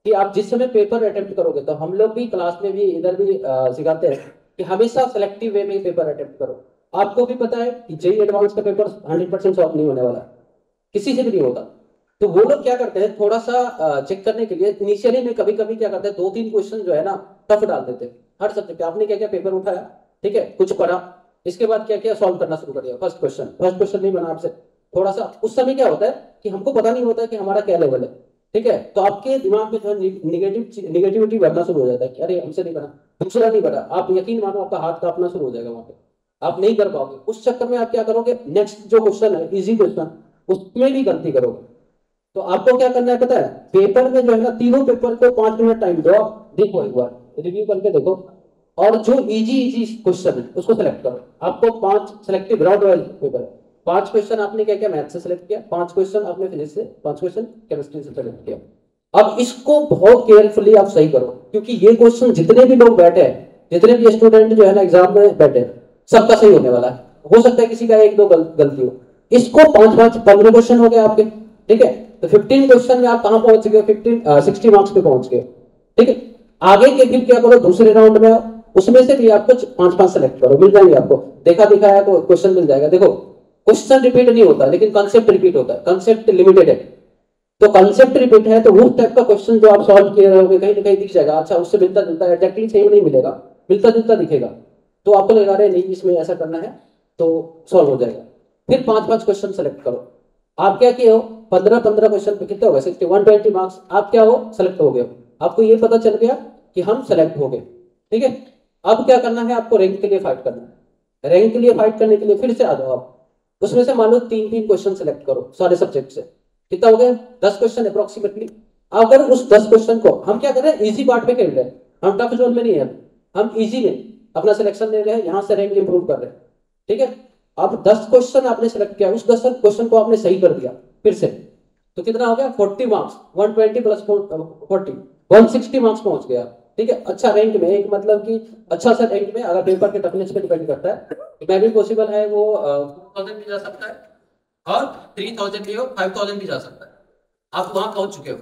कि आप जिस समय पेपर अटेम्प्ट करोगे, तो हम लोग भी क्लास में भी इधर भी सिखाते हैं कि हमेशा सेलेक्टिव वे में पेपर अटेम्प्ट करो। आपको भी पता है कि जेई एडवांस का पेपर 100% सॉल्व नहीं होने वाला, किसी से भी नहीं होता। तो वो लोग क्या करते हैं, थोड़ा सा चेक करने के लिए इनिशियली में कभी कभी क्या करते हैं, 2-3 क्वेश्चन जो है ना टफ डाल देते हैं हर सब्जेक्ट। आपने क्या क्या पेपर उठाया, ठीक है, कुछ पढ़ा, इसके बाद क्या क्या सॉल्व करना शुरू कर दिया। फर्स्ट क्वेश्चन नहीं बना आपसे, थोड़ा सा उस समय क्या होता है कि हमको पता नहीं होता है कि हमारा क्या लेवल है, ठीक है, तो आपके दिमाग में जो निगेटिविटी बढ़ना शुरू हो जाता है कि अरे हमसे नहीं बना, दूसरा नहीं बना, आप यकीन मानो आपका हाथ कांपना शुरू हो जाएगा, वहां पे आप नहीं कर पाओगे। उस चक्कर में आप क्या करोगे, नेक्स्ट जो क्वेश्चन है इजी क्वेश्चन, उसमें भी गलती करोगे। तो आपको क्या करना है पता है, पेपर में जो है ना, तीनों पेपर को 5 मिनट टाइम दो, देखो एक बार रिव्यू करके देखो, और जो इजी क्वेश्चन है उसको सेलेक्ट करो। आपको 5 सेलेक्टिव राउंड वाइज पेपर है, 5 क्वेश्चन आपने क्या क्या मैथ से सेलेक्ट किया, 5 क्वेश्चन आपने फिजिक्स से, 5 क्वेश्चन केमिस्ट्री से सेलेक्ट किया। अब इसको बहुत केयरफुली आप सही करो, क्योंकि ये क्वेश्चन जितने भी लोग बैठे हैं, जितने भी स्टूडेंट जो है ना एग्जाम में बैठे हैं, सबका सही होने वाला है। हो सकता है किसी का 1-2 गलती हो। इसको 5-5 15 क्वेश्चन हो गए आपके, ठीक है, तो 15 क्वेश्चन में आप कहां पहुंच गए, 60 मार्क्स पे पहुंच गए, ठीक है। आगे के फिर क्या करो, दूसरे राउंड में उसमें से भी आपको 5-5 सेलेक्ट करो, मिल जाएंगे आपको, देखा दिखाया को क्वेश्चन मिल जाएगा। देखो क्वेश्चन रिपीट नहीं होता, लेकिन कंसेप्ट रिपीट होता है, कंसेप्ट लिमिटेड है। तो कंसेप्ट रिपीट है तो उस टाइप का क्वेश्चन जो आप सॉल्व किए रहोगे, कहीं ना कहीं दिख जाएगा, अच्छा उससे मिलता जुलता, एग्जैक्टली सेम नहीं मिलेगा, मिलता जुलता दिखेगा, तो आपको लगा रहे नहीं इसमें ऐसा करना है, तो सॉल्व हो जाएगा। फिर 5-5 क्वेश्चन सेलेक्ट करो। आप क्या किए हो, 15-15 क्वेश्चन पे कितने हो गए, 120 मार्क्स, आप क्या हो, सेलेक्ट हो गए। आपको ये पता चल गया कि हम सेलेक्ट हो गए, ठीक है। अब क्या करना है, आपको रैंक के लिए फाइट करना है। रैंक के लिए फाइट करने के लिए फिर से आ जाओ आप, उसमें से मान लो 3-3 क्वेश्चन सेलेक्ट करो सारे सब्जेक्ट से, कितना हो गया, 10 क्वेश्चन अप्रोक्सीमेटली। अगर उस 10 क्वेश्चन को हम क्या कर रहे हैं, इजी पार्ट पे खेल रहे हैं, हम टफ जोन में नहीं है, हम इजी में अपना सिलेक्शन ले रहे हैं, यहां से रैंक इंप्रूव कर रहे हैं, ठीक है। अब 10 क्वेश्चन आपने सेलेक्ट किया, उस 10 क्वेश्चन को आपने सही कर दिया फिर से, तो कितना हो गया, 40 मार्क्स, 120 प्लस 40, 160 मार्क्स पहुंच गया, ठीक है। अच्छा रैंक में, एक मतलब कि अच्छा सा रैंक में, अगर पेपर के टफनेस पे डिपेंड करता है, तो मैं भी पॉसिबल है वो 4000 भी जा सकता है, और 3000 भी हो, 5000 भी जा सकता है, आप वहां पहुंच चुके हो।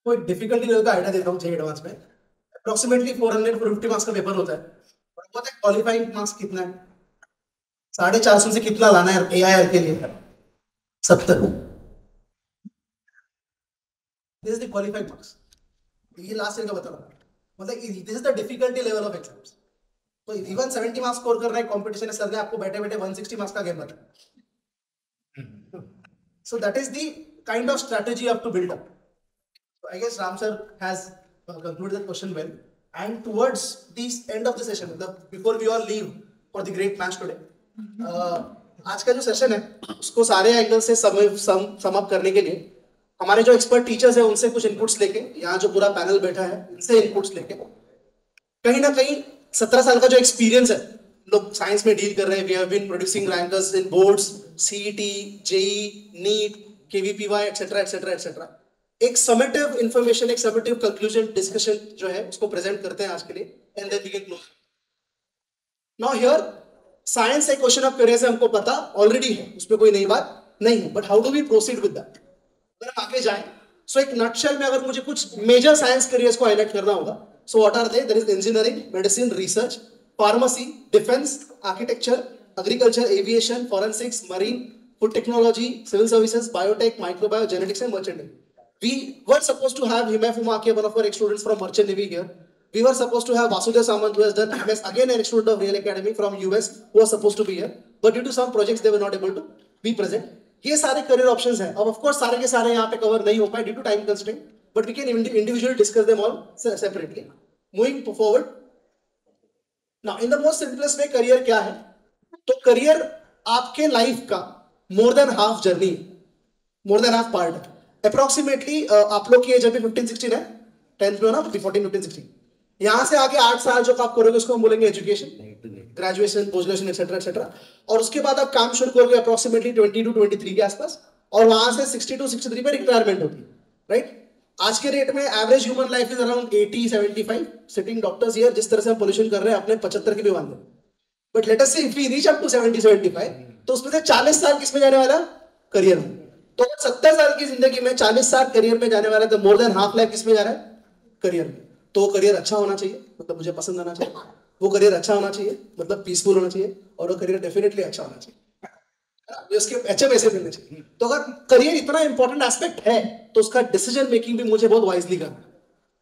कोई डिफिकल्टी लेवल का आइडिया देता हूँ जेईई एडवांस में, अप्रोक्सीमेटली 450 मार्क्स का पेपर होता है, और पता है क्वालिफाइंग मार्क्स कितना है, 450 से कितना लाना है एआईआर के लिए, 70। This is the qualifying marks, ये लास्ट ईयर का बता रहा हूँ, मतलब this is the difficulty level of exams. तो इवन 70 मार्क्स स्कोर कर रहे हैं कॉम्पिटिशन है, सर ने आपको बैठे बैठे 160 मार्क्स का गेम बताया। So that is the kind of strategy you have to build up. So I guess Ram sir has concluded the question well. And towards the end of the session, before we all leave for the great match today, आज का जो session है उसको सारे angle से sum up करने के लिए हमारे जो एक्सपर्ट टीचर्स हैं उनसे कुछ इनपुट्स लेके, यहाँ जो पूरा पैनल बैठा है इनसे इनपुट्स लेके, कहीं ना कहीं 17 साल का जो एक्सपीरियंस है, लोग साइंस में डील कर रहे हैं, we have been producing rankers in boards, CET, JEE, NEET, KVPY etcetera etcetera etcetera, एक समेटिव इंफॉर्मेशन, एक समेटिव कंक्लूजन डिस्कशन जो है उसको प्रेजेंट करते हैं आज के लिए, and then we can close. Now here science एक क्वेश्चन ऑफ करियर से हमको पता ऑलरेडी है, उसमें कोई नई बात नहीं है, but how do we proceed with that, अगर हम आगे जाएं। सो एक नटशेल में अगर मुझे कुछ मेजर साइंस करियर्स को हाईलाइट करना होगा, so what are they, there is engineering, medicine, research, pharmacy, defence, architecture, agriculture, aviation, forensics, marine, food technology, civil services, biotech, microbio, genetics and merchant navy. We were supposed to have Himay Fumake, one of our ex-students from Merchant Navy here. We were supposed to have Vasudev Samant, who has done MS, again an ex-student of Real Academy from US, who was supposed to be here. But due to some projects, they were not able to be present. ये सारे career options हैं. अब of course सारे के सारे यहाँ पे cover नहीं हो पाए due to time constraint, but we can individually discuss them all separately. Moving forward now, in the most simplest way career क्या है? तो करियर आपके लाइफ का more than half journey, more than half part है. Approximately आप लोग की as अभी 15-16 है, 10th में हो ना, 14-15-16. यहां से आगे 8 साल जो आप करोगे उसको हम बोलेंगे education, graduation, post graduation etcetera etcetera. और उसके बाद आप काम शुरू करोगे अप्रोक्सीमेटली 20-23 के आसपास, और वहां से 60-63 पे रिटायरमेंट होती है, राइट? आज के रेट में average human life is around 80-75. Sitting doctors here, जिस तरह से हम पोल्यूशन कर रहे हैं अपने 75 के भी मान लो, but let us say if we reach up to 70-75, तो उसमें से 40 साल किसमें जाने वाला? करियर में. तो 70 साल की जिंदगी में 40 साल करियर में जाने वाला है, तो मोर देन हाफ लाइफ किसमें जा रहा है? करियर में. तो वो करियर अच्छा होना चाहिए, मतलब मुझे पसंद आना चाहिए. वो करियर अच्छा होना चाहिए, मतलब पीसफुल होना चाहिए, और वो करियर डेफिनेटली अच्छा होना चाहिए, उसके अच्छे पैसे मिलने चाहिए. तो अगर करियर इतना इंपॉर्टेंट एस्पेक्ट है, तो उसका डिसीजन मेकिंग भी मुझे बहुत वाइजली करना है.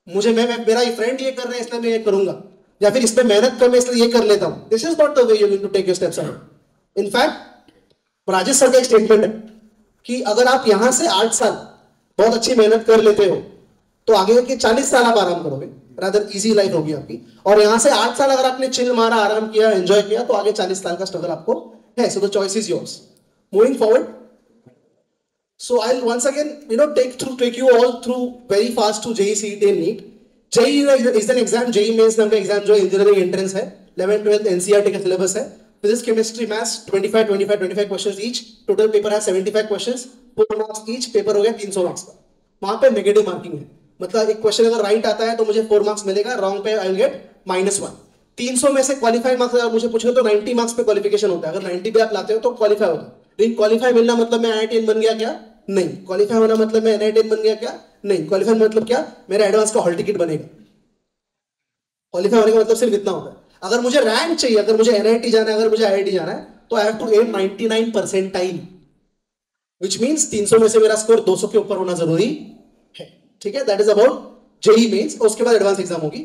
मुझे मेरा फ्रेंड ये कर रहे हैं इसलिए मैं ये करूंगा, या फिर इसमें मेहनत कर मैं इसलिए ये कर लेता हूं. This is not the way you need to take your steps ahead. In fact Rajesh sir का एक स्टेटमेंट है कि अगर आप यहां से 8 साल बहुत अच्छी मेहनत कर लेते हो, तो आगे के 40 साल आप आराम करोगे, रादर इजी लाइफ होगी आपकी. और यहां से 8 साल अगर आपने चिल मारा, आराम किया, एंजॉय किया, तो आगे 40 साल का स्ट्रगल आपको है. So the choice is yours. Moving forward, so I'll once again take you all through very fast to JEE CET and NEET. JEE is an exam, JEE mains नाम का एग्जाम जो इंजीनियरिंग एंट्रेंस है. 11th 12th NCERT का syllabus है. Physics, chemistry, maths 25 questions each. Total paper है 75 questions, 4 marks each. Paper हो गया 300 marks का. वहां पे नेगेटिव मार्किंग है, मतलब एक क्वेश्चन अगर राइट आता है तो मुझे 4 मार्क्स मिलेगा, रॉन्ग पे आई विल गेट -1. 300 में से क्वालिफाई मार्क्स अगर मुझे पूछे तो 90 मार्क्स पे क्वालिफिकेशन होता है. अगर 90 भी आप लाते हो तो क्वालिफाई होता है. लेकिन क्वालिफाई मिलना मतलब मैं IITian बन गया क्या? नहीं. क्वालिफाई होना मतलब मैं NITian बन गया क्या? नहीं. क्वालिफाई मतलब क्या? मेरा एडवांस का हॉल टिकट बनेगा. क्वालिफाई होने का मतलब सिर्फ इतना होता है. अगर मुझे रैंक चाहिए, अगर मुझे NIT जाना है, अगर मुझे IIT जाना है, तो I have to aim 99 percentile, which means 300 में से मेरा स्कोर 200 के ऊपर होना जरूरी है. ठीक है, that is about JEE mains. उसके बाद एडवांस एग्जाम होगी.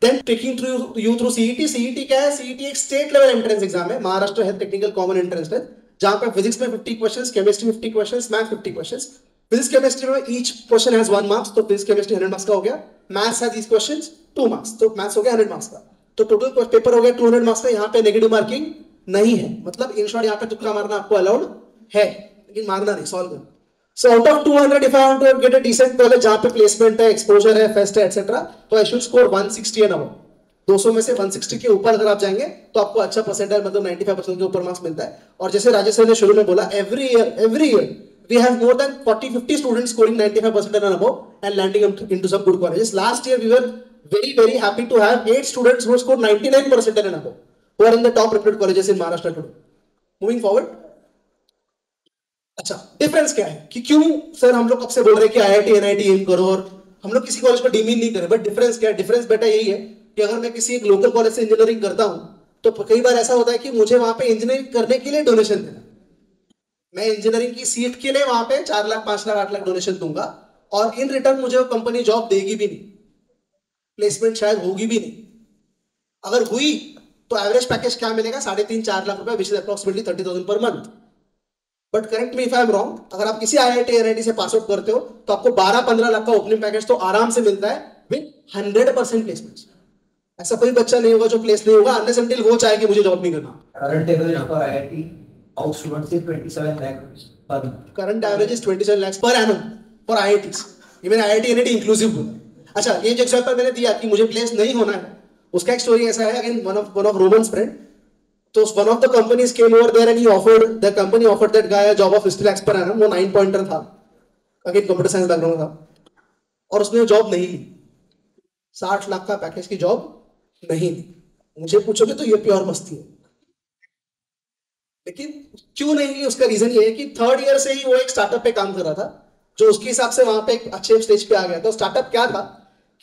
Then taking through CET. CET क्या है? CET एक स्टेट लेवल एंट्रेंस एग्जाम है, Maharashtra health technical common entrance test, जहां पे फिजिक्स में 50 क्वेश्चंस, केमिस्ट्री में 50 questions, math 50 questions. Physics chemistry में ईच क्वेश्चन हैज 1 मार्क्स, तो फिजिक्स केमिस्ट्री 100 मार्क्स का हो गया. Maths has each questions 2 marks, तो मैथ्स हो गया 100 मार्क्स का. तो टोटल पेपर हो गया 200 मार्क्स का. यहाँ पे नेगेटिव मार्किंग नहीं है, मतलब इन शॉर्ट यहाँ पे तुक्का मारना आपको अलाउड है, लेकिन मारना नहीं, सॉल्व करना. So out of 200, if I want to get a decent college जहाँ पे प्लेसमेंट है, एक्सपोजर है, फेस्ट है, एक्सेट्रा, तो I should score 160 and above. 200 में से 160 के ऊपर अगर आप जाएंगे तो आपको अच्छा परसेंटाइल, मतलब 95% के ऊपर मार्क्स मिलता है. और जैसे राजेश सर ने शुरू में बोला, every year we have more than 40-50 students scoring 95% and above and landing into some good colleges. Last year we were very happy to have 8 students who scored 99% and above, who are in the top reputed colleges in Maharashtra today. Moving forward. अच्छा, difference क्या है कि क्यों sir हम लोग कब से बोल रहे हैं कि IIT NIT एम करो, और हम लोग किसी कॉलेज को डीमीन नहीं करें, बट डिफरेंस क्या है? डिफरेंस बेटा यही है कि अगर मैं किसी एक लोकल कॉलेज से इंजीनियरिंग करता हूं, तो कई बार ऐसा होता है कि मुझे वहां पे इंजीनियरिंग करने के लिए डोनेशन देना. मैं इंजीनियरिंग की सीट के लिए वहां पे 4 लाख 5 लाख 8 लाख डोनेशन दूंगा, और इन रिटर्न मुझे वो कंपनी जॉब देगी भी नहीं, प्लेसमेंट शायद होगी भी नहीं. अगर हुई तो एवरेज पैकेज क्या मिलेगा? 3.5-4 लाख रुपए, which is approximately 30,000 per month. But correct me if I am wrong, अगर आप किसी IIT NIT से पास आउट करते हो तो आपको 12-15 लाख का ओपनिंग पैकेज तो आराम से मिलता है विद 100% प्लेसमेंट्स. ऐसा कोई बच्चा नहीं होगा जो प्लेस नहीं होगा अनलेस अनटिल वो चाहे कि मुझे जॉब नहीं करना. Current average for IIT out students is 27 lakh per month. Current average is 27 lakhs per annum for IITs. Even IIT NIT inclusive होगा. अच्छा, ये जो एग्जांपल मैंने दिया कि मुझे प्लेस नहीं होना है, उसका एक स्टोरी ऐसा है. Again one of Romans friend, तो one of the companies came over there and the company offered that guy a job of 50 lakhs per annum. वो 9 pointer था, अगेन कंप्यूटर साइंस बैकग्राउंड था, और उसने जॉब नहीं ली. 60 लाख का पैकेज की job नहीं ली. मुझे पूछोगे तो ये प्योर मस्ती है. लेकिन क्यों नहीं ली? उसका रीजन ये है कि 3rd ईयर से ही वो एक स्टार्टअप पे काम कर रहा था, जो उसके हिसाब से वहां पे एक अच्छे स्टेज पे आ गया. तो स्टार्टअप क्या था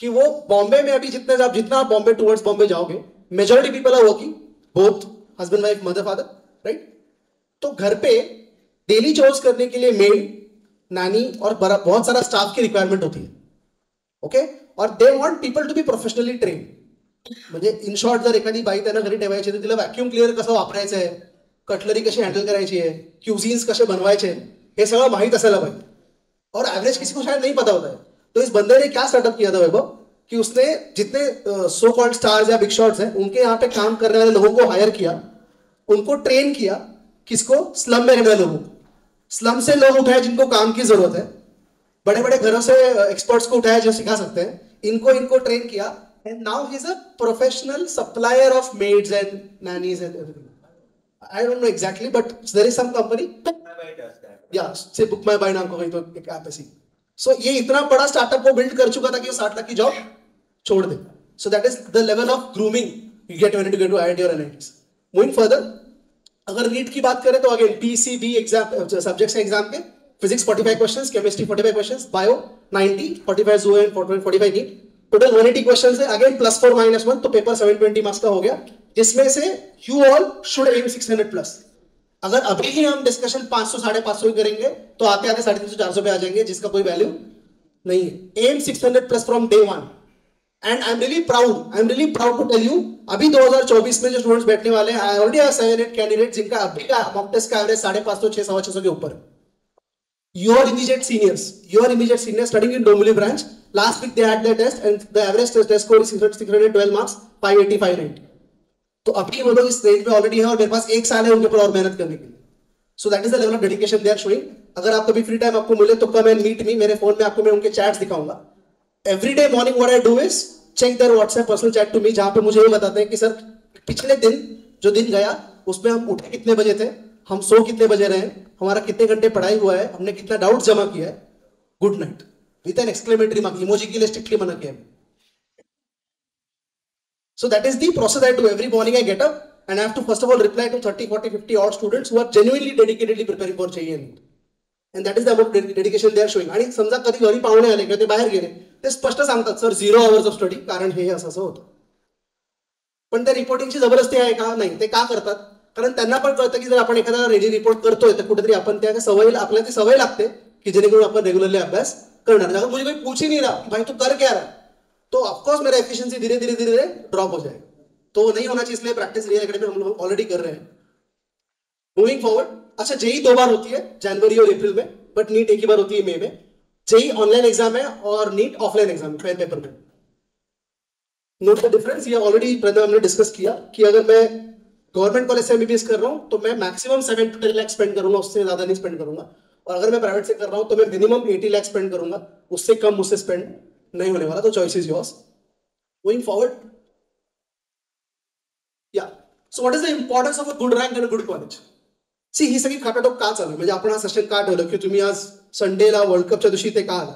कि वो बॉम्बे में, अभी जितना आप बॉम्बे टुवर्ड्स बॉम्बे जाओगे, majority people are working, both husband wife, mother father, right. तो घर पे डेली चोर्स करने के लिए मेड, नानी और बहुत सारा स्टाफ की रिक्वायरमेंट होती है. ओके, और they want people to be professionally train. म्हणजे इन शॉर्ट जर एखादी बाई त्यांना घरी ठेवायची तर तिला व्हॅक्यूम क्लिअर कसं वापरायचं आहे, कटलरी कशी हँडल करायची आहे, क्युझिन्स कसे बनवायचे, हे सगळं माहीत असायला पाहिजे. और एवरेज किसी को शायद नहीं पता होता है. तो इस बंदे ने क्या स्टार्टअप किया था वैभव, कि उसने जितने सो कॉल्ड स्टार्स या बिग शॉट्स हैं उनके यहाँ पे काम करने वाले लोगों को हायर किया, उनको ट्रेन किया. किसको? स्लम में रहने वाले लोगों को. स्लम से लोग उठाए जिनको काम की जरूरत है, बड़े बड़े घरों से एक्सपर्ट्स को उठाया जो सिखा सकते हैं, इनको ट्रेन किया. And now he is a professional supplier of maids and nannies and everything. I don't know exactly, but there is some company. Yeah, say Book My Buy नाम का कोई तो एक ऐप ऐसी. So ये इतना बड़ा स्टार्टअप वो बिल्ड कर चुका था कि वो 60 लाख की जॉब छोड़ दे. So that is the level of grooming you get when you get to IIT or NITs. Moving further, अगर नीट की बात करें तो अगेन PCB एग्जाम सब्जेक्ट्स के एग्जाम के physics 45 questions, chemistry 45 questions, bio 90, 45 जो एंड 45 नीट, टोटल 180 क्वेश्चंस है. Again +4 - 1 तो पेपर 720 मार्क्स का हो गया, जिसमें से यू ऑल शुड एम 600+. अगर अभी ही हम डिस्कशन 500 550 करेंगे तो आते आते 350 400 पे आ जाएंगे, जिसका कोई वैल्यू नहीं है. Aim 600+ from day 1. And I am really proud to tell you, अभी 2024 में जो स्टूडेंट्स बैठने वाले हैं, आई ऑलरेडी हैव 7-8 कैंडिडेट जिनका अभी का मॉक टेस्ट का एवरेज 550 600 के ऊपर. Your immediate seniors studying in Dombivli branch, last week they had their test and the average test score is 612 marks, 580 590. तो अभी वो लोग इस रेंज पे ऑलरेडी है और मेरे पास 1 साल है उनके ऊपर और मेहनत करने के लिए. So that is the level of dedication they are showing. अगर आप कभी फ्री टाइम आपको मिले तो कम एंड मीट मी. मेरे फोन में आपको मैं उनके चैट्स दिखाऊंगा. Every day morning what I do is check their WhatsApp personal chat to me, जहां पे मुझे ये बताते हैं कि सर पिछले दिन जो दिन गया उसमें हम उठे कितने बजे थे, हम सो कितने बजे रहे, हमारा कितने घंटे पढ़ाई हुआ है, हमने कितना डाउट जमा किया है. Good night with an exclamatory mark, emoji के लिए स्ट्रिक्टली मना किया है. So that is the process I do. Every morning I get up and I have to first of all reply to 30, 40, 50 odd students who are genuinely dedicatedly preparing for JEE. And that is the amount of dedication they are showing. आणि समजा कधी घरी पाहुणे आले किंवा ते बाहेर गेले, ते स्पष्ट सांगतात सर 0 hours of study, कारण हे असं असं होतं. पण त्या रिपोर्टिंगची जबरदस्ती आहे का? नाही. ते का करतात? कारण त्यांना पण कळतं की जर आपण एखादा रेडी रिपोर्ट करतोय तर कुठेतरी आपण त्या आपल्याला ती सवय लागते की जेणेकरून आपण रेग्युलरली अभ्यास करणार. अगर मुझे कोई पूछ ही नहीं रहा भाई तू कर क्या रहा, तो ऑफकोर्स मेरा एफिशिएंसी धीरे धीरे ड्रॉप हो जाएगा. तो वो नहीं होना चाहिए, इसलिए प्रैक्टिस रियल एकेडमी हम लोग ऑलरेडी कर रहे हैं. मूविंग फॉरवर्ड, अच्छा जेई 2 बार होती है, जनवरी और अप्रैल में, बट नीट एक ही बार होती है मई में. जेई ऑनलाइन एग्जाम है और नीट ऑफलाइन एग्जाम है, पेन पेपर में. Note the difference. ये ऑलरेडी हमने डिस्कस किया कि अगर मैं गवर्नमेंट कॉलेज से एमबीबीएस कर रहा हूं तो मैं मैक्सिमम 7 to 10 लाख स्पेंड करूंगा, उससे ज्यादा नहीं स्पेंड करूंगा. और अगर मैं प्राइवेट से कर रहा हूं तो मैं मिनिमम 80 लाख स्पेंड करूंगा, उससे कम मुझसे स्पेंड नहीं होने वाला. तो choice is yours. Going forward, yeah. So what is the importance of a good rank and a good college? See, ही सगळी खाटाटोप का चालू आहे, म्हणजे आपण हा सेशन का ठेवलं की तुम्ही आज संडेला वर्ल्ड कपच्या दिवशी ते का आला,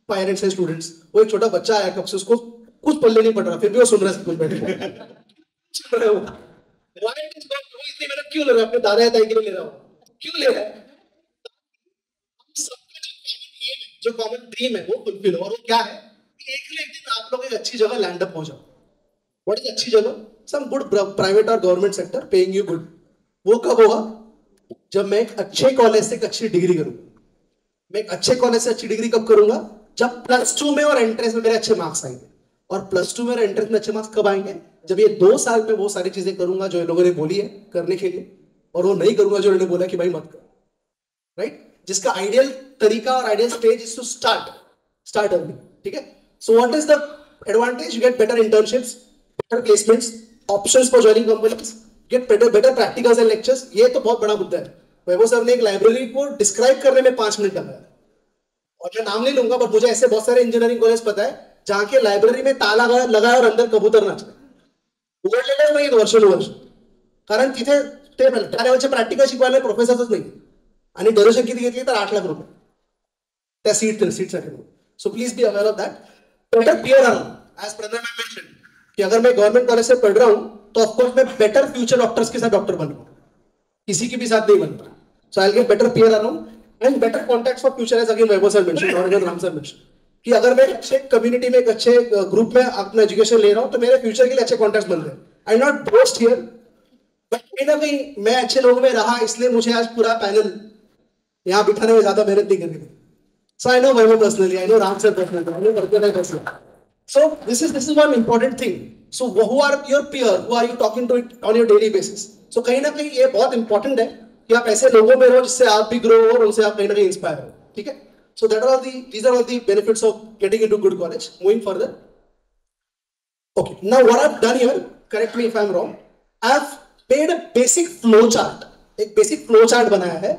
पेरेंट्स एंड स्टूडेंट्स. वो एक छोटा बच्चा आया कब से, उसको कुछ पल्ले नहीं पड़ रहा, फिर भी वो सुन रहा है सब कुछ बैठे. वो इतनी मेहनत क्यों ले रहा है, अपने दादा ताई के लिए ले रहा हो, क्यों ले रहा है? सबका जो कॉमन ड्रीम है वो फुलफिल हो. और वो क्या है? एक दिन आप लोग एक अच्छी जगह लैंड अप हो जाओ. व्हाट इज अच्छी जगह? सम गुड प्राइवेट और government sector paying you good. वो कब होगा? जब मैं एक अच्छे कॉलेज से एक अच्छी डिग्री करूंगा. मैं एक अच्छे कॉलेज से अच्छी डिग्री कब करूंगा? जब +2 में और एंट्रेंस में मेरे अच्छे मार्क्स आएंगे. और +2 में और एंट्रेंस में अच्छे मार्क्स कब आएंगे? जब ये 2 साल में वो सारी चीजें करूंगा जो इन लोगों ने बोली है करने के लिए, और वो नहीं करूंगा जो इन्होंने बोला कि भाई मत कर. राइट? जिसका आइडियल तरीका और ideal stage is to start early. ठीक है. So what is the advantage? You get better internships, better placements, options for joining companies, get better practicals and lectures. ये तो बहुत बड़ा मुद्दा है. वैभव सर ने एक लाइब्रेरी को डिस्क्राइब करने में 5 मिनट लगाया. और मैं नाम नहीं लूंगा, पर मुझे ऐसे बहुत सारे इंजीनियरिंग कॉलेज पता है जहाँ के लाइब्रेरी में ताला लगाया और अंदर कबूतर नाचते. उघडलेलं नाही वर्षानुवर्ष, कारण तिथे ते त्या लेवलचे प्रॅक्टिकल शिकवायला प्रोफेसरच नाही. आणि डोनेशन किती घेतली तर 8 लाख रुपये त्या सीटसाठी. So please be aware of that. Better peer रहा हूं, एज प्रणव मैम मेंशन, कि अगर मैं गवर्नमेंट कॉलेज से पढ़ रहा हूं तो ऑफकोर्स मैं बेटर फ्यूचर डॉक्टर्स के साथ डॉक्टर बनूंगा, किसी के भी साथ नहीं बनूंगा. So I will get better peer रहा हूं and better contacts for future, as again Vaibhav sir mention और राम सर मेंशन, कि अगर मैं अच्छे कम्युनिटी में एक अच्छे ग्रुप में अपना एजुकेशन ले रहा हूं तो मेरे फ्यूचर के लिए अच्छे कॉन्टैक्ट्स बन रहे. आई नॉट बोस्ट हियर, बट कहीं ना कहीं मैं अच्छे लोगों में रहा, इसलिए मुझे आज पूरा पैनल यहाँ बिठाने में ज्यादा मेहनत नहीं करनी पड़ी. So I know Vaibhav personally, I know Ram sir personally, I know Varkana personally. So this is one important thing. So who are your peer? Who are you talking to it on your daily basis? So कहीं ना कहीं ये बहुत important है कि आप ऐसे लोगों में रहो जिससे आप भी ग्रो हो और उनसे आप कहीं ना कहीं इंस्पायर हो. ठीक है? So these are all the benefits of getting into good college. Moving further. Okay. Now what I've done here, correct me if I'm wrong. I've made a basic flow chart. एक basic flow chart बनाया है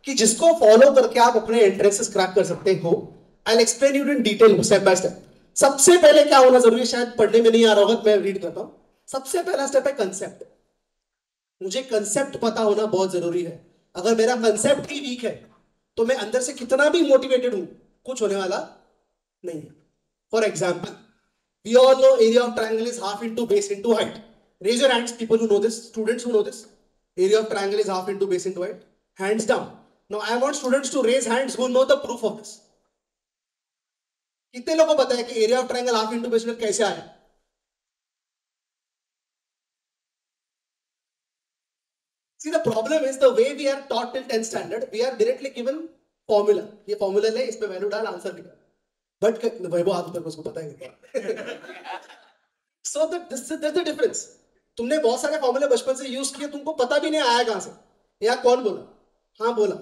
कि जिसको follow करके आप अपने entrances crack कर सकते हो. I'll explain you in detail step by step. सबसे पहले क्या होना जरूरी है, शायद पढ़ने में नहीं आ रहा होगा, मैं रीड करता हूं. सबसे पहला स्टेप है कंसेप्ट. मुझे कंसेप्ट पता होना बहुत जरूरी है. अगर मेरा कंसेप्ट ही वीक है तो मैं अंदर से कितना भी मोटिवेटेड हूं, कुछ होने वाला नहीं है. For example, we all know area of triangle is half into base into height. Raise your hands people who know this, students who know this. Area of triangle is half into base into height. Hands down. Now I want students to raise hands who know the proof of this. कितने लोगों को पता है कि area of triangle half into base कैसे आया? See, the problem is the way we are taught till 10th standard, we are directly given formula. ये formula ले, इस पे वैल्यू डाल, आंसर निकाल. बट वैभव आज तक उसको पता ही नहीं. So that's the difference. तुमने बहुत सारे फॉर्मूले बचपन से यूज किए, तुमको पता भी नहीं आया कहां से. या कौन बोला? हाँ बोला.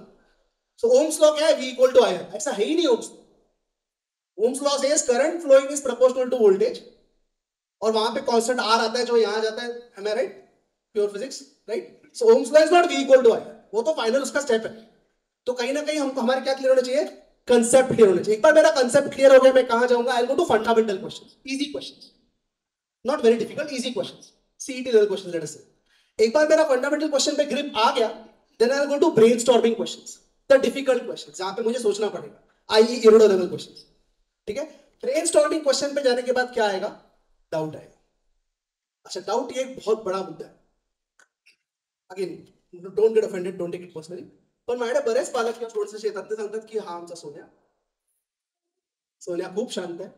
So Ohm's law क्या है? V equal to I. ऐसा है ही नहीं Ohm's law. Ohm's law says current flowing is proportional to voltage. और वहां पे कांस्टेंट R आता है जो यहां जाता है. Am I right? Pure physics, right? So Ohm's law is not V equal to I. वो तो फाइनल उसका स्टेप है. तो कहीं ना कहीं हमको हमारे क्या क्लियर होना चाहिए? कंसेप्ट क्लियर होना चाहिए. एक बार मेरा कंसेप्ट क्लियर हो गया, मैं कहां जाऊंगा? I will go to fundamental questions, easy questions, not very difficult, easy questions, CET level questions let us say. एक बार मेरा फंडामेंटल क्वेश्चन पे ग्रिप आ गया, then I will go to brainstorming questions, the difficult questions जहां पे मुझे सोचना पड़ेगा, आई इरोडो लेवल क्वेश्चंस. ठीक है? ब्रेनस्टॉर्मिंग क्वेश्चन पे जाने के बाद क्या आएगा? डाउट आएगा. अच्छा, डाउट ये एक बहुत बड़ा मुद्दा है. Again don't get offended, don't take it personally. पण माझ्याकडे बरेच पालक किंवा स्टुडंट्स येतात, ते सांगतात की हा आमचा सोन्या खूप शांत आहे.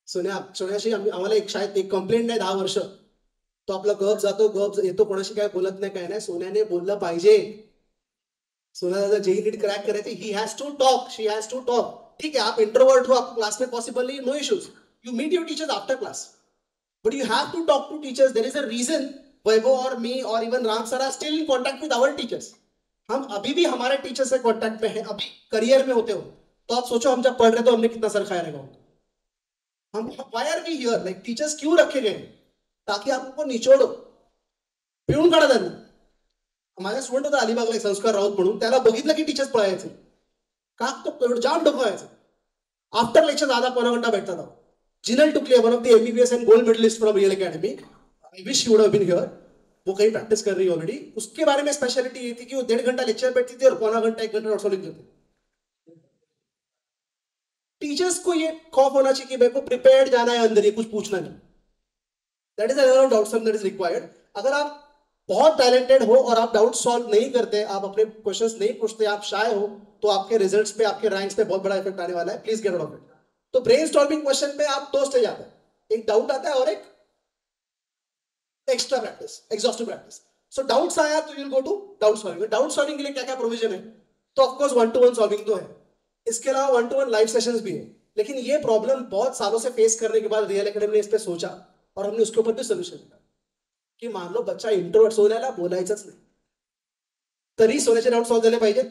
सोन्याशी आम्हाला एक शाळेत एक कंप्लेंट नाही 10 वर्ष. तो आपला गप जातो, गप येतो, कोणाशी काय बोलत नाही, काय नाही. सोन्याने बोललं पाहिजे. सोन्याला जेई नीट क्रॅक करायचे, he has to talk, she has to talk. ठीक है, आप इंट्रोवर्ट हो, आपको क्लास में पॉसिबल नहीं, no issues. You meet your teachers after class, but you have to talk to teachers. There is a reason Vaibhav और me और even Ram sir are still in contact with our teachers. हम अभी भी हमारे teacher से contact में हैं, अभी करियर में होते हो. तो आप सोचो हम जब पढ़ रहे तो हमने कितना सर खाया रहेगा. हम why are we here, like teachers क्यों रखे गए? ताकि आपको निचोडो, पिळून काढा त्यांना. माझ्या स्टुडंट होता अलिबागला एक संस्कार राऊत म्हणून, त्याला बघितलं की टीचर्स पळायचे का, तो जाम डोकायचं. आफ्टर लेक्चर आधा पौना घंटा बैठता था. Jinal Tukle, one of the MBBS and gold medallist from Real Academy, I wish you would have been here. वो कहीं प्रैक्टिस कर रही है ऑलरेडी. उसके बारे में स्पेशलिटी ये थी कि वो 1.5 घंटा लेक्चर बैठती थी और पौना घंटा 1 घंटा नोट्स लिख देती. टीचर्स को ये खौफ होना चाहिए कि मेरे को प्रिपेयर्ड जाना है अंदर, ये कुछ पूछना नहीं. That is a doubt solve that is required. अगर आप बहुत टैलेंटेड हो और आप डाउट सॉल्व नहीं करते, आप अपने क्वेश्चंस नहीं पूछते, आप शाय हो, तो आपके रिजल्ट्स पे, आपके रैंक्स पे बहुत बड़ा इफेक्ट आने वाला है. Please get out of it. तो ब्रेनस्टॉर्मिंग क्वेश्चन पे आप 2 स्टेज आते हैं. एक डाउट आता है और एक extra practice, exhaustive practice. So doubts आया तो you will go to doubt solving. Doubt solving के लिए क्या क्या प्रोविजन है? तो ऑफकोर्स 1-to-1 सॉल्विंग तो है, इसके अलावा 1-to-1 लाइव सेशंस भी है. लेकिन ये प्रॉब्लम बहुत सालों से फेस करने के बाद रियल एकेडमी ने इस पे सोचा और हमने उसके ऊपर भी सोल्यूशन निकाला की मान लो बच्चा इंट्रोवर्ट, सोन्याला बोलायचंच नाही तरी सोन्याचे डाउट सॉल्व झाले पाहिजे.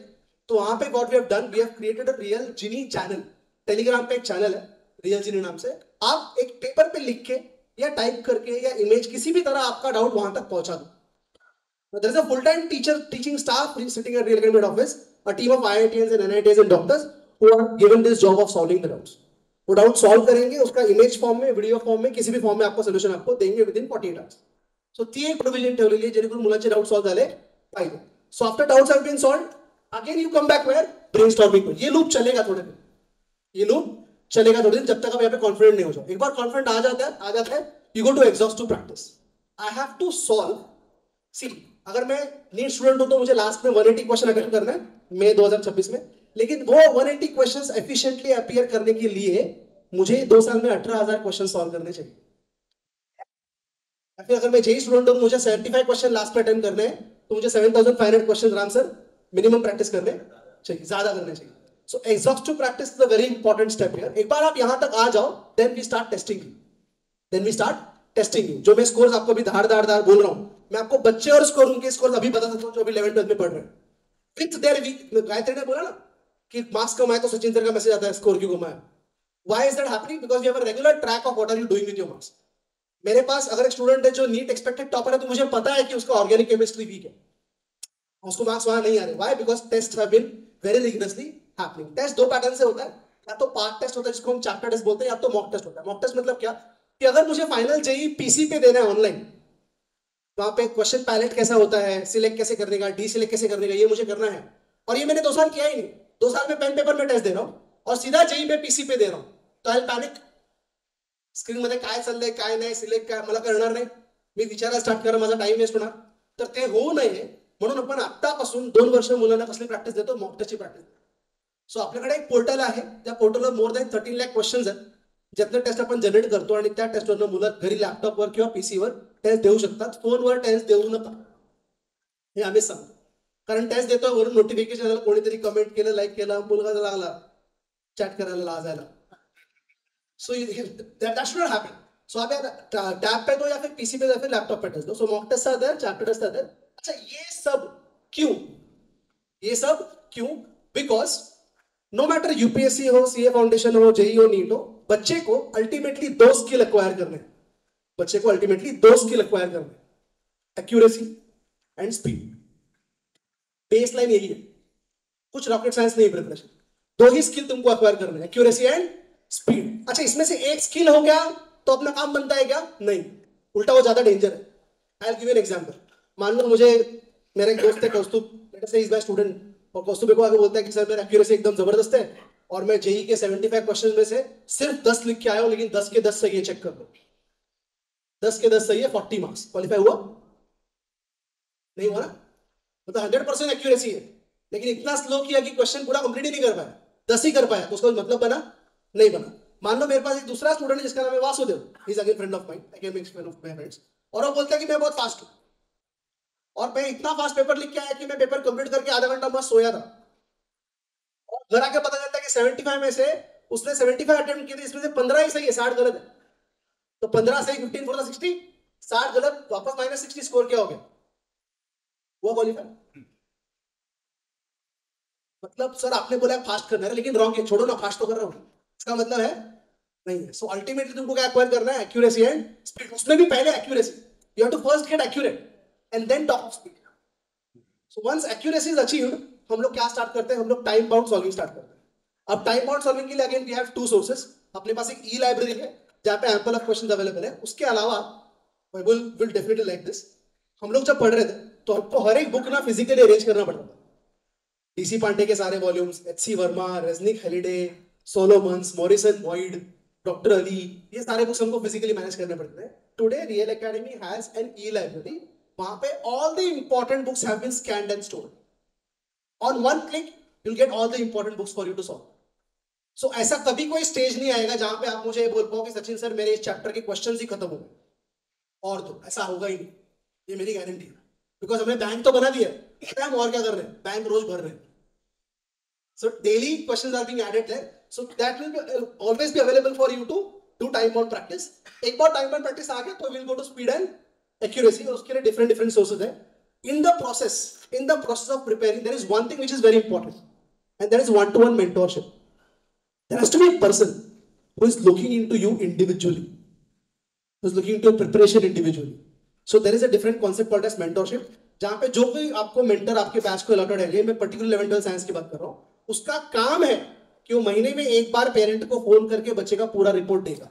तो वहां पे what we have done, we have created a real genie channel. Telegram पे एक चैनल है रियल जिनी नाम से. आप एक पेपर पे लिख के या टाइप करके या इमेज किसी भी तरह आपका डाउट वहां तक पहुंचा दो. There is a full-time teaching staff sitting at Real Academy office, a team of IITians and NITians and doctors who are given this job of solving the doubts. वो डाउट सॉल्व करेंगे, उसका image form में, video form में, किसी भी form में आपको solution आपको देंगे विदिन 48 आवर्स. सो ती एक प्रोविजन ठेवलेली आहे जेणेकरून मुलांचे डाउट सॉल्व झाले पाहिजे. So after doubts have been solved, again you come back where brainstorming. ये लूप चलेगा थोड़े दिन, ये लूप चलेगा थोड़े दिन, जब तक आप यहाँ पे कॉन्फिडेंट नहीं हो जाओ. एक बार कॉन्फिडेंट आ जाता है, you go to exhaustive practice. I have to solve. See, अगर मैं नीट स्टूडेंट हूं तो मुझे लास्ट में 180 क्वेश्चन अटेम्प्ट करना है मई 2026 में. लेकिन वो 180 क्वेश्चंस एफिशिएंटली अपीयर करने के लिए मुझे 2 साल में 18,000 क्वेश्चन सॉल्व करने चाहिए. फिर अगर मैं जेई स्टूडेंट हूं, मुझे 75 क्वेश्चन लास्ट में अटेम्प्ट करने हैं, तो मुझे 7,500 question Ram sir minimum practice करने चाहिए, ज्यादा करने चाहिए. So exhaustive practice is a very important step here. एक बार आप यहाँ तक आ जाओ, then we start testing you. Then we start testing you. जो मैं scores आपको अभी धार बोल रहा हूँ, मैं आपको बच्चे और स्कोर उनके स्कोर अभी बता सकता हूँ जो अभी 11th 12th में पढ़ रहे हैं. With their week, गायत्री ने बोला ना कि मार्क्स कम आए तो सचिन सर का मैसेज आता है स्कोर क्यों कम आया. Why is that happening? Because you have a regular track of what are you doing with your marks. मेरे पास अगर एक स्टूडेंट है जो नीट एक्सपेक्टेड टॉपर है तो मुझे पता है कि उसका ऑर्गेनिक केमिस्ट्री वीक है, उसको मार्क्स वहां नहीं आ रहे. Why? Because tests have been very rigorously happening. Test दो पैटर्न से होता है, या तो पार्ट टेस्ट होता है जिसको हम चैप्टर टेस्ट बोलते हैं, या तो मॉक टेस्ट होता है. मॉक टेस्ट मतलब क्या कि अगर मुझे फाइनल जेई पीसी पे देना है ऑनलाइन, वहां पे क्वेश्चन पैलेट कैसा होता है, सिलेक्ट कैसे करने का, डी सिलेक्ट कैसे करने का, ये मुझे करना है. और ये मैंने 2 साल किया ही नहीं. 2 साल में पेन पेपर में टेस्ट दे रहा हूँ और सीधा जेई पे पीसी पे दे रहा हूँ, तो आई पॅनिक. स्क्रीन मध्ये काय चाललंय काय नाही, सिलेक्ट काय मला कळणार नाही, मी विचारायला स्टार्ट करा, माझा टाइम वेस्ट होणार. तर ते होऊ नये म्हणून आपण आतापासून 2 वर्ष मुलांना कसली प्रॅक्टिस देतो, मॉक टेस्टची प्रॅक्टिस. सो आपल्याकडे एक पोर्टल आहे, त्या पोर्टलवर मोर दॅन 13 लाख क्वेश्चन्स आहेत, ज्यातले टेस्ट आपण जनरेट करतो आणि त्या टेस्टवरनं मुलं घरी लॅपटॉपवर किंवा पीसीवर टेस्ट देऊ शकतात. फोनवर टेस्ट देऊ नका हे आम्ही सांगतो, कारण टेस्ट देतो वरून नोटिफिकेशन आलं, कोणीतरी कमेंट केलं, लाईक केला, मुलगा लागला चॅट करायला लाजायला. So that should not happen. सो आप टैब पे दो या फिर पीसी पे दो या फिर लैपटॉप पे टेस्ट दो. सो मॉक टेस्ट आता है, चैप्टर टेस्ट आता है. अच्छा ये सब क्यों, ये सब क्यों? बिकॉज नो मैटर यूपीएससी हो, सीए फाउंडेशन हो, जेई हो, नीट हो, बच्चे को अल्टीमेटली 2 स्किल एक्वायर करने, बच्चे को अल्टीमेटली 2 स्किल एक्वायर करने, एक्यूरेसी एंड स्पीड. बेसलाइन यही है, कुछ रॉकेट साइंस नहीं प्रिपरेशन. 2 ही स्किल तुमको एक्वायर करने, एक्यूरेसी एंड स्पीड. अच्छा इसमें से एक स्किल हो गया तो अपना काम बनता है क्या? नहीं, उल्टा वो ज्यादा डेंजर है. आई will give you an example. मान लो मुझे मेरा एक दोस्त है कौस्तुभ, लेट अस से ही इज माय स्टूडेंट, और कौस्तुभ को आके बोलता है कि सर मेरा एक्यूरेसी एकदम जबरदस्त है और मैं जेई के 75 क्वेश्चन में से सिर्फ 10 लिख के आया हूं, लेकिन 10 के 10 सही है, चेक कर लो. 10 के 10 सही है, 40 मार्क्स. क्वालिफाई हुआ? नहीं हुआ ना. मतलब 100% एक्यूरेसी है, लेकिन इतना स्लो किया कि क्वेश्चन पूरा कंप्लीट ही नहीं कर पाया, 10 ही कर पाया, तो उसका मतलब बना नहीं बना. मान लो मेरे पास एक दूसरा स्टूडेंट है जिसका नाम है Vasudev, he is again friend of mine, academic friend of my friends, और वो बोलता है कि मैं बहुत फास्ट हूं और मैं इतना फास्ट पेपर लिख के आया कि मैं पेपर कंप्लीट करके आधा घंटा बस सोया था. और घर आके पता चलता है कि 75 में से उसने 75 अटेम्प्ट किए थे, इसमें से 15 ही सही है, 60 गलत है. तो 15 सही, 15 फोर 60, 60 गलत, वापस -60 स्कोर क्या हो गया? वो क्वालिफाई. मतलब सर आपने बोला फास्ट करना है, लेकिन रॉन्ग है, छोड़ो ना, फास्ट तो कर रहा हूं, इसका मतलब है नहीं है. सो अल्टीमेटली तुमको क्या एक्वायर करना है? Accuracy and speed. उसमें भी पहले accuracy, you have to first get accurate and then talk of speed. So once accuracy is achieved, हम लोग क्या स्टार्ट करते हैं? हम लोग टाइम बाउंड सॉल्विंग स्टार्ट करते हैं. अब टाइम बाउंड सॉल्विंग के लिए अगेन वी हैव 2 सोर्सेस. अपने पास एक ई लाइब्रेरी है जहां पे एम्पल ऑफ क्वेश्चंस अवेलेबल है. उसके अलावा विल डेफिनेटली लाइक दिस, हम लोग जब पढ़ रहे थे तो हमको हर एक बुक ना फिजिकली अरेंज करना पड़ता था. डीसी पांडे के सारे volumes, HC Verma, Resnick Halliday, Solomons, Morrison Boyd, doctor Ali, ये सारे बुक्स हमको फिजिकली मैनेज करने पड़ते थे. Today Real Academy has an e library. वहां पे all the important books have been scanned and stored. On one click you will get all the important books for you to solve. So ऐसा कभी कोई stage नहीं आएगा जहां पे आप मुझे बोल पाओ कि सचिन सर मेरे इस चैप्टर के क्वेश्चंस ही खत्म हो गए, और तो ऐसा होगा ही नहीं, ये मेरी गारंटी है. बिकॉज हमने बैंक तो बना दिया है, हम और क्या कर रहे हैं? बैंक रोज भर रहे हैं. So daily questions are being added there. So that will be, always be available for you to do time bound practice. एक बार time bound practice आ गया तो we'll go to speed and accuracy, और उसके लिए different sources है. In the process of preparing, there is one thing which is very important, and that is one-to-one mentorship. There has to be a person who is looking into you individually, who is looking into your preparation individually. So there is a different concept called as mentorship, जहाँ पे जो भी आपको mentor आपके batch को allotted है, मैं particular 11th 12th science की बात कर रहा हूँ, उसका काम है कि वो महीने में एक बार पेरेंट को फोन करके बच्चे का पूरा रिपोर्ट देगा.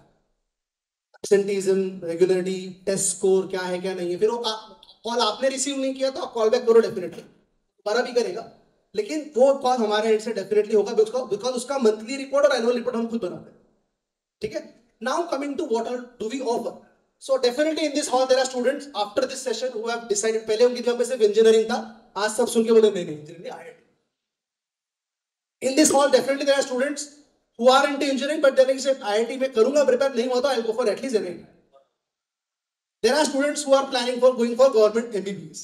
एब्सेंटीज्म, रेगुलरिटी, टेस्ट स्कोर क्या है क्या नहीं है. फिर वो कॉल आपने रिसीव नहीं किया तो आप कॉल बैक करो, डेफिनेटली दोबारा भी करेगा, लेकिन वो कॉल हमारे एंड से डेफिनेटली होगा, बिकॉज उसका मंथली रिपोर्ट और एनुअल रिपोर्ट हम खुद बनाते हैं. ठीक है. Now coming to what do we offer. So definitely in this hall there are students after this session who have decided, पहले उनकी जगह पे सिर्फ इंजीनियरिंग था, आज सब सुन के बोले नहीं engineering IIT. In this hall definitely there are students who are into engineering but they say IIT में करूंगा प्रिपेयर, नहीं हुआ तो I'll go for at least NIT. There are students who are planning for going for government MBBS.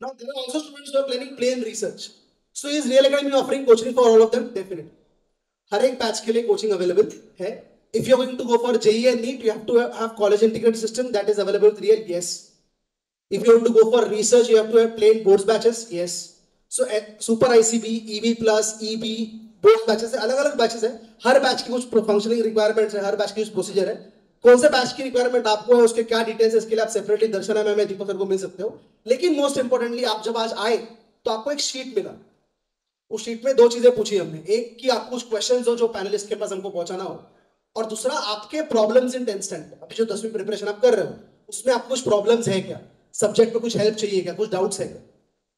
Now there are also students who are planning plain research. So is Real Academy offering coaching for all of them? Definitely. हर एक batch के लिए coaching available है. If you're going to go for JEE and NEET, you have to have college integrated system that is available with Real. Yes. If you want to go for research, you have to have plain boards batches. Yes. So Super ICB, EB Plus, EB boards batches है, अलग अलग batches है. हर batch की कुछ functioning requirements है, हर batch की कुछ procedure है. कौन से बैच की रिक्वायरमेंट आपको है, उसके क्या डिटेल्स है, इसके लिए आप सेपरेटली दर्शना मैम या दीपक सर को मिल सकते हो. लेकिन मोस्ट इंपॉर्टेंटली आप जब आज आए तो आपको एक शीट मिला. उस शीट में दो चीजें पूछी हमने. एक कि आपको कुछ क्वेश्चंस हो जो पैनलिस्ट के पास हमको पहुंचाना हो, और दूसरा आपके प्रॉब्लम्स इन 10th स्टैंडर्ड. अभी जो 10वीं प्रिपरेशन आप कर रहे हो उसमें आपको कुछ प्रॉब्लम्स है क्या, सब्जेक्ट पे कुछ हेल्प चाहिए क्या, कुछ डाउट्स है क्या.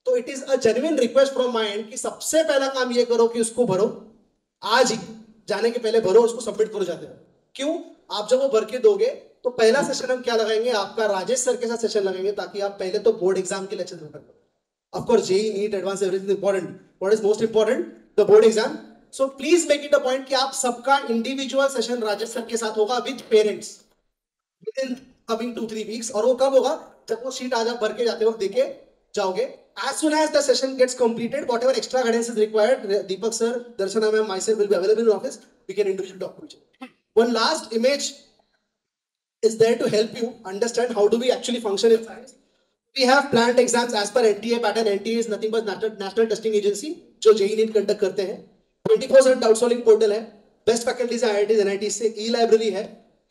तो it is a genuine request from my and कि सबसे पहला काम ये करो कि उसको भरो. आज ही जाने के पहले भरो, उसको सबमिट करो जाते हो. क्यों? आप जब वो भर के दोगे तो पहला सेशन हम क्या लगाएंगे, आपका राजेश सर के साथ सेशन लगाएंगे, ताकि आप पहले तो बोर्ड एग्जाम के लेक्चर प्रिपेयर करो. Of course, JEE, NEET, advanced, everything is important. What is most important? The board exam. So please make it a point कि आप सबका individual session राजेश सर के साथ होगा with parents within coming 2-3 weeks. और वो कब होगा? जब वो शीट आज आप भर के जाते वक्त देके जाओगे. As soon as the session gets completed, whatever extra guidance is required, Deepak sir, Darshana ma'am, myself will be available in office. We can individually talk to each other. One last image is there to help you understand how do we actually function in science. We have planned exams as per NTA pattern. NTA is nothing but National Testing Agency, जो JEE NEET conduct करते हैं. 24/7 doubt solving portal है. Best faculties है IITs, NITs से. ई library है.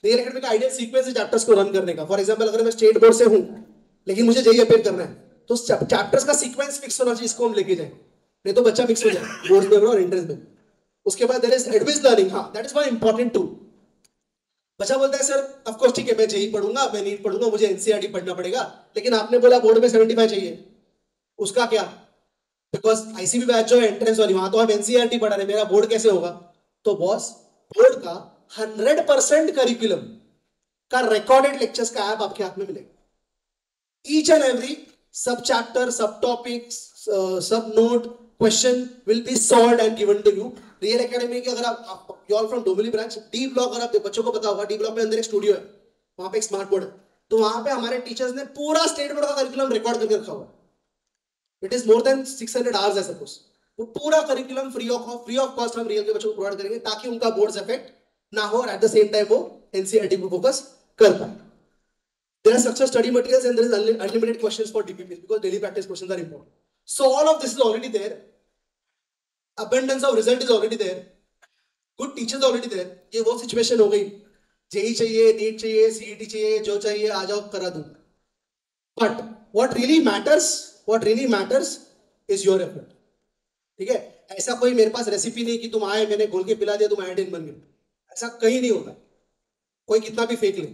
Real academy का ideal sequence है chapters को रन करने का. फॉर एग्जांपल अगर मैं स्टेट बोर्ड से हूं लेकिन मुझे JEE अपेयर करना है, तो चैप्टर्स का सीक्वेंस फिक्स होना चाहिए, इसको हम लेके जाए, नहीं तो बच्चा मिक्स हो जाए बोर्ड में और एंट्रेंस में. उसके बाद देयर इज एडवांस लर्निंग. हाँ, that is one important two. बच्चा बोलता है सर ऑफ कोर्स ठीक है, मैं JEE पढ़ूंगा, मैं NEET पढ़ूंगा, मुझे NCERT पढ़ना पड़ेगा, लेकिन आपने बोला बोर्ड में 75 चाहिए, उसका क्या? बिकॉज ICB बैच जो है एंट्रेंस वाली, वहां तो हम NCERT पढ़ा रहे, मेरा बोर्ड कैसे होगा? तो बॉस, बोर्ड का 100% करिकुलम का रिकॉर्डेड लेक्चर्स का ऐप आपके हाथ में मिलेगा. ईच एंड एवरी सब चैप्टर, सब टॉपिक्स, सब note, question will be solved and given to you. Real academy के अगर आप you all from Dombivli branch, D block, अगर आप बच्चों को पता होगा, डी ब्लॉक में अंदर एक स्टूडियो है, वहां पे एक स्मार्ट बोर्ड है. तो वहां पे हमारे टीचर्स ने पूरा स्टेट बोर्ड का करिकुलम रिकॉर्ड करके रखा हुआ है. It is more than 600 hours है सपोज. वो पूरा करिकुलम फ्री ऑफ कॉस्ट हम रियल के बच्चों को प्रोवाइड करेंगे, ताकि उनका बोर्ड्स इफेक्ट ना हो और एट द सेम टाइम वो NCERT को फोकस कर पाए. There are structured study materials and there is unlimited questions for DPPs because daily practice questions are important. So all of this is already there. Abundance of result is already there. Good teachers already there. ये वो situation हो गई, JEE चाहिए, NEET चाहिए, CET चाहिए, जो चाहिए आ जाओ करा दूं. But what really matters is your effort. ठीक है? ऐसा कोई मेरे पास रेसिपी नहीं कि तुम आए, मैंने घोल के पिला दिया, तुम आयोडीन बन गए. ऐसा कहीं नहीं होता. कोई कितना भी फेक ले,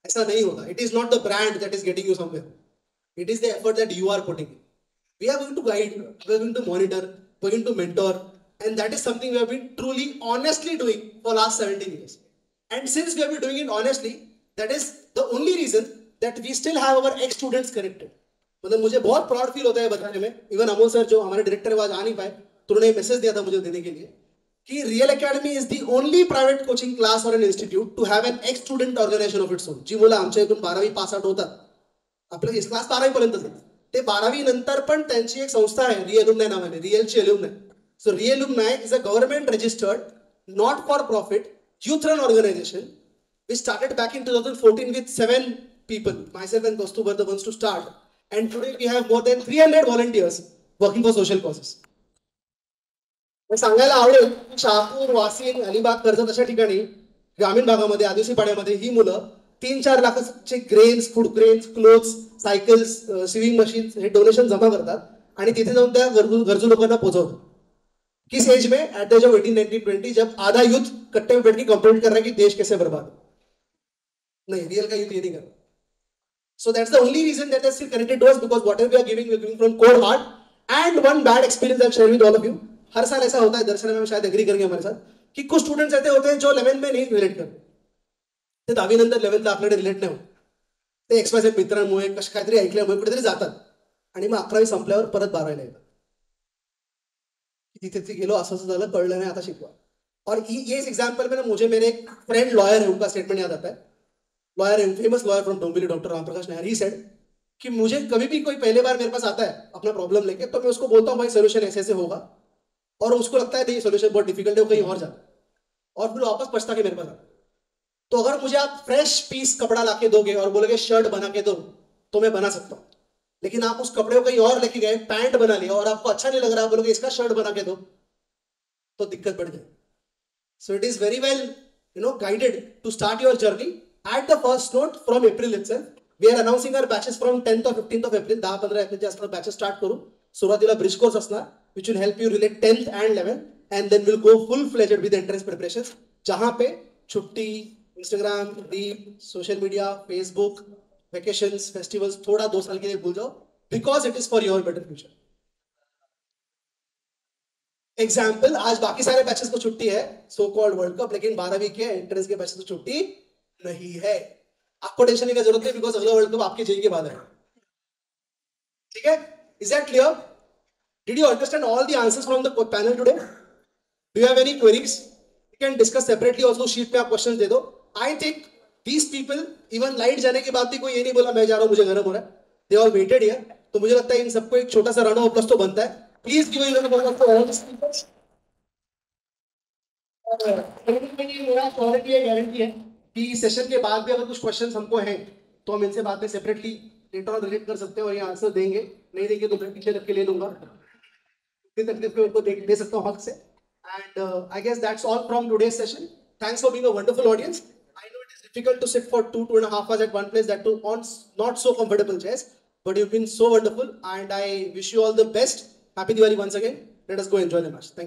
ऐसा नहीं होता. It is not the brand that is getting you somewhere. It is the effort that you are putting in. We are going to guide, we are going to monitor, we are going to mentor, and that is something we have been truly, honestly doing for last 17 years. And since we have been doing it honestly, that is the only reason that we still have our ex-students connected. मतलब मुझे बहुत proud feel होता है बताने में. Even Amol sir जो हमारे director आज आ नहीं पाए, तो उन्होंने मैसेज दिया था मुझे देने के लिए कि Real Academy is the only private coaching class और an institute to have an ex student organisation of its own. जी मुलं आमच्या इथून 12वी पास आउट होतात, आपलं इस क्लास 12वी पर्यंतच आहे, ते 12वी नंतर पण त्यांची एक संस्था आहे रिएलुमनाय नावाने, रिएलची alumni. So Realumni is a government registered not for profit youth run organization. We started back in 2014 with 7 people, myself and Kaustubh were the ones to start, and today we have more than 300 volunteers working for social causes. मी सांगायला आवडेल की शहापूर, वासिन, अलिबाग, कर्जत अशा ठिकाणी ग्रामीण भागामध्ये, आदिवासी पाड्यामध्ये ही मुलं 3-4 लाखाचे grains, food grains, clothes, cycles, swimming machines हे डोनेशन जमा करतात आणि तिथे जाऊन त्या गरजू लोकांना पोहोचवतात. किस एज में? एट द एज ऑफ 18, 19, 20, जब आधा यूथ कट्टे में बैठ के कंप्लेंट कर रहा है कि देश कैसे बर्बाद. नहीं, रियल का यूथ ये नहीं कर रहा. So that's the only reason that is still connected to us, because whatever we are giving from core heart. And one bad experience I share with all of you. हर साल ऐसा होता है, दर्शन में शायद एग्री करेंगे हमारे साथ, कि कुछ स्टूडेंट्स ऐसे होते हैं जो 11th में नहीं रिलेट करते, ते 10वी नंतर 11th आपल्याकडे रिलेट नाही होत, ते XYZ मित्रांमुळे काहीतरी ऐकल्यामुळे कुठेतरी जातात आणि मग 11वी संपल्यावर परत 12वीला येतात. तिथे गेलो, असं झालं, कळलं नाही, आता शिकवा. और ये इस एग्जाम्पल में ना मुझे मेरे एक फ्रेंड लॉयर है, उनका स्टेटमेंट याद आता है. लॉयर है, famous lawyer from Dombivli, doctor Ramprakash Nair. He said कि मुझे कभी भी कोई पहले बार मेरे पास आता है अपना प्रॉब्लम लेके, तो मैं उसको बोलता हूँ भाई सोल्यूशन ऐसे ऐसे होगा, और उसको लगता है नहीं सोल्यूशन बहुत डिफिकल्ट है, वो कहीं और जाता है. और फिर वापस पछता के मेरे पास आता। तो अगर मुझे आप फ्रेश पीस कपड़ा लाके दोगे और बोलोगे शर्ट बना के दो, तो मैं बना सकता हूँ। लेकिन आप उस कपड़े को कहीं और लेके गए, पैंट बना लिया और आपको अच्छा नहीं लग रहा, बोलोगे इसका शर्ट बना के दो, तो दिक्कत बढ़ जाए। So it is very well guided to start your journey at the first note from April itself. We are announcing our batches from 10th or 15th of April. 10-15 एप्रिलच्या आसपास batches start करू. सुरुवातीला ब्रिज कोर्स असणार which will help you relate 10th and 11th, and then we'll go full fledged with entrance preparations, जहां पे छुट्टी, Instagram, reel, social media, Facebook, vacations, festivals थोड़ा 2 साल के लिए भूल जाओ, because it is for your better future. Example, आज बाकी सारे बैचेस को छुट्टी है, सो कॉल्ड वर्ल्ड कप, लेकिन 12वीं के एंट्रेंस के बैचेस को छुट्टी नहीं है। आपको टेंशन लेने की जरूरत नहीं, बिकॉज अगला वर्ल्ड कप आपके जेई के बाद है। ठीक है, is that clear? Did you understand all the answers from the panel today? Do you have any queries? You can discuss separately also, sheet पे आप क्वेश्चंस दे दो। I think these people, even light जाने के बाद भी कोई ये नहीं बोला मैं जा रहा हूं, मुझे गर्म हो रहा है। They all waited here. तो मुझे लगता है इन सबको एक छोटा सा राउंड ऑफ अप्लॉज तो बनता है। Please give a little bit of all the speakers. मेरा authority है, गारंटी है कि इस सेशन के बाद भी अगर कुछ क्वेश्चंस हमको हैं तो हम इनसे बाद में सेपरेटली लेटर ऑन रिलेट कर सकते हैं और ये आंसर देंगे। नहीं देंगे तो मैं पीछे रख के ले लूंगा, तकलीफ में उनको दे सकता हूँ हक से। And I guess that's all from today's session. Thanks for being a wonderful audience. I know it is difficult to sit for 2.5 hours at one place, that too on not so comfortable chairs, but you've been so wonderful and I wish you all the best. Happy Diwali once again. Let us go enjoy the match. Thank you.